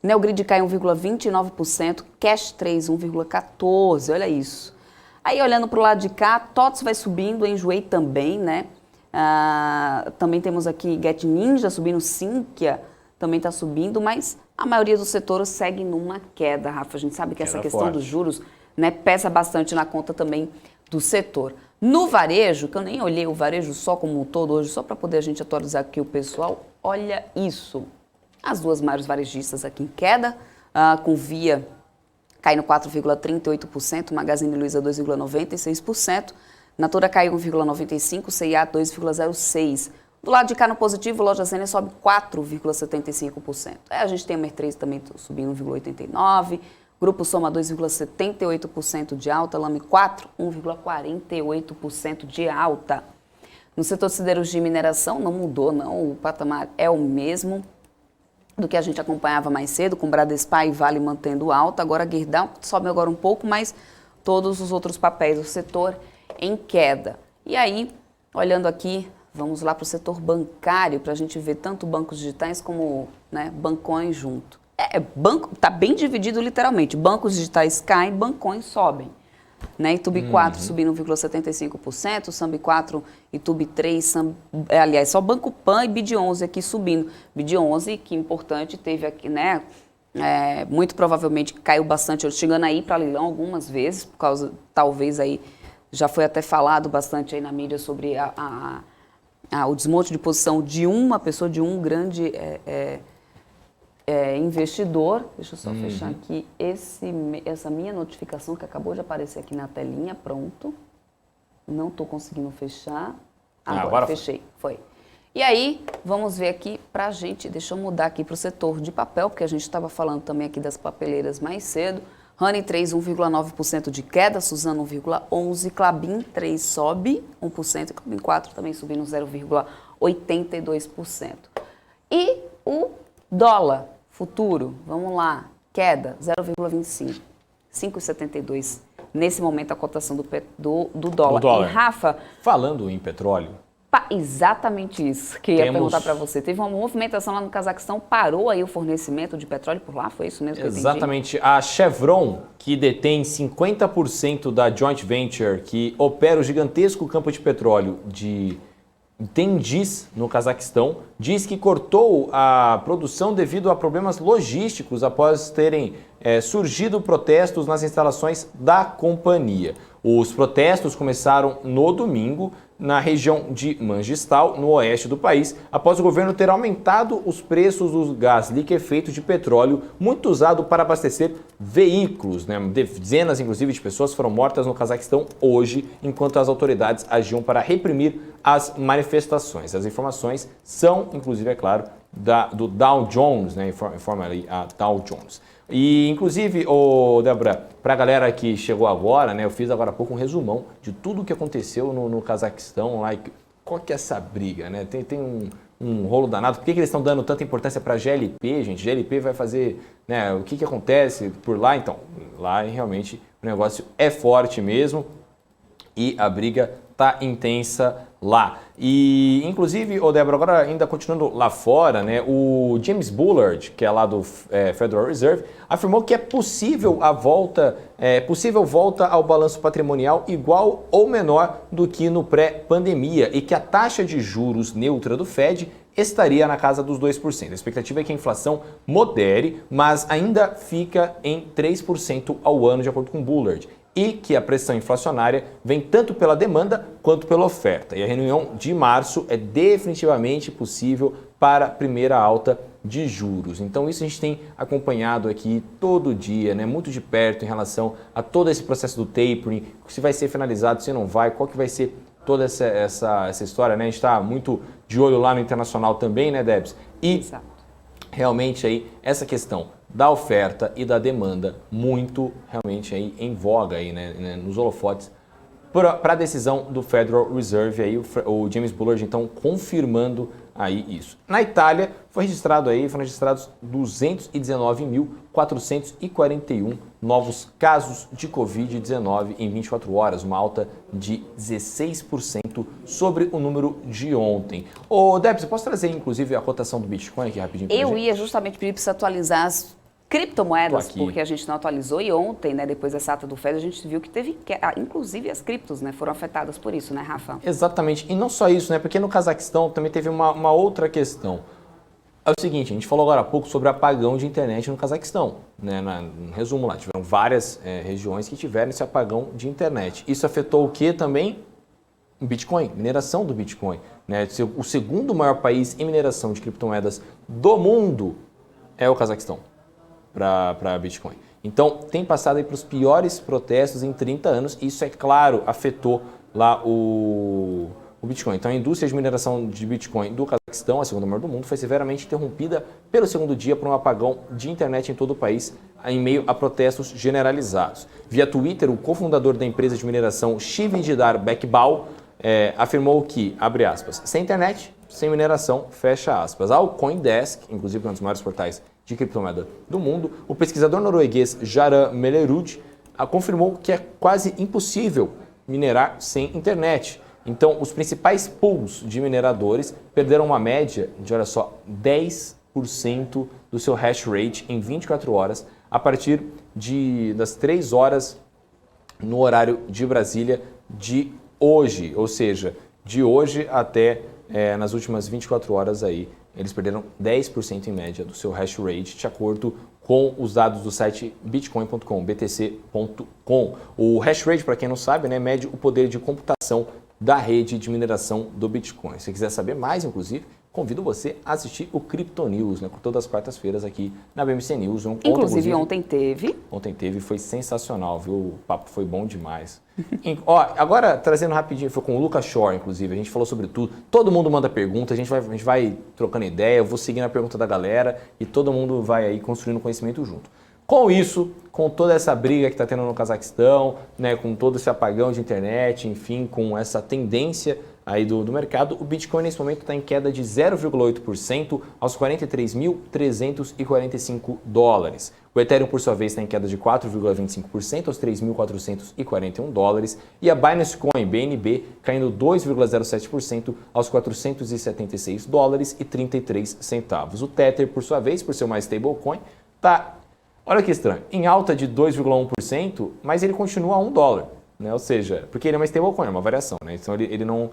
Neogrid cai 1,29%, Cash 3, 1,14%, olha isso. Aí, olhando para o lado de cá, TOTS vai subindo, Enjoei também, né? Também temos aqui Get Ninja subindo, Sinqia também está subindo, mas a maioria do setor segue numa queda, Rafa. A gente sabe que essa questão dos juros, né, pesa bastante na conta também do setor. No varejo, que eu nem olhei o varejo só como um todo hoje, só para poder a gente atualizar aqui o pessoal, olha isso. As duas maiores varejistas aqui em queda, com Via caindo 4,38%, Magazine Luiza 2,96%, Natura caiu 1,95%, CIA 2,06%. Do lado de cá no positivo, Lojas Renner sobe 4,75%. A gente tem a Mer3 também subindo 1,89%, Grupo Soma 2,78% de alta, Lame 4, 1,48% de alta. No setor de siderurgia e mineração não mudou não, o patamar é o mesmo do que a gente acompanhava mais cedo, com Bradespa e Vale mantendo alta. Agora a Gerdau sobe agora um pouco, mas todos os outros papéis do setor em queda. E aí, olhando aqui, vamos lá para o setor bancário, para a gente ver tanto bancos digitais como, né, bancões junto. Banco está bem dividido literalmente. Bancos digitais caem, bancões sobem. Né? Itube 4 subindo 1,75%, Sambi 4 e Itube 3, aliás, só Banco Pan e BID 11 aqui subindo. BID 11, que importante, teve aqui, né, muito provavelmente caiu bastante, chegando aí para leilão algumas vezes, por causa, talvez aí, já foi até falado bastante aí na mídia sobre o desmonte de posição de uma pessoa, de um grande investidor. Deixa eu só fechar aqui essa minha notificação que acabou de aparecer aqui na telinha, pronto. Não estou conseguindo fechar. Agora fechei, foi. E aí, vamos ver aqui pra gente, deixa eu mudar aqui para o setor de papel, porque a gente estava falando também aqui das papeleiras mais cedo. Honey 3, 1,9% de queda, Suzano 1,11%, Klabin 3 sobe 1%, Klabin 4 também subindo 0,82%. E o dólar futuro, vamos lá, queda 0,25, 5,72. Nesse momento a cotação do dólar. E Rafa, falando em petróleo, exatamente isso que eu ia perguntar para você. Teve uma movimentação lá no Cazaquistão, parou aí o fornecimento de petróleo por lá, foi isso mesmo que eu entendi? Exatamente. A Chevron, que detém 50% da joint venture, que opera o gigantesco campo de petróleo de Tengiz, no Cazaquistão, diz que cortou a produção devido a problemas logísticos após terem surgido protestos nas instalações da companhia. Os protestos começaram no domingo na região de Mangistal, no oeste do país, após o governo ter aumentado os preços do gás liquefeito de petróleo, muito usado para abastecer veículos. Né? Dezenas, inclusive, de pessoas foram mortas no Cazaquistão hoje, enquanto as autoridades agiam para reprimir as manifestações. As informações são, inclusive, é claro, do Dow Jones, né? Informa ali a Dow Jones. E, inclusive, Débora, para a galera que chegou agora, né, eu fiz agora há pouco um resumão de tudo o que aconteceu no Cazaquistão. Lá, qual que é essa briga? Né? Tem um rolo danado. Por que eles estão dando tanta importância para a GLP, gente? GLP vai fazer, né, o que acontece por lá? Então, lá realmente o negócio é forte mesmo. E a briga tá intensa lá. E, inclusive, Débora, agora ainda continuando lá fora, né, o James Bullard, que é lá do Federal Reserve, afirmou que é possível volta ao balanço patrimonial igual ou menor do que no pré-pandemia e que a taxa de juros neutra do Fed estaria na casa dos 2%. A expectativa é que a inflação modere, mas ainda fica em 3% ao ano, de acordo com Bullard, e que a pressão inflacionária vem tanto pela demanda quanto pela oferta. E a reunião de março é definitivamente possível para a primeira alta de juros. Então isso a gente tem acompanhado aqui todo dia, né, muito de perto em relação a todo esse processo do tapering, se vai ser finalizado, se não vai, qual que vai ser toda essa história, né? A gente está muito de olho lá no internacional também, né, Debs? E Exato. Realmente aí essa questão da oferta e da demanda muito realmente aí em voga aí, né, nos holofotes para a decisão do Federal Reserve aí o James Bullard então confirmando aí isso. Na Itália foram registrados 219.441 novos casos de Covid-19 em 24 horas, uma alta de 16% sobre o número de ontem. Debs, você pode trazer inclusive a cotação do Bitcoin aqui rapidinho pra gente? Eu ia justamente pedir para você atualizar as criptomoedas, porque a gente não atualizou e ontem, né, depois dessa ata do Fed, a gente viu que teve, inclusive as criptos, né, foram afetadas por isso, né, Rafa? Exatamente, e não só isso, né, porque no Cazaquistão também teve uma outra questão. É o seguinte, a gente falou agora há pouco sobre apagão de internet no Cazaquistão, né, no resumo lá, tiveram várias regiões que tiveram esse apagão de internet. Isso afetou o que também? O Bitcoin, mineração do Bitcoin, né, o segundo maior país em mineração de criptomoedas do mundo é o Cazaquistão. Para Bitcoin. Então, tem passado aí para os piores protestos em 30 anos e isso, é claro, afetou lá o Bitcoin. Então, a indústria de mineração de Bitcoin do Cazaquistão, a segunda maior do mundo, foi severamente interrompida pelo segundo dia por um apagão de internet em todo o país, em meio a protestos generalizados. Via Twitter, o cofundador da empresa de mineração Shivindidar Bekbal afirmou que, abre aspas, sem internet, sem mineração, fecha aspas. Ao CoinDesk, inclusive um dos maiores portais de criptomoeda do mundo, o pesquisador norueguês Jaran Mellerud confirmou que é quase impossível minerar sem internet. Então, os principais pools de mineradores perderam uma média de, olha só, 10% do seu hash rate em 24 horas, a partir das 3 horas no horário de Brasília de hoje, ou seja, de hoje até nas últimas 24 horas aí, eles perderam 10% em média do seu hash rate, de acordo com os dados do site bitcoin.com, btc.com. O hash rate, para quem não sabe, né, mede o poder de computação da rede de mineração do Bitcoin. Se você quiser saber mais, inclusive, convido você a assistir o Crypto News, né, todas as quartas-feiras aqui na BMC News. Inclusive, ontem teve. Ontem teve, foi sensacional, viu? O papo foi bom demais. Agora, trazendo rapidinho, foi com o Lucas Shore, inclusive, a gente falou sobre tudo. Todo mundo manda pergunta, a gente vai trocando ideia, eu vou seguindo a pergunta da galera e todo mundo vai aí construindo conhecimento junto. Com isso, com toda essa briga que está tendo no Cazaquistão, né, com todo esse apagão de internet, enfim, com essa tendência aí do mercado, o Bitcoin nesse momento está em queda de 0,8% aos 43.345 dólares. O Ethereum, por sua vez, está em queda de 4,25% aos 3.441 dólares. E a Binance Coin, BNB, caindo 2,07% aos 476 dólares e 33 centavos. O Tether, por sua vez, por ser mais stablecoin, está, olha que estranho, em alta de 2,1%, mas ele continua a $1. Né? Ou seja, porque ele é uma stablecoin, é uma variação, né? Então ele não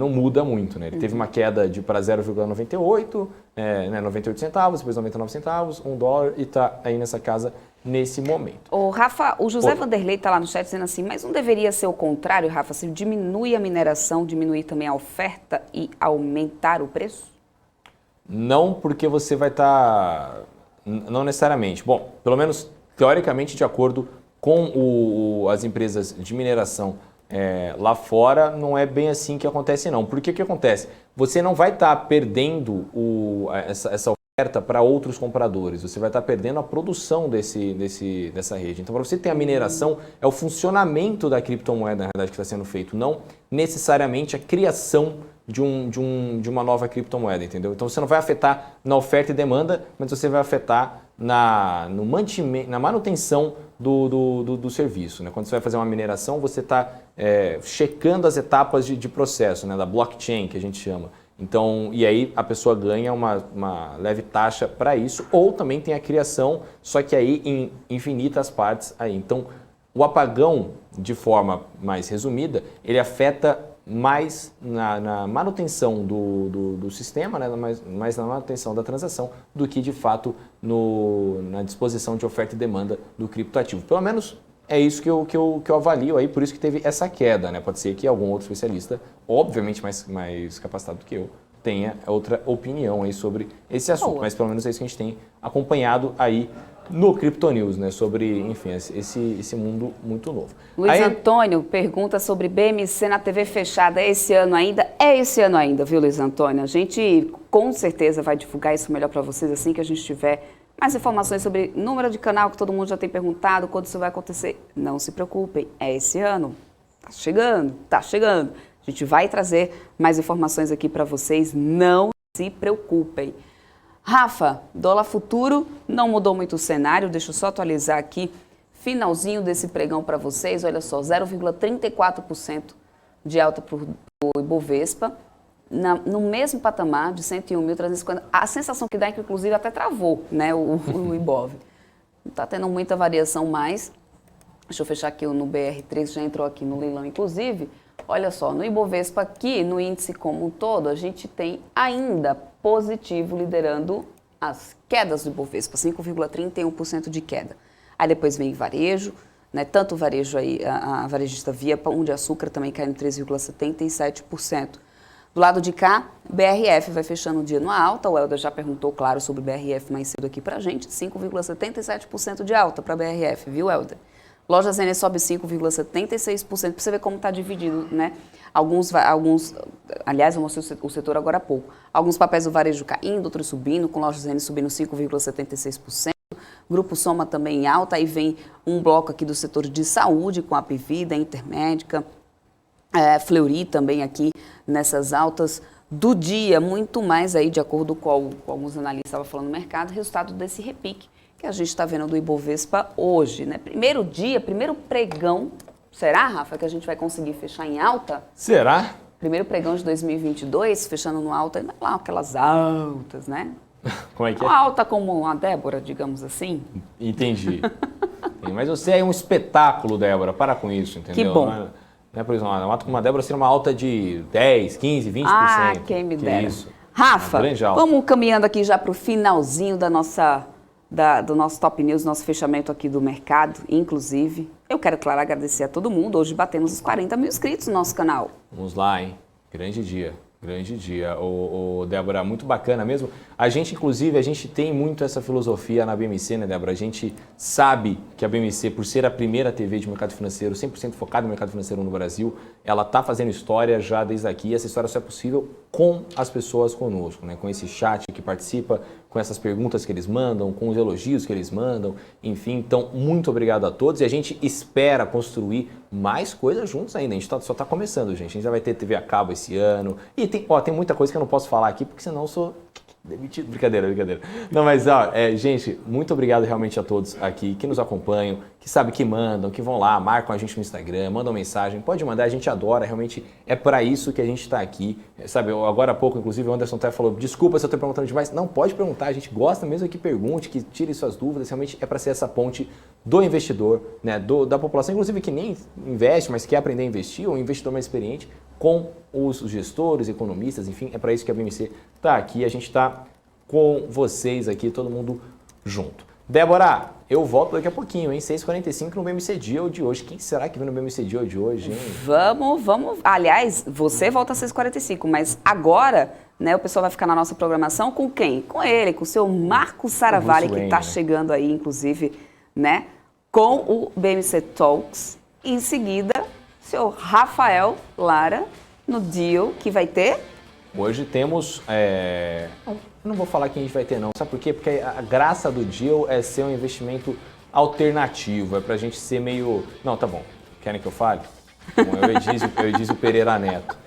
muda muito, né? Ele teve uma queda para 0,98, 98 centavos, depois 99 centavos, $1 e está aí nessa casa nesse momento. Rafa, o José Vanderlei está lá no chat dizendo assim, mas não deveria ser o contrário, Rafa, se diminui a mineração, diminuir também a oferta e aumentar o preço? Não, porque você vai estar... Não necessariamente. Bom, pelo menos teoricamente, de acordo com as empresas de mineração lá fora, não é bem assim que acontece não. Por que acontece? Você não vai estar perdendo essa oferta para outros compradores, você vai estar perdendo a produção dessa rede. Então, para você ter a mineração, é o funcionamento da criptomoeda, na verdade, que está sendo feito, não necessariamente a criação de uma nova criptomoeda, entendeu? Então, você não vai afetar na oferta e demanda, mas você vai afetar na manutenção do serviço, né? Quando você vai fazer uma mineração, você está checando as etapas de processo, né, da blockchain, que a gente chama. Então, e aí a pessoa ganha uma leve taxa para isso, ou também tem a criação, só que aí em infinitas partes aí. Então, o apagão, de forma mais resumida, ele afeta mais na manutenção do sistema, né, mais na manutenção da transação, do que de fato na disposição de oferta e demanda do criptoativo. Pelo menos é isso que eu avalio aí, por isso que teve essa queda, né? Pode ser que algum outro especialista, obviamente mais capacitado do que eu, tenha outra opinião aí sobre esse assunto, mas pelo menos é isso que a gente tem acompanhado aí no Crypto News, né? Sobre, enfim, esse mundo muito novo. Luiz Antônio pergunta sobre BMC na TV fechada. É esse ano ainda? É esse ano ainda, viu, Luiz Antônio? A gente com certeza vai divulgar isso melhor para vocês assim que a gente tiver mais informações sobre número de canal, que todo mundo já tem perguntado, quando isso vai acontecer. Não se preocupem, é esse ano. Tá chegando, tá chegando. A gente vai trazer mais informações aqui para vocês, não se preocupem. Rafa, dólar futuro não mudou muito o cenário, deixa eu só atualizar aqui, finalzinho desse pregão para vocês, olha só, 0,34% de alta para o Ibovespa, no mesmo patamar de 101.350, a sensação que dá é que inclusive até travou, né, o Ibov. Não está tendo muita variação mais, deixa eu fechar aqui no BR3, já entrou aqui no leilão inclusive, olha só, no Ibovespa aqui, no índice como um todo, a gente tem ainda positivo liderando as quedas do Ibovespa, 5,31% de queda. Aí depois vem varejo, né, tanto o varejo aí, a varejista Via, Pão de Açúcar também caindo 3,77%. Do lado de cá, BRF vai fechando o dia no alta, o Helder já perguntou, claro, sobre BRF mais cedo aqui pra gente, 5,77% de alta para BRF, viu, Helder? Lojas Renner sobe 5,76%, para você ver como está dividido, né? Aliás, eu mostrei o setor agora há pouco. Alguns papéis do varejo caindo, outros subindo, com Lojas Renner subindo 5,76%. Grupo Soma também em alta, aí vem um bloco aqui do setor de saúde, com a Apivida, Intermédica, Fleury também aqui nessas altas do dia, muito mais aí de acordo com alguns analistas estavam falando no mercado, resultado desse repique que a gente está vendo do Ibovespa hoje, né? Primeiro dia, primeiro pregão, será, Rafa, que a gente vai conseguir fechar em alta? Será? Primeiro pregão de 2022, fechando no alta, ainda lá, aquelas altas, né? Como é que é? Uma alta como a Débora, digamos assim. Entendi. Mas você é um espetáculo, Débora, para com isso, entendeu? Que bom. Não é, por exemplo, uma alta como a Débora seria uma alta de 10, 15, 20%. Ah, quem me dera. Isso. Rafa, vamos caminhando aqui já para o finalzinho do nosso Top News, nosso fechamento aqui do mercado, inclusive. Eu quero, claro, agradecer a todo mundo. Hoje batemos os 40 mil inscritos no nosso canal. Vamos lá, hein? Grande dia. Grande dia. Débora, muito bacana mesmo. A gente, inclusive, tem muito essa filosofia na BMC, né, Débora? A gente sabe que a BMC, por ser a primeira TV de mercado financeiro, 100% focada no mercado financeiro no Brasil, ela está fazendo história já desde aqui. E essa história só é possível com as pessoas conosco, né? Com esse chat que participa, com essas perguntas que eles mandam, com os elogios que eles mandam, enfim. Então, muito obrigado a todos e a gente espera construir mais coisas juntos ainda. A gente só está começando, gente. A gente já vai ter TV a cabo esse ano. E tem muita coisa que eu não posso falar aqui, porque senão eu sou demitido. Brincadeira. Não, mas, gente, muito obrigado realmente a todos aqui que nos acompanham, que sabem que mandam, que vão lá, marcam a gente no Instagram, mandam mensagem. Pode mandar, a gente adora. Realmente é para isso que a gente está aqui. Sabe, agora há pouco, inclusive, o Anderson até falou, desculpa se eu estou perguntando demais. Não, pode perguntar. A gente gosta mesmo que pergunte, que tire suas dúvidas. Realmente é para ser essa ponte do investidor, né, da população, inclusive que nem investe, mas quer aprender a investir, ou um investidor mais experiente, com os gestores, economistas, enfim, é para isso que a BMC está aqui. A gente está com vocês aqui, todo mundo junto. Débora, eu volto daqui a pouquinho, hein? 6h45 no BMC Deal de hoje. Quem será que vem no BMC Deal de hoje, hein? Vamos. Aliás, você volta às 6h45, mas agora, né, o pessoal vai ficar na nossa programação com quem? Com ele, com o seu Marco Saravalli, que está chegando aí, inclusive, né, com o BMC Talks. Em seguida, seu Rafael Lara no Deal, que vai ter? Hoje temos... Eu não vou falar que a gente vai ter não, sabe por quê? Porque a graça do Deal é ser um investimento alternativo, é pra gente ser meio... Não, tá bom, querem que eu fale? Bom, eu Edísio Pereira Neto.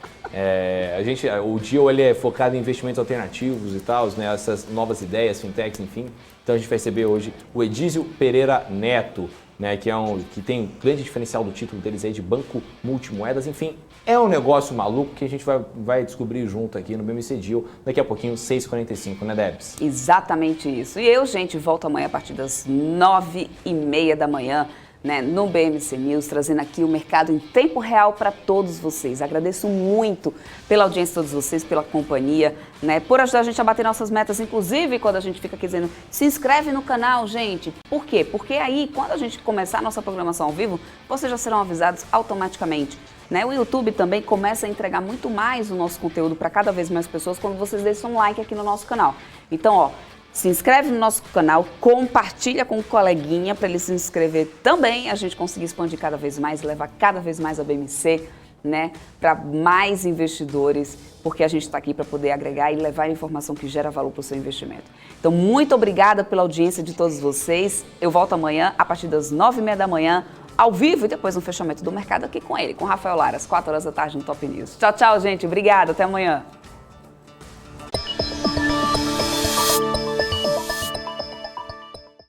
O Deal ele é focado em investimentos alternativos e tal, né, essas novas ideias, fintechs, enfim. Então a gente vai receber hoje o Edísio Pereira Neto, né, que tem grande diferencial do título deles aí de banco multimoedas, enfim, é um negócio maluco que a gente vai descobrir junto aqui no BMC Deal, daqui a pouquinho, 6h45, né, Debs? Exatamente isso. E eu, gente, volto amanhã a partir das 9h30 da manhã, né, no BMC News, trazendo aqui o mercado em tempo real para todos vocês. Agradeço muito pela audiência de todos vocês, pela companhia, né, por ajudar a gente a bater nossas metas, inclusive quando a gente fica aqui dizendo, se inscreve no canal, gente. Por quê? Porque aí, quando a gente começar a nossa programação ao vivo, vocês já serão avisados automaticamente. Né? O YouTube também começa a entregar muito mais o nosso conteúdo para cada vez mais pessoas quando vocês deixam um like aqui no nosso canal. Então, ó, se inscreve no nosso canal, compartilha com o coleguinha para ele se inscrever também, a gente conseguir expandir cada vez mais, levar cada vez mais a BMC, né, para mais investidores, porque a gente está aqui para poder agregar e levar a informação que gera valor para o seu investimento. Então, muito obrigada pela audiência de todos vocês. Eu volto amanhã a partir das 9h30 da manhã, ao vivo, e depois no fechamento do mercado aqui com ele, com Rafael Lara, às 4 horas da tarde no Top News. Tchau, tchau, gente. Obrigada. Até amanhã.